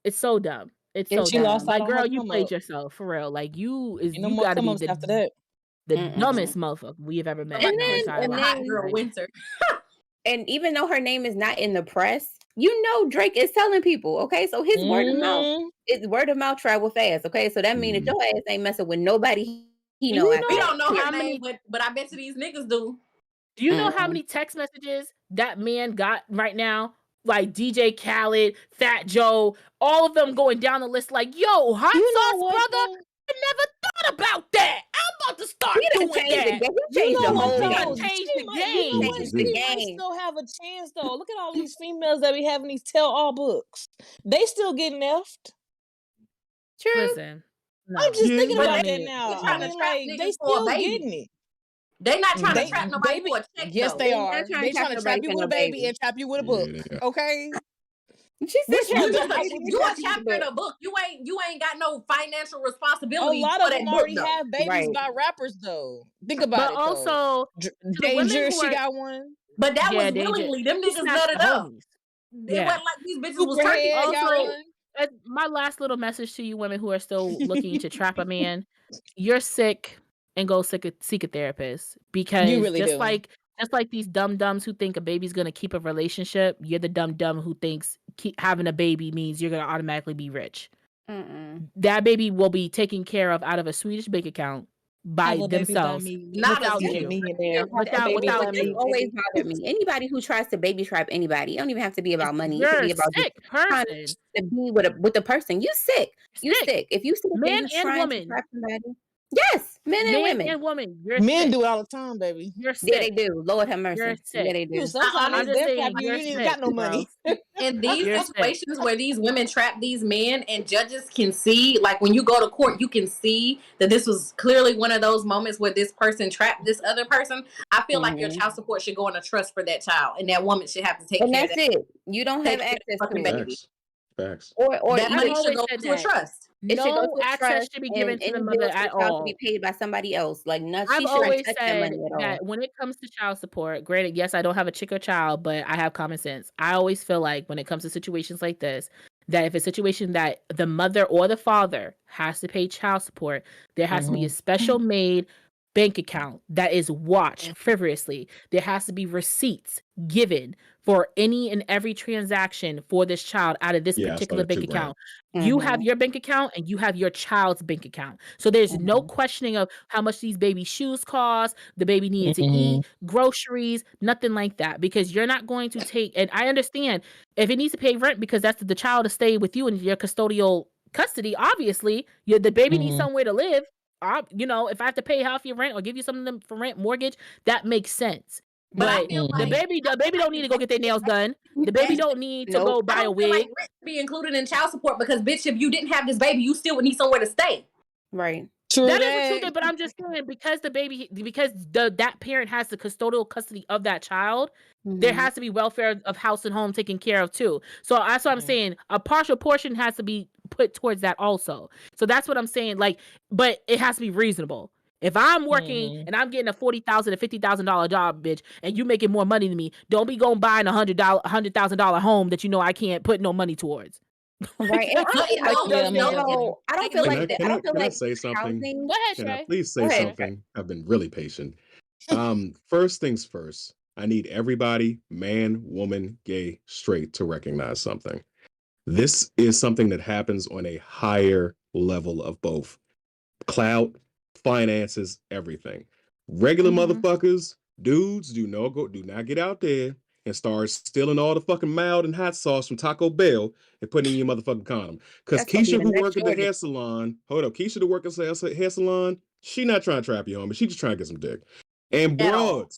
Speaker 1: it's so dumb. It's so
Speaker 3: It's
Speaker 5: She
Speaker 1: dumb.
Speaker 5: lost
Speaker 3: dumb.
Speaker 5: out
Speaker 1: Like,
Speaker 5: on her
Speaker 1: girl, you
Speaker 5: come
Speaker 1: played
Speaker 5: up.
Speaker 1: yourself for real. Like
Speaker 5: Ain't no
Speaker 1: you
Speaker 5: more
Speaker 1: got to
Speaker 5: come
Speaker 1: be
Speaker 5: ups after that.
Speaker 1: the
Speaker 3: Mm-mm.
Speaker 1: dumbest motherfucker we have ever met
Speaker 4: like
Speaker 1: in our
Speaker 3: then-
Speaker 1: entire
Speaker 3: and
Speaker 1: life.
Speaker 4: hot
Speaker 3: then-
Speaker 4: girl
Speaker 1: Like,
Speaker 4: winter.
Speaker 3: And even though her name is not in the press, you know Drake is telling people, okay? So his word of mouth,
Speaker 5: Mhm.
Speaker 3: it's word of mouth travel fast, okay? So that means that your ass ain't messing with nobody he
Speaker 1: Do
Speaker 3: know
Speaker 1: you
Speaker 3: after
Speaker 1: know
Speaker 4: We
Speaker 3: that.
Speaker 4: don't know
Speaker 1: how
Speaker 4: her
Speaker 1: many-
Speaker 4: name, but I bet you these niggas do.
Speaker 1: do you know how
Speaker 3: Mm-mm.
Speaker 1: many text messages that man got right now? Like DJ Khaled, Fat Joe, all of them going down the list like, yo, hot
Speaker 5: You know
Speaker 1: sauce,
Speaker 5: what,
Speaker 1: brother?
Speaker 5: though?
Speaker 1: I never thought about that. I'm about to start
Speaker 3: He done
Speaker 1: doing
Speaker 3: changed the
Speaker 1: that.
Speaker 3: game. He
Speaker 5: You
Speaker 3: changed
Speaker 5: know
Speaker 3: the
Speaker 5: what
Speaker 3: whole
Speaker 1: He
Speaker 5: though?
Speaker 1: done
Speaker 3: game.
Speaker 1: changed the
Speaker 5: You know what?
Speaker 1: game.
Speaker 3: Changed the
Speaker 5: She might
Speaker 3: game.
Speaker 5: still have a chance though. Look at all these females that be having these tell-all books. They still getting effed.
Speaker 3: True.
Speaker 1: Listen, no.
Speaker 5: I'm just thinking
Speaker 4: But
Speaker 5: about
Speaker 1: they-
Speaker 5: that now.
Speaker 4: they
Speaker 5: I
Speaker 4: trying to
Speaker 5: mean,
Speaker 4: trap
Speaker 5: like they
Speaker 4: niggas for a
Speaker 5: still
Speaker 4: baby.
Speaker 5: getting it.
Speaker 4: They not trying
Speaker 5: They-
Speaker 4: to trap nobody for a check.
Speaker 5: Yes,
Speaker 4: though.
Speaker 5: they
Speaker 3: They not
Speaker 5: are.
Speaker 3: trying
Speaker 5: They
Speaker 3: to trap
Speaker 5: trying to trap
Speaker 3: nobody
Speaker 5: you
Speaker 3: for
Speaker 5: with a
Speaker 3: no
Speaker 5: baby
Speaker 3: baby.
Speaker 5: and trap you with a
Speaker 2: Yeah,
Speaker 5: book.
Speaker 2: they are.
Speaker 5: Okay.
Speaker 3: She
Speaker 5: Which
Speaker 3: said
Speaker 5: one?
Speaker 4: You
Speaker 3: trap
Speaker 4: just
Speaker 3: nobody,
Speaker 4: you
Speaker 3: trap
Speaker 4: a
Speaker 3: you with
Speaker 4: chapter in
Speaker 3: book.
Speaker 4: a book. You ain't got no financial
Speaker 5: A
Speaker 4: responsibility
Speaker 5: lot
Speaker 4: for
Speaker 5: of
Speaker 4: that
Speaker 5: them
Speaker 4: book
Speaker 5: already
Speaker 4: though.
Speaker 5: have babies
Speaker 3: Right.
Speaker 5: by rappers though. Think about
Speaker 1: But
Speaker 5: it though.
Speaker 1: also, the women
Speaker 5: Danger,
Speaker 1: who
Speaker 5: she
Speaker 1: are-
Speaker 5: got one.
Speaker 4: But that
Speaker 1: yeah,
Speaker 4: was
Speaker 1: Danger.
Speaker 4: willingly. Them
Speaker 1: He
Speaker 4: niggas
Speaker 1: snatched
Speaker 4: nutted
Speaker 1: the
Speaker 4: up.
Speaker 1: homies.
Speaker 4: It
Speaker 1: Yeah.
Speaker 4: wasn't like these bitches was turkey.
Speaker 5: Superhead got
Speaker 1: Also,
Speaker 5: one.
Speaker 1: My last little message to you women who are still looking to trap a man, you're sick and go seek a therapist, because
Speaker 5: really
Speaker 1: just
Speaker 5: do.
Speaker 1: like these dumb dumbs who think a baby's gonna keep a relationship, you're the dumb dumb who thinks having a baby means you're gonna automatically be rich.
Speaker 3: Mm-mm.
Speaker 1: That baby will be taken care of out of a Swedish bank account by
Speaker 5: Have a baby by
Speaker 1: themselves.
Speaker 5: me.
Speaker 4: Not
Speaker 1: without
Speaker 4: a
Speaker 5: Be a
Speaker 1: you.
Speaker 5: millionaire.
Speaker 1: Without-
Speaker 5: Baby
Speaker 1: without
Speaker 5: by
Speaker 3: This
Speaker 1: you.
Speaker 5: me.
Speaker 3: always bothered me. Anybody who tries to baby trap anybody, it don't even have to be about money. It
Speaker 1: You're
Speaker 3: could be
Speaker 1: a
Speaker 3: about just
Speaker 1: sick
Speaker 3: trying
Speaker 1: person.
Speaker 3: to be with the person. You sick. You sick. If you see a
Speaker 1: Man
Speaker 3: baby
Speaker 1: and
Speaker 3: trying
Speaker 1: woman.
Speaker 3: to trap somebody, yes, men and
Speaker 1: Man
Speaker 3: women.
Speaker 1: and woman, you're
Speaker 5: Men
Speaker 1: sick.
Speaker 5: do it all the time, baby.
Speaker 1: You're sick.
Speaker 3: Yeah, they do. Lord have mercy.
Speaker 1: You're sick.
Speaker 3: Yeah, they do.
Speaker 5: You sometimes
Speaker 1: I'm
Speaker 5: they
Speaker 1: just
Speaker 5: trap
Speaker 1: saying,
Speaker 5: you.
Speaker 1: you're
Speaker 5: You ain't even
Speaker 1: sick,
Speaker 5: got no money.
Speaker 4: In these
Speaker 1: You're
Speaker 4: situations where these women trap these men and judges can see, like when you go to court, you can see that this was clearly one of those moments where this person trapped this other person. I feel like your child support should go in a trust for that child, and that woman should have to take
Speaker 3: And
Speaker 4: care of
Speaker 3: that's
Speaker 4: that.
Speaker 3: it. You don't have
Speaker 4: Take care of
Speaker 3: access
Speaker 4: fucking
Speaker 3: to it.
Speaker 4: baby.
Speaker 2: Facts.
Speaker 3: Or
Speaker 4: That
Speaker 3: even
Speaker 4: money
Speaker 1: always
Speaker 4: should go
Speaker 1: said
Speaker 4: to a
Speaker 1: that.
Speaker 4: trust.
Speaker 3: it should go
Speaker 1: No
Speaker 3: to a
Speaker 1: access
Speaker 3: trust,
Speaker 1: should be
Speaker 3: and
Speaker 1: given to the
Speaker 3: any
Speaker 1: mother
Speaker 3: bills for
Speaker 1: at
Speaker 3: the child to
Speaker 1: all.
Speaker 3: be paid by somebody else. Like
Speaker 1: I've
Speaker 3: she shouldn't
Speaker 1: always
Speaker 3: touch that
Speaker 1: said
Speaker 3: money at all.
Speaker 1: that when it comes to child support, granted, yes, I don't have a chick or child, but I have common sense. I always feel like when it comes to situations like this, that if a situation that the mother or the father has to pay child support, there has to be a special made bank account that is watched frivolously. There has to be receipts given for any and every transaction for this child out of this
Speaker 2: Yeah, I saw
Speaker 1: particular
Speaker 2: that
Speaker 1: bank
Speaker 2: too, Brad.
Speaker 1: account. You have your bank account and you have your child's bank account. So there's no questioning of how much these baby shoes cost, the baby needed to eat, groceries, nothing like that. Because you're not going to take, and I understand if it needs to pay rent because that's the child to stay with you in your custodial custody, obviously, the baby needs somewhere to live. If I have to pay half your rent or give you something for rent, mortgage, that makes sense.
Speaker 4: But I
Speaker 1: But
Speaker 4: feel
Speaker 1: the
Speaker 4: like
Speaker 1: baby don't need to go get their nails done. The baby don't need to
Speaker 3: Nope.
Speaker 1: go
Speaker 4: I
Speaker 1: buy a
Speaker 4: don't feel like
Speaker 1: wig.
Speaker 4: rent should be included in child support because, bitch, if you didn't have this baby, you still would need somewhere to stay.
Speaker 3: Right.
Speaker 5: True
Speaker 1: That is
Speaker 5: that.
Speaker 1: the truth, but I'm just saying because that parent has the custodial custody of that child, there has to be welfare of house and home taken care of too. So that's what I'm saying. A partial portion has to be put towards that also. So that's what I'm saying. Like, but it has to be reasonable. If I'm working and I'm getting a $40,000 to $50,000 job, bitch, and you making more money than me, don't be going buying $100,000 home that you know I can't put no money towards.
Speaker 3: Right. And I don't feel like that. I don't feel
Speaker 2: Can I
Speaker 3: like
Speaker 2: say something?
Speaker 3: housing.
Speaker 1: Go ahead,
Speaker 2: Can I
Speaker 1: Trey.
Speaker 2: please
Speaker 3: Go
Speaker 2: say
Speaker 3: ahead.
Speaker 2: something? I've been really patient. First things first, I need everybody, man, woman, gay, straight, to recognize something. This is something that happens on a higher level of both clout, finances, everything. Regular motherfuckers, dudes, do not get out there and start stealing all the fucking mild and hot sauce from Taco Bell and putting in your motherfucking condom. Because
Speaker 3: That's gonna be
Speaker 2: Keisha,
Speaker 3: the
Speaker 2: who
Speaker 3: next
Speaker 2: work at the
Speaker 3: shortage.
Speaker 2: hair salon, who work at the hair salon, she not trying to trap you on, but she just trying to get some dick. And
Speaker 4: At all.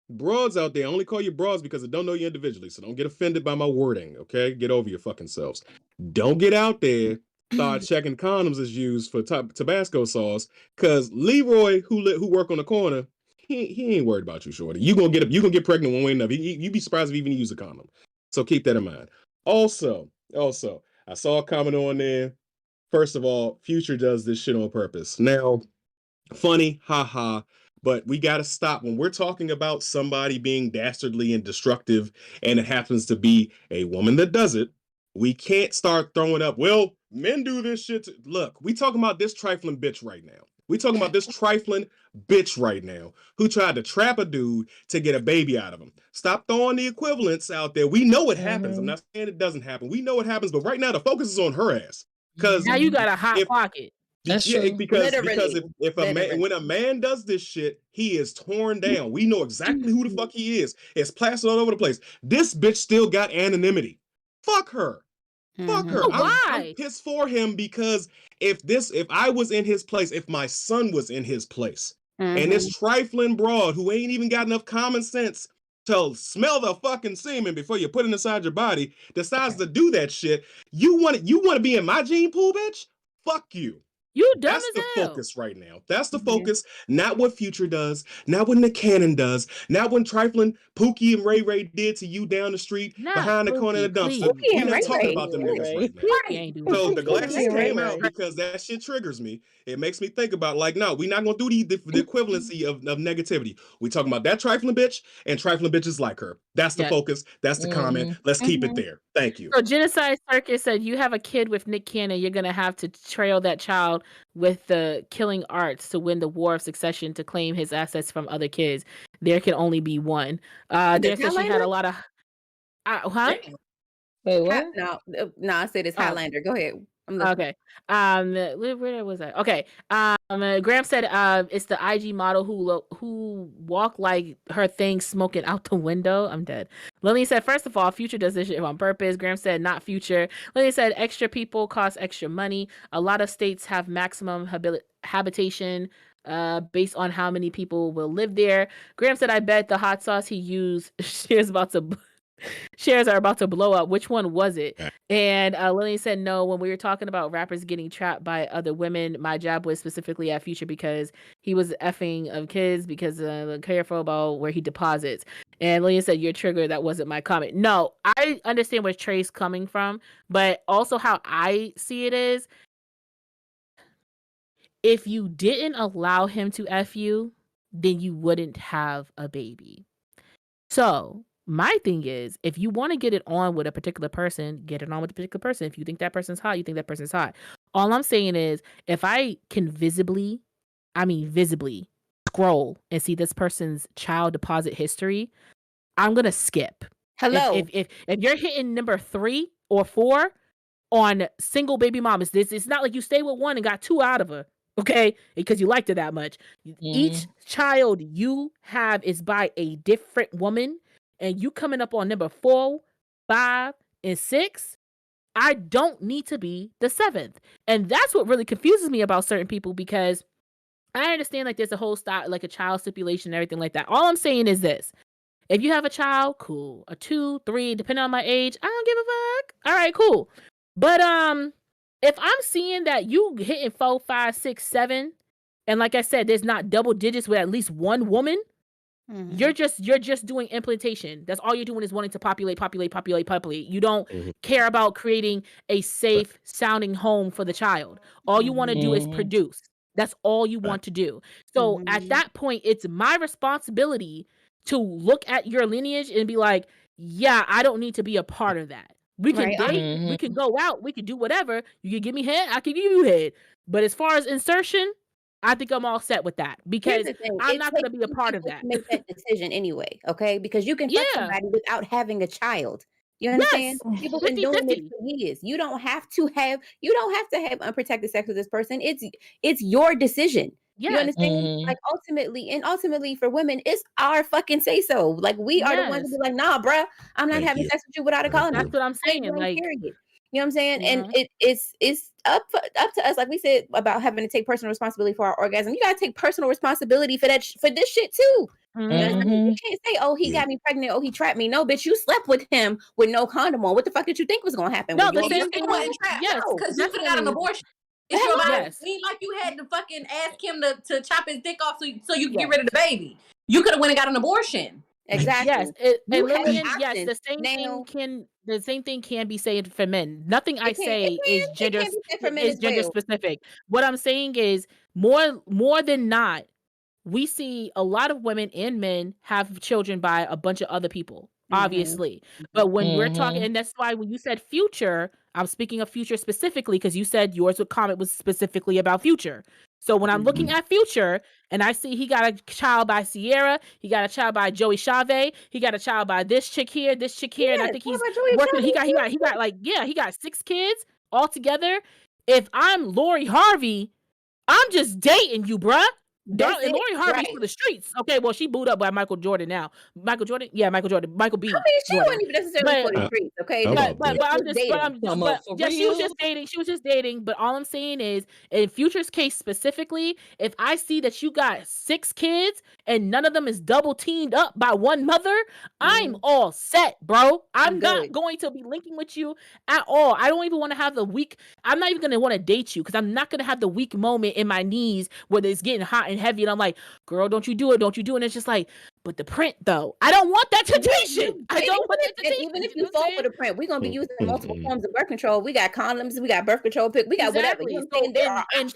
Speaker 2: broads out there, I only call you broads because I don't know you individually, so don't get offended by my wording, okay? Get over your fucking selves. Don't get out there start checking condoms is used for Tabasco sauce, because Leroy, who work on the corner, he ain't worried about you, shorty. You gonna get pregnant one way or another. You be surprised if he even use a condom. So keep that in mind. Also, I saw a comment on there. First of all, Future does this shit on purpose. Now, funny, haha. But we got to stop when we're talking about somebody being dastardly and destructive, and it happens to be a woman that does it. We can't start throwing up, well, men do this shit. Look, we talking about this trifling bitch right now. We talking about this trifling bitch right now who tried to trap a dude to get a baby out of him. Stop throwing the equivalents out there. We know it happens. I'm not saying it doesn't happen. We know it happens, but right now the focus is on her ass. Because
Speaker 1: Now you got a hot
Speaker 2: if
Speaker 1: pocket.
Speaker 5: That's
Speaker 2: yeah,
Speaker 5: true.
Speaker 2: because
Speaker 3: Literally.
Speaker 2: if a man, when a man does this shit, he is torn down. We know exactly who the fuck he is. It's plastered all over the place. This bitch still got anonymity. Fuck her. Fuck her.
Speaker 1: Oh,
Speaker 2: I'm
Speaker 1: why?
Speaker 2: pissed for him, because if I was in his place, if my son was in his place, and this trifling broad who ain't even got enough common sense to smell the fucking semen before you put it inside your body decides to do that shit, you want to be in my gene pool, bitch? Fuck you.
Speaker 1: You dumb
Speaker 2: That's
Speaker 1: as
Speaker 2: the
Speaker 1: hell.
Speaker 2: focus right now. That's the focus. Not what Future does. Not what Nick Cannon does. Not what trifling Pookie and Ray Ray did to you down the street
Speaker 1: Not
Speaker 2: behind the corner of the
Speaker 1: Pookie,
Speaker 2: dumpster.
Speaker 1: please.
Speaker 3: Pookie
Speaker 2: We're
Speaker 3: and
Speaker 2: not
Speaker 3: Ray
Speaker 2: talking
Speaker 3: Ray.
Speaker 2: about them niggas right now.
Speaker 1: Pookie ain't doing
Speaker 2: So
Speaker 1: shit.
Speaker 2: the glasses
Speaker 3: Pookie and Ray
Speaker 2: came
Speaker 3: Ray.
Speaker 2: out because that shit triggers me. It makes me think about, like, no, we're not gonna do the equivalency of negativity. We talking about that trifling bitch and trifling bitches like her. That's the
Speaker 1: Yeah.
Speaker 2: focus. That's the comment. Let's keep it there. Thank you.
Speaker 1: So Genocide Circus said, you have a kid with Nick Cannon, you're gonna have to trail that child with the killing arts to win the war of succession to claim his assets from other kids. There can only be one. There said she had a lot of huh?
Speaker 5: Wait, what?
Speaker 3: No, I said it's
Speaker 1: Oh.
Speaker 3: Highlander. Go ahead. I'm listening.
Speaker 1: Okay. Where was I? Okay. Graham said it's the IG model who walk like her thing smoking out the window. I'm dead. Lillian said, first of all, Future does this shit on purpose. Graham said, not Future. Lillian said, extra people cost extra money. A lot of states have maximum habitation based on how many people will live there. Graham said, I bet the hot sauce he used shares are about to blow up. Which one was it? And Lillian said, no, when we were talking about rappers getting trapped by other women, my jab was specifically at Future because he was effing of kids because careful about where he deposits. And Lillian said, you're triggered. That wasn't my comment. No, I understand where Trey's coming from, but also how I see it is, if you didn't allow him to F you, then you wouldn't have a baby. So my thing is, if you want to get it on with a particular person, get it on with a particular person. If you think that person's hot, you think that person's hot. All I'm saying is, if I can visibly scroll and see this person's child deposit history, I'm gonna skip.
Speaker 3: Hello.
Speaker 1: If you're hitting number 3 or 4 on single baby mamas, it's not like you stay with one and got 2 out of her, okay? Because you liked her that much. Each child you have is by a different woman, and you coming up on number 4, 5, and 6. I don't need to be the 7th. And that's what really confuses me about certain people, because I understand like there's a whole like a child stipulation and everything like that. All I'm saying is this. If you have a child, cool. A 2, 3, depending on my age, I don't give a fuck. All right, cool. But if I'm seeing that you hitting 4, 5, 6, 7, and like I said, there's not double digits with at least one woman, you're just doing implementation. That's all you're doing is wanting to populate. You don't care about creating a safe sounding home for the child. All you want to do is produce. That's all you want to do. So at that point, it's my responsibility to look at your lineage and be like, yeah, I don't need to be a part of that. We can
Speaker 3: Right.
Speaker 1: date, we can go out, we can do whatever. You can give me head, I can give you head. But as far as insertion, I think I'm all set with that
Speaker 3: Here's
Speaker 1: because
Speaker 3: the thing.
Speaker 1: I'm
Speaker 3: It
Speaker 1: not going to
Speaker 3: takes
Speaker 1: be a
Speaker 3: two
Speaker 1: part of
Speaker 3: people
Speaker 1: that.
Speaker 3: to make that decision anyway, okay? Because you can fuck
Speaker 1: Yeah.
Speaker 3: somebody without having a child. You understand?
Speaker 1: Yes.
Speaker 3: People been doing it
Speaker 1: 50-50.
Speaker 3: for years. You don't have to have unprotected sex with this person. It's your decision. You
Speaker 1: Yes.
Speaker 3: understand? Like ultimately for women, it's our fucking say so. Like we are the ones to
Speaker 1: Yes.
Speaker 3: be like, nah, bruh, I'm not
Speaker 2: Thank
Speaker 3: having
Speaker 2: you.
Speaker 3: sex with you without a
Speaker 2: Thank
Speaker 3: condom.
Speaker 1: That's what I'm
Speaker 3: I ain't
Speaker 1: saying.
Speaker 3: doing
Speaker 1: Like,
Speaker 3: period. You know what I'm saying? And
Speaker 1: Mhm.
Speaker 3: it's up to us, like we said about having to take personal responsibility for our orgasm. You gotta take personal responsibility for that for this shit too. You understand? You can't say, "Oh, he
Speaker 2: Yeah.
Speaker 3: got me pregnant. Oh, he trapped me." No, bitch, you slept with him with no condom on. What the fuck did you think was gonna happen?
Speaker 1: No,
Speaker 3: Were you
Speaker 1: the
Speaker 3: on
Speaker 1: same
Speaker 3: birth
Speaker 1: thing.
Speaker 3: control?
Speaker 1: Yes,
Speaker 3: No.
Speaker 4: Because you could have got an
Speaker 1: definitely.
Speaker 4: abortion. It's your body.
Speaker 1: Yes.
Speaker 4: It ain't like you had to fucking ask him to chop his dick off so you can
Speaker 1: Yes.
Speaker 4: get rid of the baby. You could have went and got an abortion.
Speaker 3: Exactly.
Speaker 1: Yes,
Speaker 3: You
Speaker 1: and
Speaker 3: have
Speaker 1: Lillian, yes,
Speaker 3: options. Now,
Speaker 1: the same thing can be said for men. Nothing I
Speaker 3: it
Speaker 1: say is
Speaker 3: can be said for men as
Speaker 1: gender
Speaker 3: well.
Speaker 1: specific. What I'm saying is more than not, we see a lot of women and men have children by a bunch of other people, obviously. But when we're talking, and that's why when you said Future, I'm speaking of Future specifically because you said yours with Comet was specifically about Future. So when I'm looking at Future and I see he got a child by Sierra, he got a child by Joey Chave, he got a child by this chick here, and I
Speaker 3: Yes,
Speaker 1: think
Speaker 3: what
Speaker 1: he's
Speaker 3: about Joey
Speaker 1: working. He
Speaker 3: Chave?
Speaker 1: got like he got 6 kids all together. If I'm Lori Harvey, I'm just dating you, bruh.
Speaker 3: That's
Speaker 1: And
Speaker 3: it.
Speaker 1: Lori Harvey's
Speaker 3: Right.
Speaker 1: for the streets. Okay, well, she booed up by Michael Jordan now. Michael Jordan? Yeah, Michael Jordan. Michael B.
Speaker 3: I mean, she
Speaker 1: Jordan.
Speaker 3: wasn't even necessarily for the streets, okay?
Speaker 2: I'm about that.
Speaker 1: She was just dating. She was just dating. But all I'm saying is, in Future's case specifically, if I see that you got 6 kids and none of them is double teamed up by one mother, I'm all set, bro. I'm not
Speaker 3: good.
Speaker 1: going to be linking with you at all. I don't even want to have the weak. I'm not even going to want to date you because I'm not going to have the weak moment in my knees where it's getting hot and heavy, and I'm like, girl, don't you do it, don't you do it. And it's just like, but the print though, I don't want that temptation. I don't want that temptation.
Speaker 3: Even if you fall for the print, we're gonna be using multiple forms of birth control. We got condoms, we got birth control pick, we got whatever. You know what I'm saying? There are options.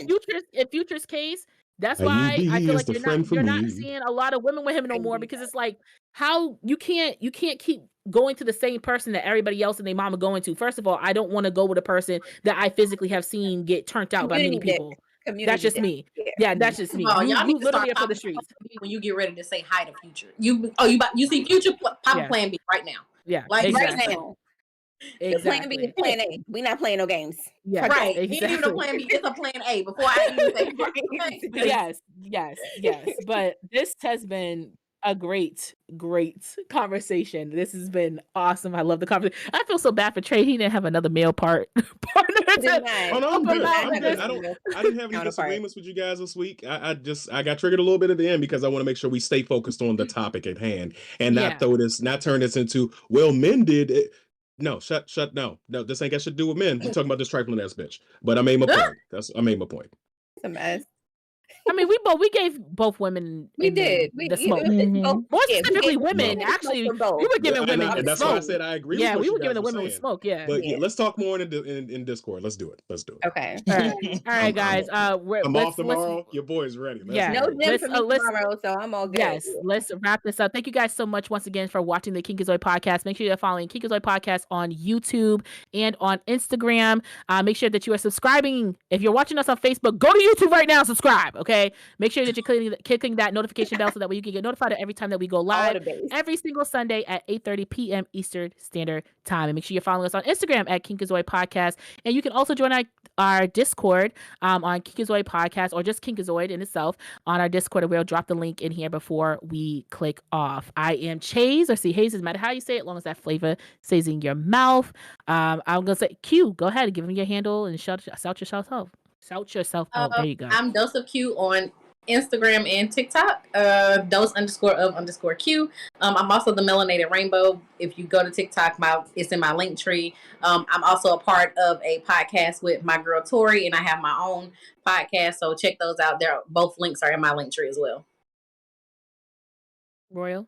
Speaker 1: In Future's case, that's why I
Speaker 2: IUD
Speaker 1: feel
Speaker 2: is
Speaker 1: like
Speaker 2: the friend for
Speaker 1: you're not
Speaker 2: me.
Speaker 1: seeing a lot of women with him no more
Speaker 3: IUD
Speaker 1: because it's like how you can't keep going to the same person that everybody else and their mama going to. First of all, I don't want to go with a person that I physically have seen get turned out by many
Speaker 3: Community dick.
Speaker 1: people.
Speaker 3: Community
Speaker 1: That's just
Speaker 3: dick.
Speaker 1: me.
Speaker 3: Yeah.
Speaker 1: Yeah, that's just me.
Speaker 4: Oh, y'all need
Speaker 1: You
Speaker 4: to start
Speaker 1: literally are for the
Speaker 4: talking
Speaker 1: streets.
Speaker 4: when you get ready to say hi to Future. You see Future Papa
Speaker 1: Yeah.
Speaker 4: Plan B right now.
Speaker 1: Yeah,
Speaker 4: Like
Speaker 1: exactly.
Speaker 3: Right now. The plan B is plan A. We not playing no games.
Speaker 1: Yeah,
Speaker 4: Right.
Speaker 1: exactly.
Speaker 4: It ain't even a plan B, it's a plan A before I even say okay.
Speaker 1: Yes. But this has been a great conversation. This has been awesome. I love the conversation. I feel so bad for Trey. He didn't have another male partner
Speaker 2: Oh no, I'm
Speaker 1: help him
Speaker 2: good.
Speaker 1: out
Speaker 2: I'm
Speaker 1: with
Speaker 2: good.
Speaker 1: this.
Speaker 2: I didn't have any
Speaker 3: Counterpart.
Speaker 2: disagreements with you guys this week. I got triggered a little bit at the end because I want to make sure we stay focused on the topic at hand and not turn this into, well, men did it. No, no, this ain't got shit to do with men. We're talking about this trifling ass bitch. But I made my point. I made my point.
Speaker 3: It's a mess.
Speaker 1: I mean, we gave both women
Speaker 3: We
Speaker 1: and men
Speaker 3: did.
Speaker 1: the smoke. More specifically, women. Actually, we were giving women the
Speaker 2: and that's
Speaker 1: smoke.
Speaker 2: why I said I agree
Speaker 1: Yeah,
Speaker 2: with what
Speaker 1: we
Speaker 2: you
Speaker 1: were
Speaker 2: guys
Speaker 1: giving the
Speaker 2: were
Speaker 1: women with
Speaker 2: saying.
Speaker 1: smoke. Yeah.
Speaker 2: But let's talk more in Discord. Let's do it.
Speaker 3: Okay.
Speaker 1: All right, guys.
Speaker 2: I'm off tomorrow. Your boy's ready.
Speaker 1: Yeah.
Speaker 3: No gym for me tomorrow, so I'm all good.
Speaker 1: Yes, let's wrap this up. Thank you guys so much once again for watching the Kinkazoid podcast. Make sure you're following Kinkazoid podcast on YouTube and on Instagram. Make sure that you are subscribing. If you're watching us on Facebook, go to YouTube right now and subscribe, okay? Make sure that you're clicking that notification bell so that way you can get notified every time that we go live every single Sunday at 8:30 p.m. Eastern Standard Time. And make sure you're following us on Instagram at Kinkazoid Podcast. And you can also join our Discord on Kinkazoid Podcast or just Kinkazoid in itself on our Discord. And we'll drop the link in here before we click off. I am Chase, or see, Hayes, doesn't matter how you say it, as long as that flavor stays in your mouth. I'm going to say, Q, go ahead and give them your handle and shout yourself out. Shout yourself out. There you go.
Speaker 4: I'm Dose of Q on Instagram and TikTok, dose_of_Q. I'm also the Melanated Rainbow. If you go to TikTok, it's in my link tree. I'm also a part of a podcast with my girl Tori, and I have my own podcast, so check those out. Both links are in my link tree as well.
Speaker 1: Royal?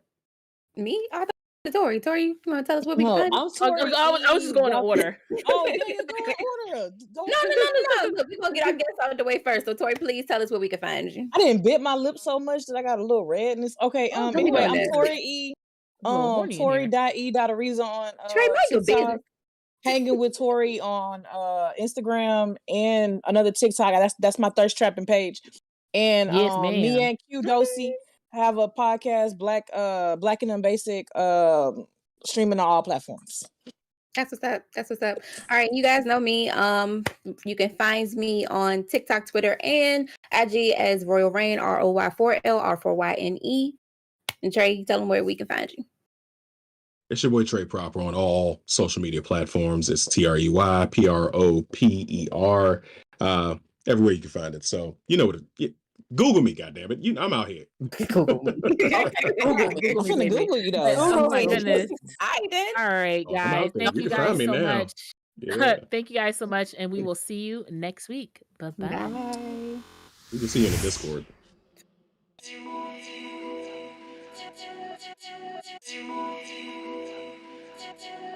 Speaker 3: Me? I Tori, you want to tell us what we can
Speaker 5: No,
Speaker 3: find?
Speaker 5: I'm sorry.
Speaker 1: I was just going in order.
Speaker 5: Oh, yeah, go in order.
Speaker 3: No.
Speaker 5: Don't.
Speaker 3: Look, we're gonna get our guests out of the way first. So Tori, please tell us where we can find you.
Speaker 5: I didn't bit my lip so much that I got a little redness. Okay.
Speaker 3: don't be
Speaker 5: Anyway,
Speaker 3: doing
Speaker 5: I'm
Speaker 3: that.
Speaker 5: Tori E.
Speaker 1: A little horny in here.
Speaker 5: Tori.e.ariza on
Speaker 3: Trey, mind your
Speaker 5: TikTok.
Speaker 3: business.
Speaker 5: Hanging with Tori on Instagram and another TikTok. That's my thirst trapping page. And
Speaker 1: Yes,
Speaker 5: me
Speaker 1: ma'am.
Speaker 5: and Q Dosey have a podcast, Black and Unbasic, streaming on all platforms.
Speaker 3: That's what's up. All right, you guys know me. You can find me on TikTok, Twitter, and IG as Royal Rain, ROY4L R4YNE. And Trey, tell them where we can find you.
Speaker 2: It's your boy Trey Proper on all social media platforms. It's TREYPROPER. Everywhere you can find it. So you know what? Google me, goddammit. I'm out here.
Speaker 3: Google me.
Speaker 5: I'm finna Google you though.
Speaker 1: Oh my goodness. All right,
Speaker 2: I'm
Speaker 1: guys.
Speaker 2: out there.
Speaker 1: Thank
Speaker 2: You
Speaker 1: you
Speaker 2: can find
Speaker 1: guys
Speaker 2: me
Speaker 1: so
Speaker 2: now.
Speaker 1: much.
Speaker 2: Yeah.
Speaker 1: Thank you guys so much, and we will see you next week. Bye-bye.
Speaker 3: Bye.
Speaker 2: We can see you in the Discord.
Speaker 6: Thank you.